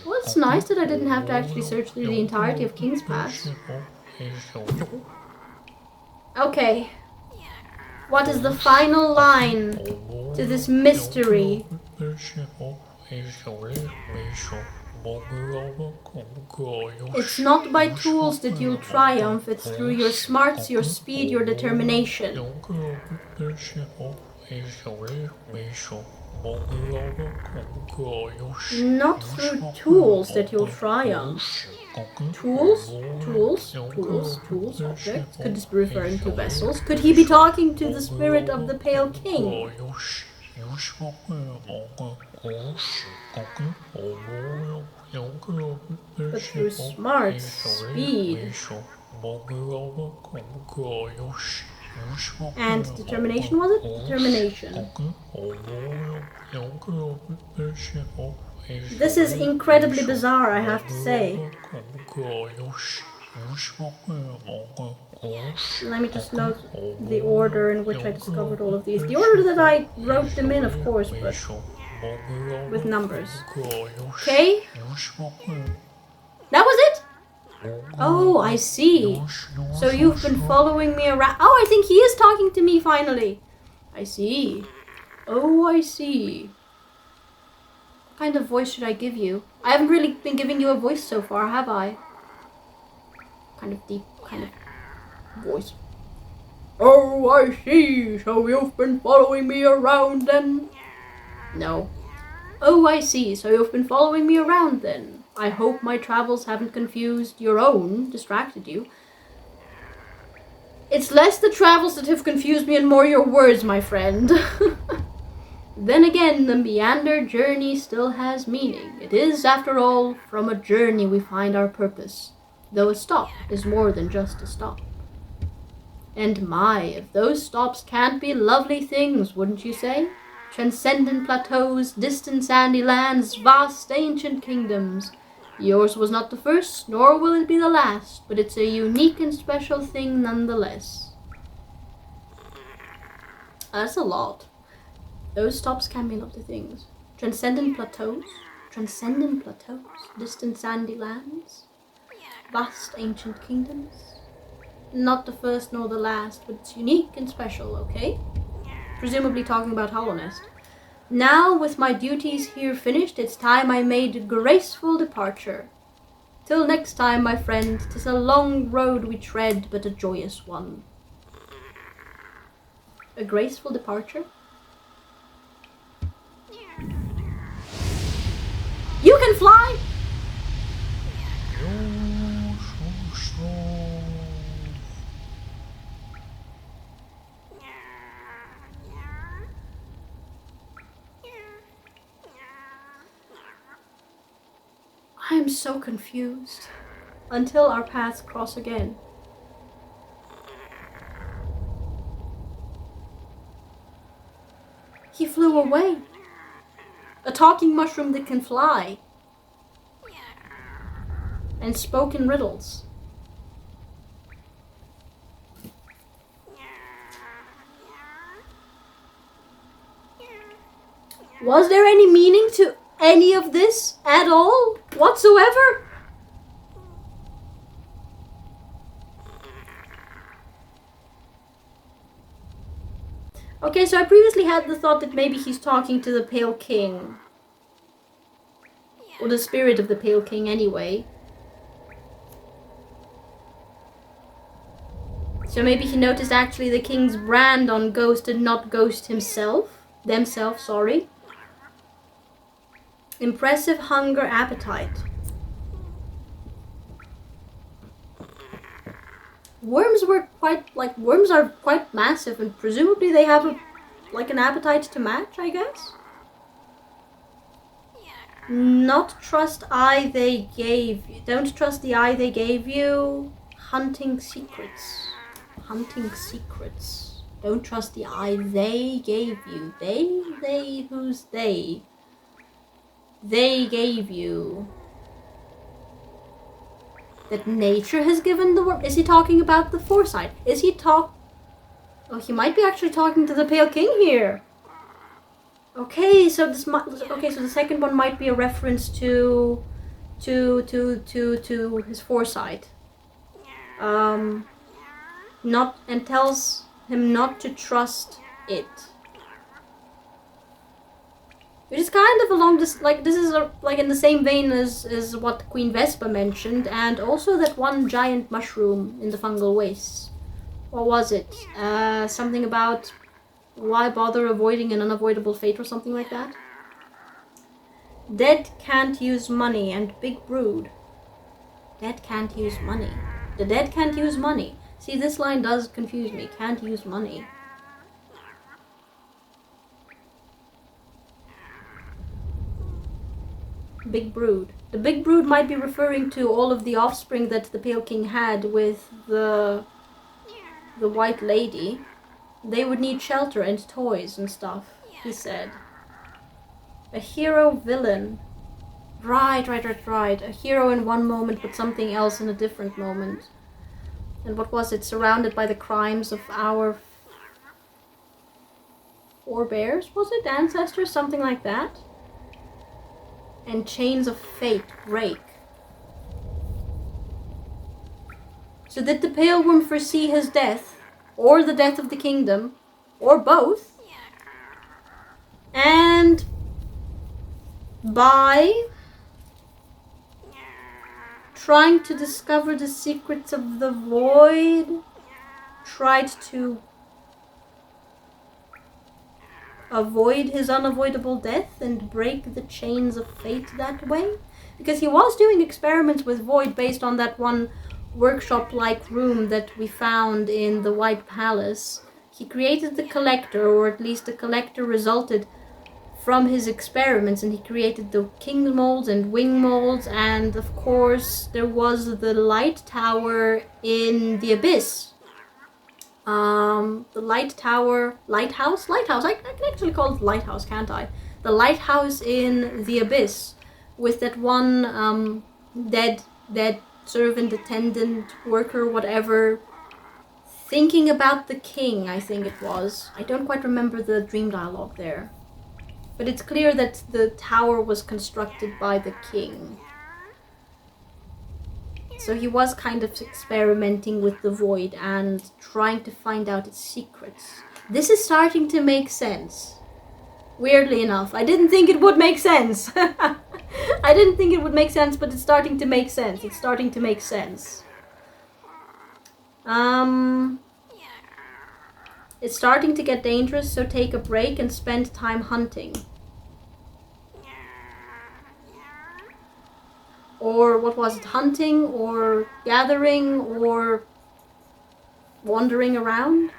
Well, it's nice that I didn't have to actually search through the entirety of King's Pass. Okay. What is the final line to this mystery? It's not by tools that you'll triumph, it's through your smarts, your speed, your determination. Not through tools that you'll triumph. Tools? Tools? Tools? Tools? Objects? Could this be referring to vessels? Could he be talking to the spirit of the Pale King? But through smart, speed, and determination, was it? Determination. This is incredibly bizarre, I have to say. Let me just note the order in which I discovered all of these. The order that I wrote them in, of course, but with numbers. Okay? That was it? Oh, I see. So you've been following me around. Oh, I think he is talking to me finally. I see. Oh, I see. What kind of voice should I give you? I haven't really been giving you a voice so far, have I? Kind of deep, kind of voice. Oh, I see. So you've been following me around then? No. Oh, I see. So you've been following me around then. I hope my travels haven't confused your own, distracted you. It's less the travels that have confused me and more your words, my friend. Then again, the meander journey still has meaning. It is, after all, from a journey we find our purpose, though a stop is more than just a stop. And my, if those stops can't be lovely things, wouldn't you say? Transcendent plateaus, distant sandy lands, vast ancient kingdoms. Yours was not the first, nor will it be the last, but it's a unique and special thing nonetheless. That's a lot. Those stops can be lovely things. Transcendent plateaus, distant sandy lands, vast ancient kingdoms. Not the first nor the last, but it's unique and special, okay? Presumably talking about Hollownest. Now, with my duties here finished, it's time I made a graceful departure. Till next time, my friend, 'tis a long road we tread, but a joyous one. A graceful departure? You can fly! I am so confused. Until our paths cross again. He flew away. A talking mushroom that can fly. And spoke in riddles. Was there any meaning to any of this at all, whatsoever? Okay, so I previously had the thought that maybe he's talking to the Pale King. Or the spirit of the Pale King anyway. So maybe he noticed actually the king's brand on Ghost and not Ghost himself. Themselves, sorry. Impressive hunger appetite. worms worms are quite massive, and presumably they have an appetite to match, I guess. Not trust eye they gave you. Don't trust the eye they gave you. Hunting secrets. Hunting secrets. Don't trust the eye they gave you. They, who's they? They gave you. That nature has given the worm. Is he talking about the foresight? Is he Oh, he might be actually talking to the Pale King here. Okay, so so the second one might be a reference to his foresight. And tells him not to trust it. Which is kind of along this, this is in the same vein as what Queen Vespa mentioned, and also that one giant mushroom in the fungal wastes. What was it? Something about why bother avoiding an unavoidable fate or something like that? Dead can't use money and big brood. Dead can't use money. The dead can't use money. See, this line does confuse me. Can't use money. Big brood. The big brood might be referring to all of the offspring that the Pale King had with the White Lady. They would need shelter and toys and stuff, he said. A hero villain. Right. A hero in one moment, but something else in a different moment. And what was it? Surrounded by the crimes of our forebears, was it? Ancestors? Something like that? And chains of fate break. So did the Pale Worm foresee his death? Or the death of the kingdom? Or both? And by trying to discover the secrets of the void, tried to avoid his unavoidable death and break the chains of fate that way? Because he was doing experiments with void based on that one workshop-like room that we found in the White Palace. He created the collector, or at least the collector resulted from his experiments, and he created the king molds and wing molds, and of course there was the light tower in the abyss. The lighthouse, I can actually call it lighthouse, can't I? The lighthouse in the abyss, with that one dead servant, attendant, worker, whatever, thinking about the king, I think it was. I don't quite remember the dream dialogue there. But it's clear that the tower was constructed by the king. So he was kind of experimenting with the void and trying to find out its secrets. This is starting to make sense. Weirdly enough. I didn't think it would make sense. I didn't think it would make sense, but it's starting to make sense. It's starting to make sense. It's starting to get dangerous, so take a break and spend time hunting. Or what was it? Hunting, or gathering, or wandering around?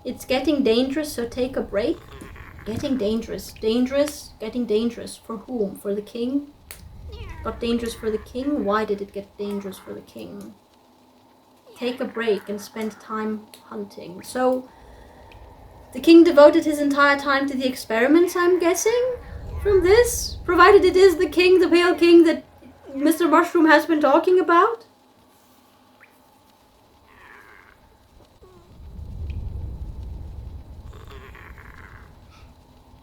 It's getting dangerous, so take a break. Getting dangerous. Dangerous? Getting dangerous. For whom? For the king? Got dangerous for the king? Why did it get dangerous for the king? Take a break and spend time hunting. So, the king devoted his entire time to the experiments, I'm guessing, from this? Provided it is the king, the Pale King that Mr. Mushroom has been talking about?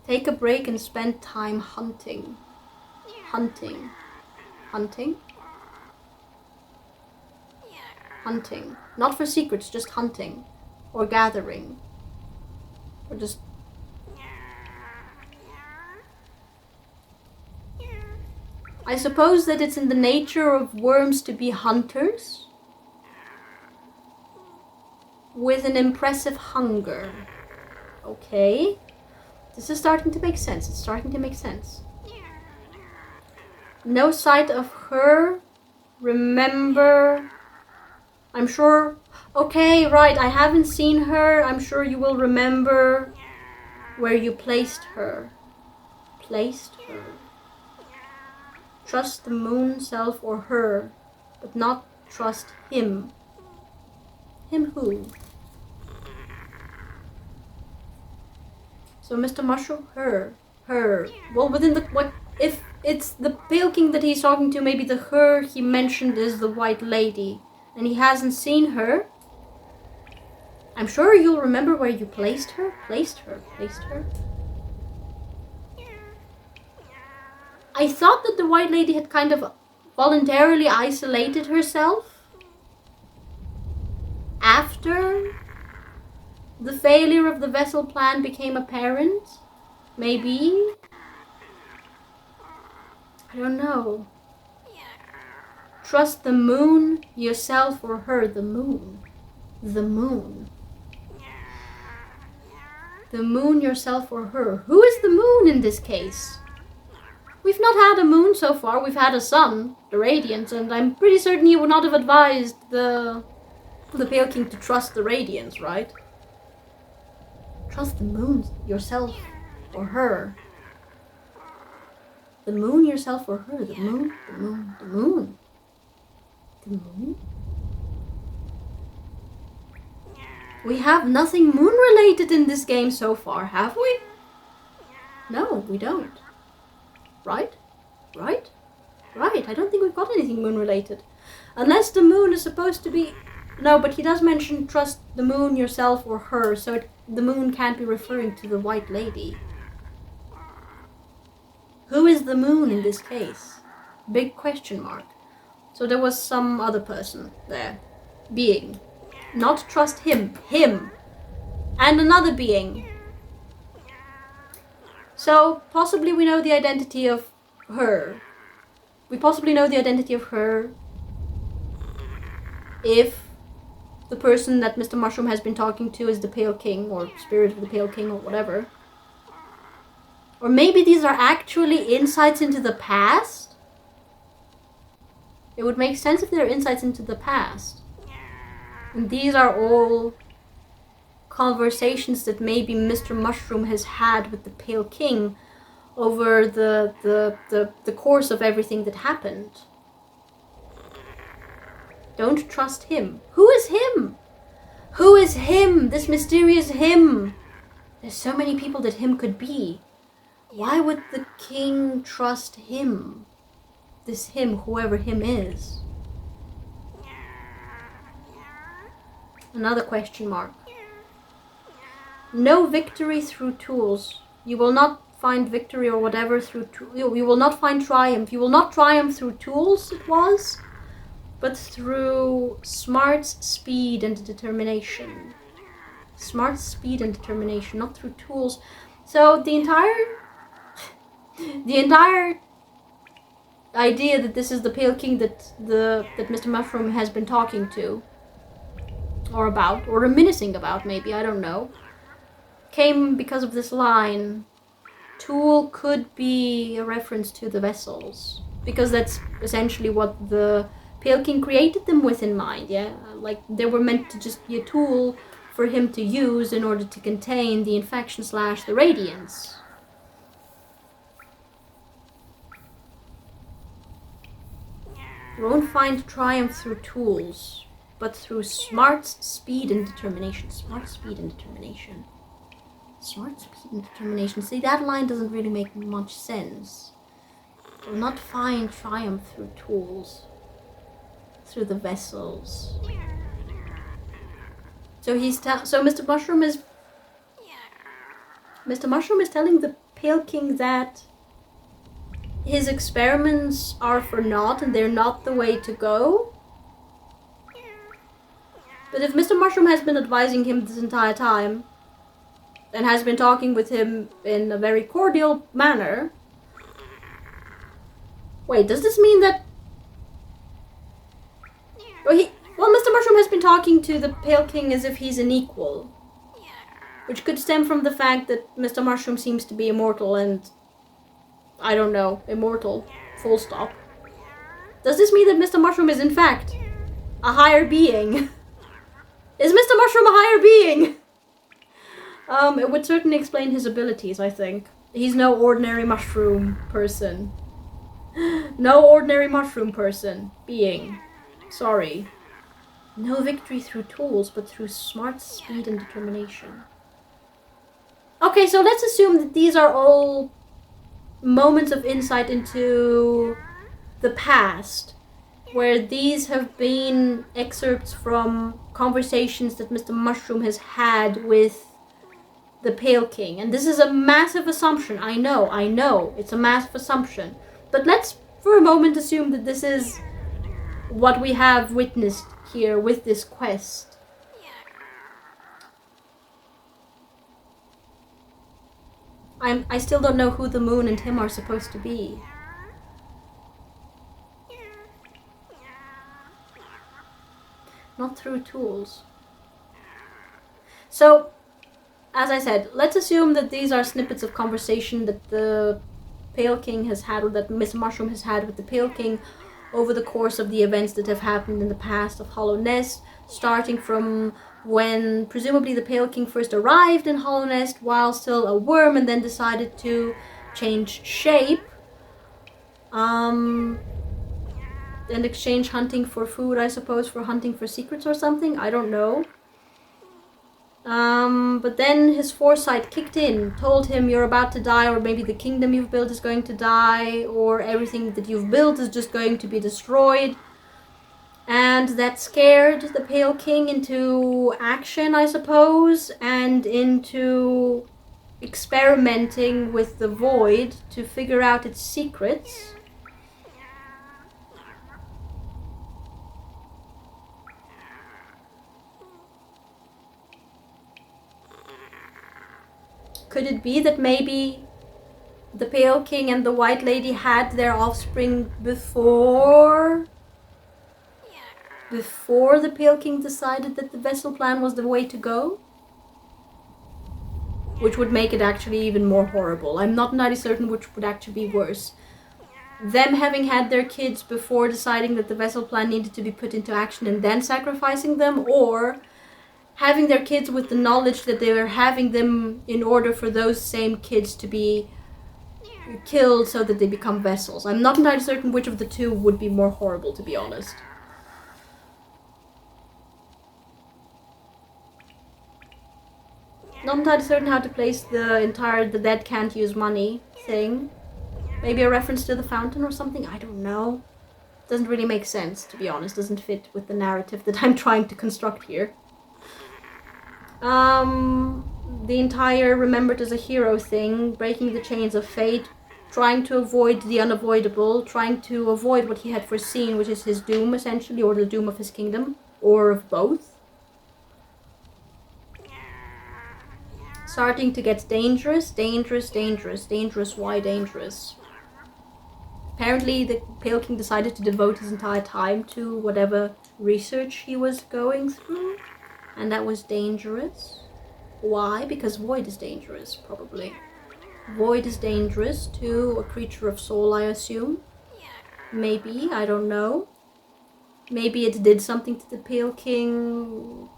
Take a break and spend time hunting. Hunting. Hunting? Hunting. Not for secrets, just hunting. Or gathering. Or just... I suppose that it's in the nature of worms to be hunters. With an impressive hunger. Okay. This is starting to make sense. It's starting to make sense. No sight of her. Remember I'm sure... Okay, right, I haven't seen her. I'm sure you will remember where you placed her. Placed her. Trust the moon self or her, but not trust him. Him who? So Mr. Mushroom, her. Well, within the... What if it's the Pale King that he's talking to, maybe the her he mentioned is the White Lady, and he hasn't seen her. I'm sure you'll remember where you placed her. Placed her. I thought that the White Lady had kind of voluntarily isolated herself after the failure of the vessel plan became apparent. Maybe? I don't know. Trust the moon, yourself, or her. The moon. The moon. The moon, yourself, or her. Who is the moon in this case? We've not had a moon so far. We've had a sun, the Radiance, and I'm pretty certain he would not have advised the Pale King to trust the Radiance, right? Trust the moon, yourself, or her. The moon, yourself, or her. The moon, the moon, the moon. The moon? We have nothing moon-related in this game so far, have we? No, we don't. Right? Right? Right, I don't think we've got anything moon-related. Unless the moon is supposed to be... No, but he does mention trust the moon, yourself, or her, so the moon can't be referring to the White Lady. Who is the moon in this case? Big question mark. So there was some other person there. Being. Not trust him. Him. And another being. So possibly we know the identity of her. We possibly know the identity of her if the person that Mr. Mushroom has been talking to is the Pale King, or Spirit of the Pale King, or whatever. Or maybe these are actually insights into the past? It would make sense if they're insights into the past. And these are all conversations that maybe Mr. Mushroom has had with the Pale King over the course of everything that happened. Don't trust him. Who is him? Who is him? This mysterious him. There's so many people that him could be. Why would the king trust him? This him, whoever him is. Another question mark. No victory through tools. You will not find victory or whatever through you will not find triumph. You will not triumph through tools, it was, but through smarts, speed, and determination. Smart, speed, and determination, not through tools. So the entire idea that this is the Pale King that Mr. Mushroom has been talking to, or about, or reminiscing about, maybe, I don't know, came because of this line. Tool could be a reference to the vessels, because that's essentially what the Pale King created them with in mind, yeah? Like, they were meant to just be a tool for him to use in order to contain the infection / the radiance. You won't find triumph through tools, but through smarts, speed, and determination. Smart, speed, and determination. Smart, speed, and determination. See, that line doesn't really make much sense. You will not find triumph through tools. Through the vessels. So Mr. Mushroom is... Mr. Mushroom is telling the Pale King that his experiments are for naught and they're not the way to go. But if Mr. Mushroom has been advising him this entire time and has been talking with him in a very cordial manner... Wait, does this mean that... Well, Mr. Mushroom has been talking to the Pale King as if he's an equal. Which could stem from the fact that Mr. Mushroom seems to be immortal and... I don't know, immortal. Full stop. Does this mean that Mr. Mushroom is in fact a higher being? Is Mr. Mushroom a higher being? It would certainly explain his abilities, I think. He's no ordinary mushroom person. No ordinary mushroom person. Being. Sorry. No victory through tools, but through smart speed and determination. Okay, so let's assume that these are all moments of insight into the past, where these have been excerpts from conversations that Mr. Mushroom has had with the Pale King. And this is a massive assumption. I know, it's a massive assumption. But let's for a moment assume that this is what we have witnessed here with this quest. I still don't know who the moon and him are supposed to be. Not through tools. So, as I said, let's assume that these are snippets of conversation that the Pale King has had, or that Miss Mushroom has had with the Pale King over the course of the events that have happened in the past of Hollow Nest, starting from when presumably the Pale King first arrived in Hollow Nest while still a worm and then decided to change shape and exchange hunting for food, I suppose, for hunting for secrets or something. I don't know. But then his foresight kicked in, told him you're about to die, or maybe the kingdom you've built is going to die, or everything that you've built is just going to be destroyed. And that scared the Pale King into action, I suppose, and into experimenting with the void to figure out its secrets. Could it be that maybe the Pale King and the White Lady had their offspring before the Pale King decided that the vessel plan was the way to go? Which would make it actually even more horrible. I'm not entirely certain which would actually be worse. Them having had their kids before deciding that the vessel plan needed to be put into action and then sacrificing them, or having their kids with the knowledge that they were having them in order for those same kids to be killed so that they become vessels. I'm not entirely certain which of the two would be more horrible, to be honest. Not entirely certain how to place the dead can't use money thing. Maybe a reference to the fountain or something? I don't know. Doesn't really make sense, to be honest. Doesn't fit with the narrative that I'm trying to construct here. The entire remembered as a hero thing, breaking the chains of fate, trying to avoid the unavoidable, trying to avoid what he had foreseen, which is his doom, essentially, or the doom of his kingdom, or of both. Starting to get dangerous. Why dangerous? Apparently the Pale King decided to devote his entire time to whatever research he was going through. And that was dangerous. Why? Because void is dangerous, probably. Void is dangerous to a creature of soul, I assume. Maybe, I don't know. Maybe it did something to the Pale King.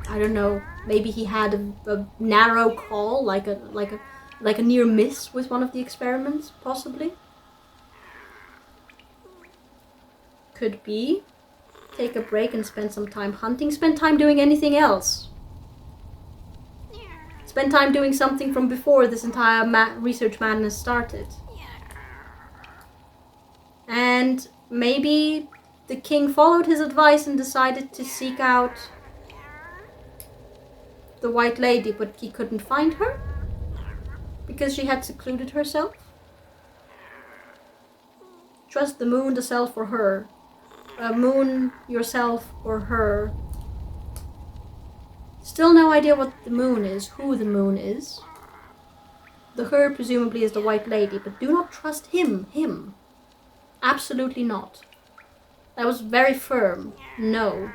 I don't know. Maybe he had a narrow call, like a near miss with one of the experiments, possibly. Could be. Take a break and spend some time hunting. Spend time doing anything else. Spend time doing something from before this entire research madness started. And maybe the king followed his advice and decided to seek out the White Lady, but he couldn't find her because she had secluded herself. Trust the moon, the self, or her. Moon, yourself, or her. Still no idea what the moon is, who the moon is. The her presumably is the White Lady, but do not trust him. Absolutely not. That was very firm. No.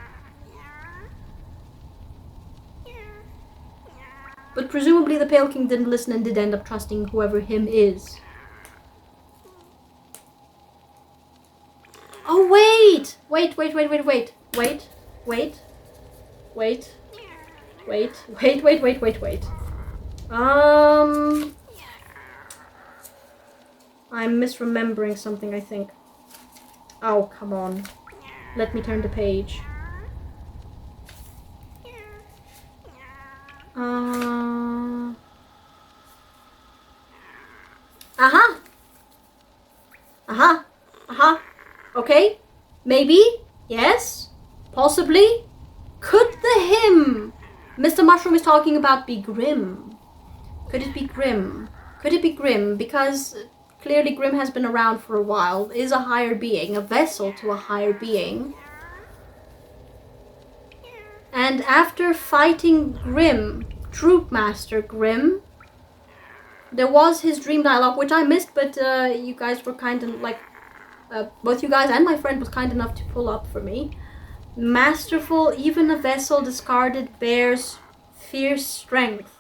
But presumably the Pale King didn't listen and did end up trusting whoever him is. Oh wait! Wait. I'm misremembering something, I think. Oh, come on. Let me turn the page. Okay. Maybe. Yes. Possibly. Could the hymn Mr. Mushroom is talking about be Grim? Could it be Grim? Could it be Grim? Because clearly Grim has been around for a while, is a higher being, a vessel to a higher being. And after fighting Grim, Troop Master Grim, there was his dream dialogue, which I missed, but you guys were kind of like, both you guys and my friend was kind enough to pull up for me. Masterful, even a vessel discarded bears fierce strength.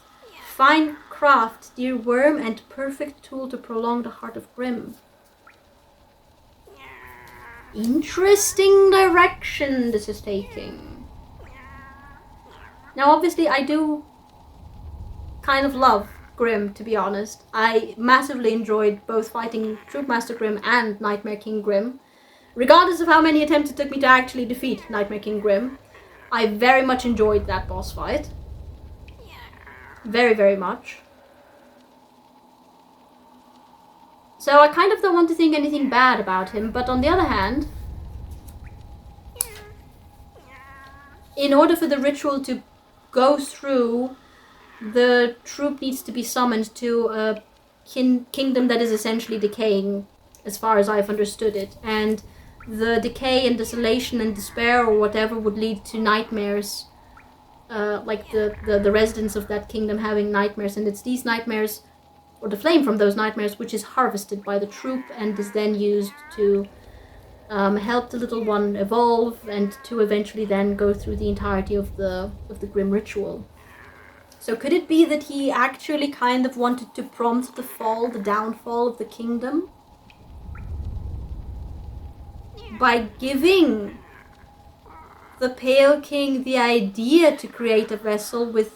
Fine craft, dear worm, and perfect tool to prolong the heart of Grim. Interesting direction this is taking. Now, obviously, I do kind of love Grim, to be honest. I massively enjoyed both fighting Troopmaster Grim and Nightmare King Grim. Regardless of how many attempts it took me to actually defeat Nightmare King Grim, I very much enjoyed that boss fight. Very, very much. So I kind of don't want to think anything bad about him, but on the other hand, in order for the ritual to go through, the troop needs to be summoned to a kingdom that is essentially decaying, as far as I've understood it. And the decay and desolation and despair or whatever would lead to nightmares, like the residents of that kingdom having nightmares. And it's these nightmares, or the flame from those nightmares, which is harvested by the troop and is then used to help the little one evolve and to eventually then go through the entirety of the Grim ritual. So could it be that he actually kind of wanted to prompt the downfall of the kingdom? By giving the Pale King the idea to create a vessel with,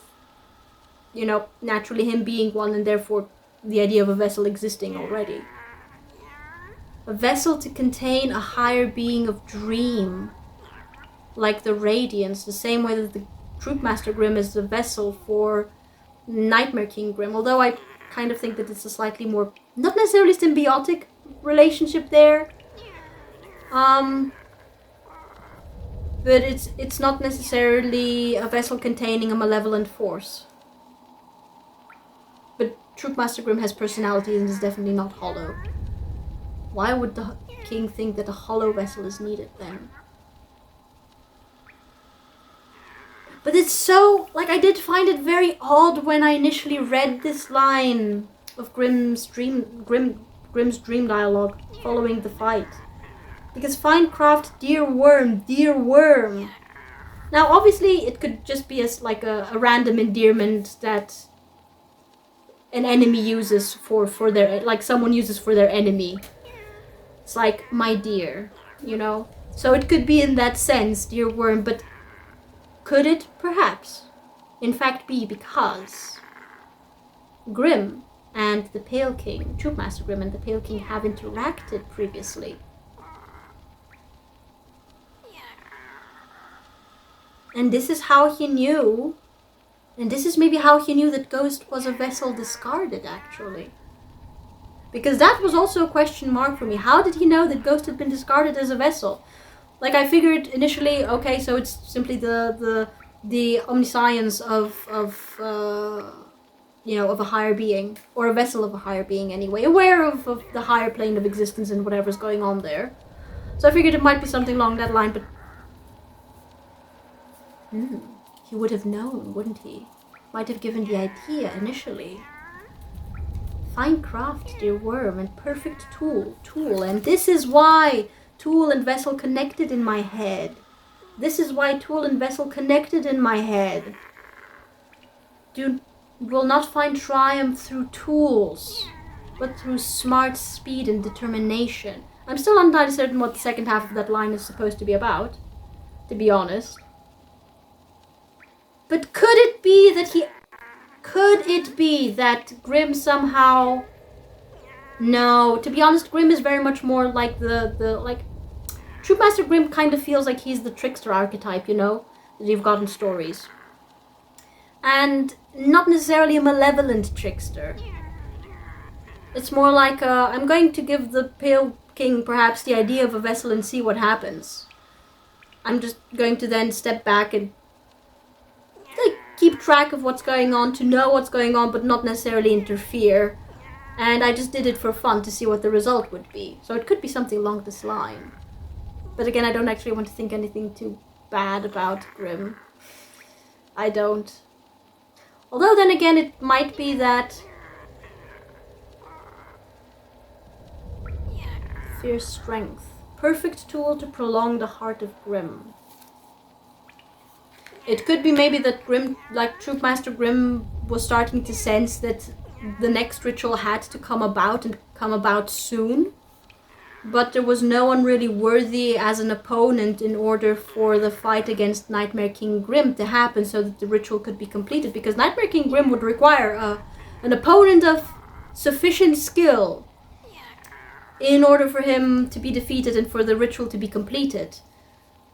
you know, naturally him being one and therefore the idea of a vessel existing already. A vessel to contain a higher being of dream, like the Radiance, the same way that the Troopmaster Grim is the vessel for Nightmare King Grim, although I kind of think that it's a slightly more, not necessarily symbiotic relationship there. But it's not necessarily a vessel containing a malevolent force. But Troopmaster Grim has personality and is definitely not hollow. Why would the king think that a hollow vessel is needed then? But it's so, like, I did find it very odd when I initially read this line of Grim's dream dialogue following the fight. Because fine craft, dear worm. Now, obviously, it could just be as like a random endearment that an enemy uses for their, like someone uses for their enemy. It's like, my dear, you know? So it could be in that sense, dear worm, but could it, perhaps, in fact be because Grim and the Pale King, Troopmaster Grim and the Pale King have interacted previously? And this is how he knew, and this is maybe how he knew that Ghost was a vessel discarded, actually. Because that was also a question mark for me. How did he know that Ghost had been discarded as a vessel? Like, I figured initially, okay, so it's simply the omniscience of you know, of a higher being, or a vessel of a higher being anyway, aware of the higher plane of existence and whatever's going on there. So I figured it might be something along that line, but he would have known, wouldn't he? Might have given the idea initially. Fine craft, dear worm, and perfect tool, and this is why tool and vessel connected in my head. This is why tool and vessel connected in my head. Will not find triumph through tools, but through smart speed and determination. I'm still entirely certain what the second half of that line is supposed to be about, to be honest. But could it be that Grimm somehow... No, to be honest, Grimm is very much more like Troopmaster Grimm kind of feels like he's the trickster archetype, you know, that you've got in stories. And not necessarily a malevolent trickster. It's more like, I'm going to give the Pale King perhaps the idea of a vessel and see what happens. I'm just going to then step back and keep track of what's going on, to know what's going on, but not necessarily interfere. And I just did it for fun to see what the result would be. So it could be something along this line. But again, I don't actually want to think anything too bad about Grimm. I don't. Although then again, it might be that... Fierce strength. Perfect tool to prolong the heart of Grimm. It could be maybe that Grimm, like Troopmaster Grimm, was starting to sense that the next ritual had to come about and come about soon. But there was no one really worthy as an opponent in order for the fight against Nightmare King Grimm to happen so that the ritual could be completed. Because Nightmare King Grimm would require an opponent of sufficient skill in order for him to be defeated and for the ritual to be completed.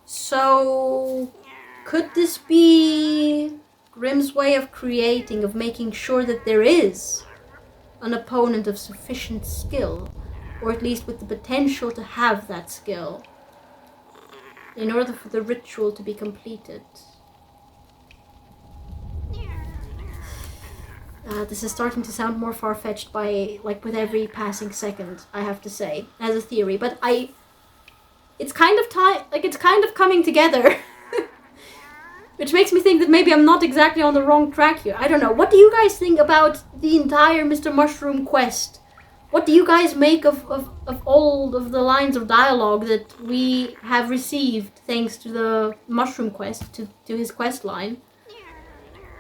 So, could this be Grimm's way of creating, of making sure that there is an opponent of sufficient skill, or at least with the potential to have that skill, in order for the ritual to be completed? This is starting to sound more far-fetched with every passing second, I have to say, as a theory. But it's kind of coming together. Which makes me think that maybe I'm not exactly on the wrong track here. I don't know. What do you guys think about the entire Mr. Mushroom quest? What do you guys make of all of the lines of dialogue that we have received thanks to the Mushroom quest, to his quest line?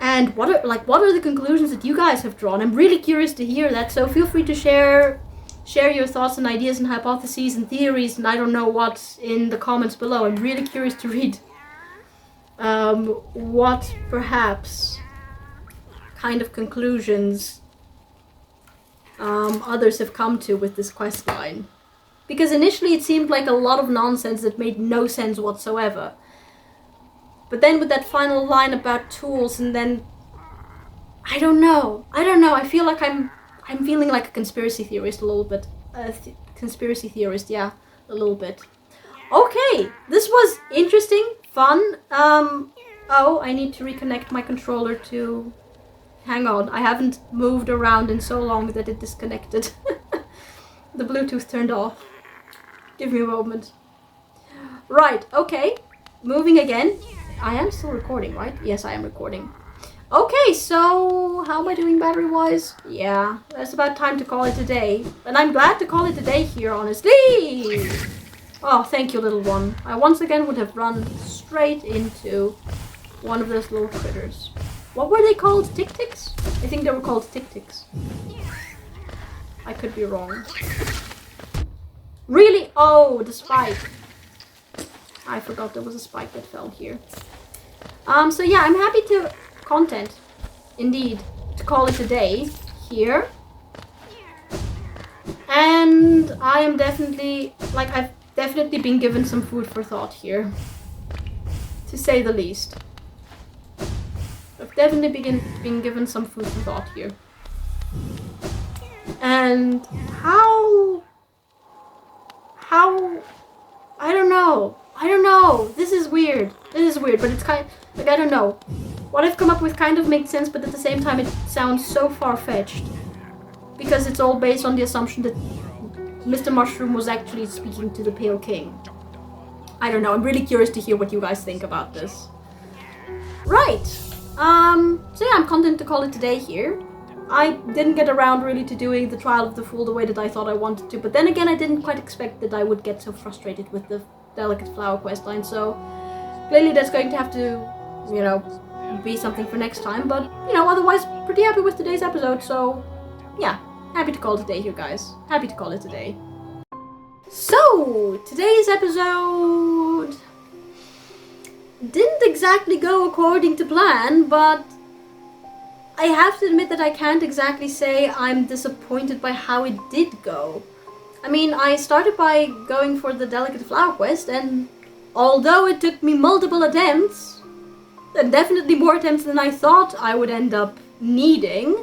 And what are the conclusions that you guys have drawn? I'm really curious to hear that, so feel free to share your thoughts and ideas and hypotheses and theories and I don't know what in the comments below. I'm really curious to read what perhaps kind of conclusions others have come to with this quest line. Because initially it seemed like a lot of nonsense that made no sense whatsoever. But then with that final line about tools and then... I don't know. I feel like I'm feeling like a conspiracy theorist a little bit. Conspiracy theorist, yeah, a little bit. Okay, this was interesting, fun. Oh, I need to reconnect my controller to... Hang on, I haven't moved around in so long that it disconnected. The Bluetooth turned off. Give me a moment. Right, okay. Moving again. I am still recording, right? Yes, I am recording. Okay, so how am I doing battery-wise? Yeah, it's about time to call it a day. And I'm glad to call it a day here, honestly! Oh, thank you, little one. I once again would have run straight into one of those little critters. What were they called? Tick-ticks? I think they were called tick-ticks. I could be wrong. Really? Oh, the spike. I forgot there was a spike that fell here. So yeah, I'm happy to... Content. Indeed. To call it a day. Here. And I am definitely... I've definitely been given some food for thought here. To say the least. I've definitely been given some food for thought here. And how... I don't know. This is weird, but it's kind of, I don't know. What I've come up with kind of makes sense, but at the same time it sounds so far-fetched. Because it's all based on the assumption that Mr. Mushroom was actually speaking to the Pale King. I don't know, I'm really curious to hear what you guys think about this. Right. So yeah, I'm content to call it a day here. I didn't get around really to doing the Trial of the Fool the way that I thought I wanted to, but then again I didn't quite expect that I would get so frustrated with the Delicate Flower questline, so clearly that's going to have to, be something for next time, but, otherwise pretty happy with today's episode, so yeah, happy to call it a day here, guys. Happy to call it a day. So, today's episode didn't exactly go according to plan, but I have to admit that I can't exactly say I'm disappointed by how it did go. I mean, I started by going for the Delicate Flower quest, and although it took me multiple attempts, and definitely more attempts than I thought I would end up needing,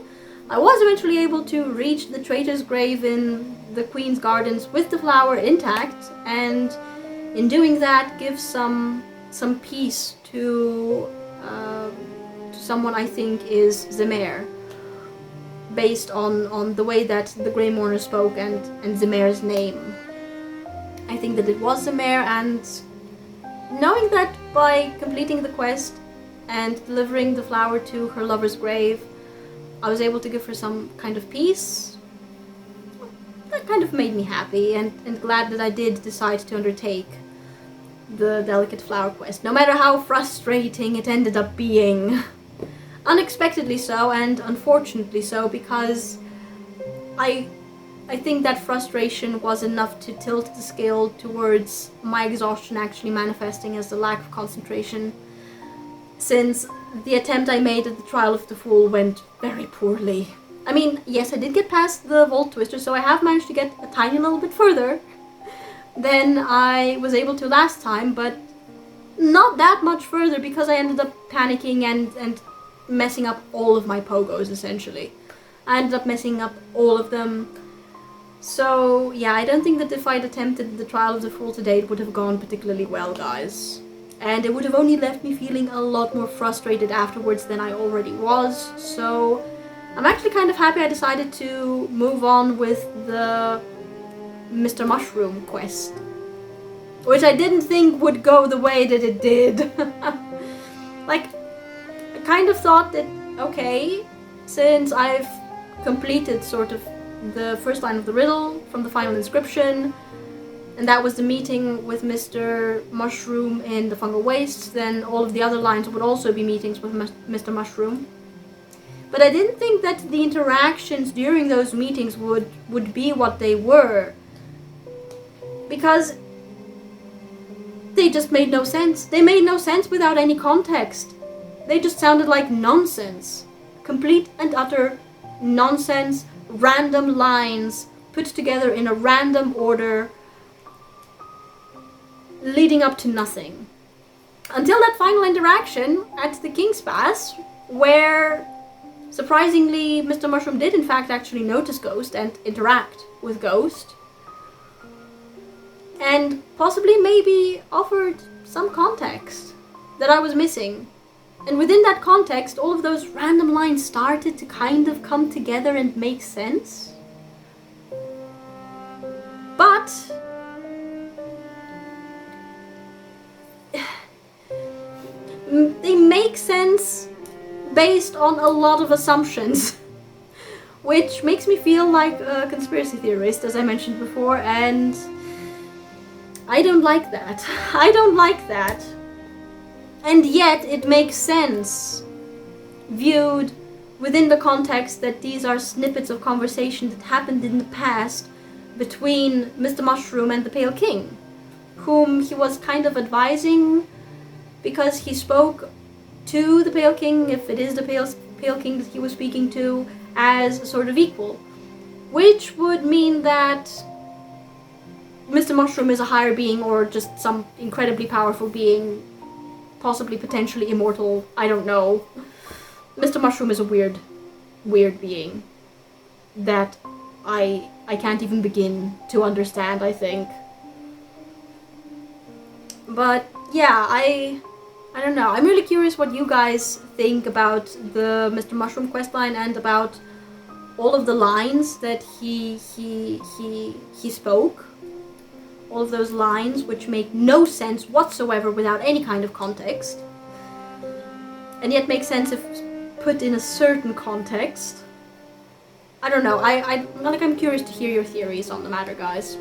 I was eventually able to reach the traitor's grave in the Queen's Gardens with the flower intact, and in doing that give some peace to someone I think is Zemare, based on the way that the Grey Mourner spoke and Zemare's name. I think that it was Zemare, and knowing that by completing the quest and delivering the flower to her lover's grave, I was able to give her some kind of peace, that kind of made me happy and glad that I did decide to undertake the Delicate Flower quest, no matter how frustrating it ended up being. Unexpectedly so, and unfortunately so, because I think that frustration was enough to tilt the scale towards my exhaustion actually manifesting as the lack of concentration, since the attempt I made at the Trial of the Fool went very poorly. I mean, yes, I did get past the Vault Twister, so I have managed to get a tiny little bit further than I was able to last time, but not that much further, because I ended up panicking and messing up all of my pogos, essentially. I ended up messing up all of them. So, yeah, I don't think that if I'd attempted the Trial of the Fool today, it would have gone particularly well, guys. And it would have only left me feeling a lot more frustrated afterwards than I already was. So, I'm actually kind of happy I decided to move on with the Mr. Mushroom quest, which I didn't think would go the way that it did. Like, I kind of thought that, okay, since I've completed sort of the first line of the riddle from the final inscription, and that was the meeting with Mr. Mushroom in the Fungal Wastes, then all of the other lines would also be meetings with Mr. Mushroom. But I didn't think that the interactions during those meetings would be what they were, because they just made no sense. They made no sense without any context. They just sounded like nonsense. Complete and utter nonsense, random lines put together in a random order, leading up to nothing. Until that final interaction at the King's Pass, where surprisingly Mr. Mushroom did in fact actually notice Ghost and interact with Ghost, and possibly maybe offered some context that I was missing. And within that context, all of those random lines started to kind of come together and make sense. But they make sense based on a lot of assumptions, which makes me feel like a conspiracy theorist, as I mentioned before, and I don't like that. I don't like that. And yet it makes sense, viewed within the context that these are snippets of conversation that happened in the past between Mr. Mushroom and the Pale King, whom he was kind of advising, because he spoke to the Pale King, if it is the Pale King that he was speaking to, as a sort of equal. Which would mean that Mr. Mushroom is a higher being, or just some incredibly powerful being, possibly potentially immortal, I don't know. Mr. Mushroom is a weird being that I can't even begin to understand, I think. But yeah, I don't know. I'm really curious what you guys think about the Mr. Mushroom questline and about all of the lines that he spoke. All of those lines which make no sense whatsoever without any kind of context, and yet make sense if put in a certain context. I don't know. I'm curious to hear your theories on the matter, guys.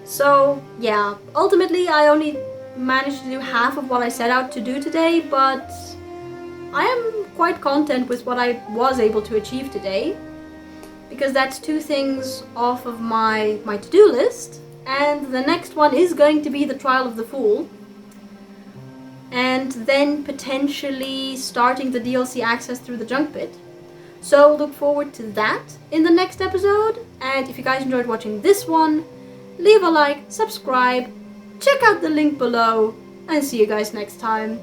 So yeah, ultimately I only managed to do half of what I set out to do today, but I am quite content with what I was able to achieve today, because that's two things off of my to-do list and the next one is going to be the Trial of the Fool. And then potentially starting the DLC access through the Junk Pit. So look forward to that in the next episode. And if you guys enjoyed watching this one, leave a like, subscribe, check out the link below, and see you guys next time.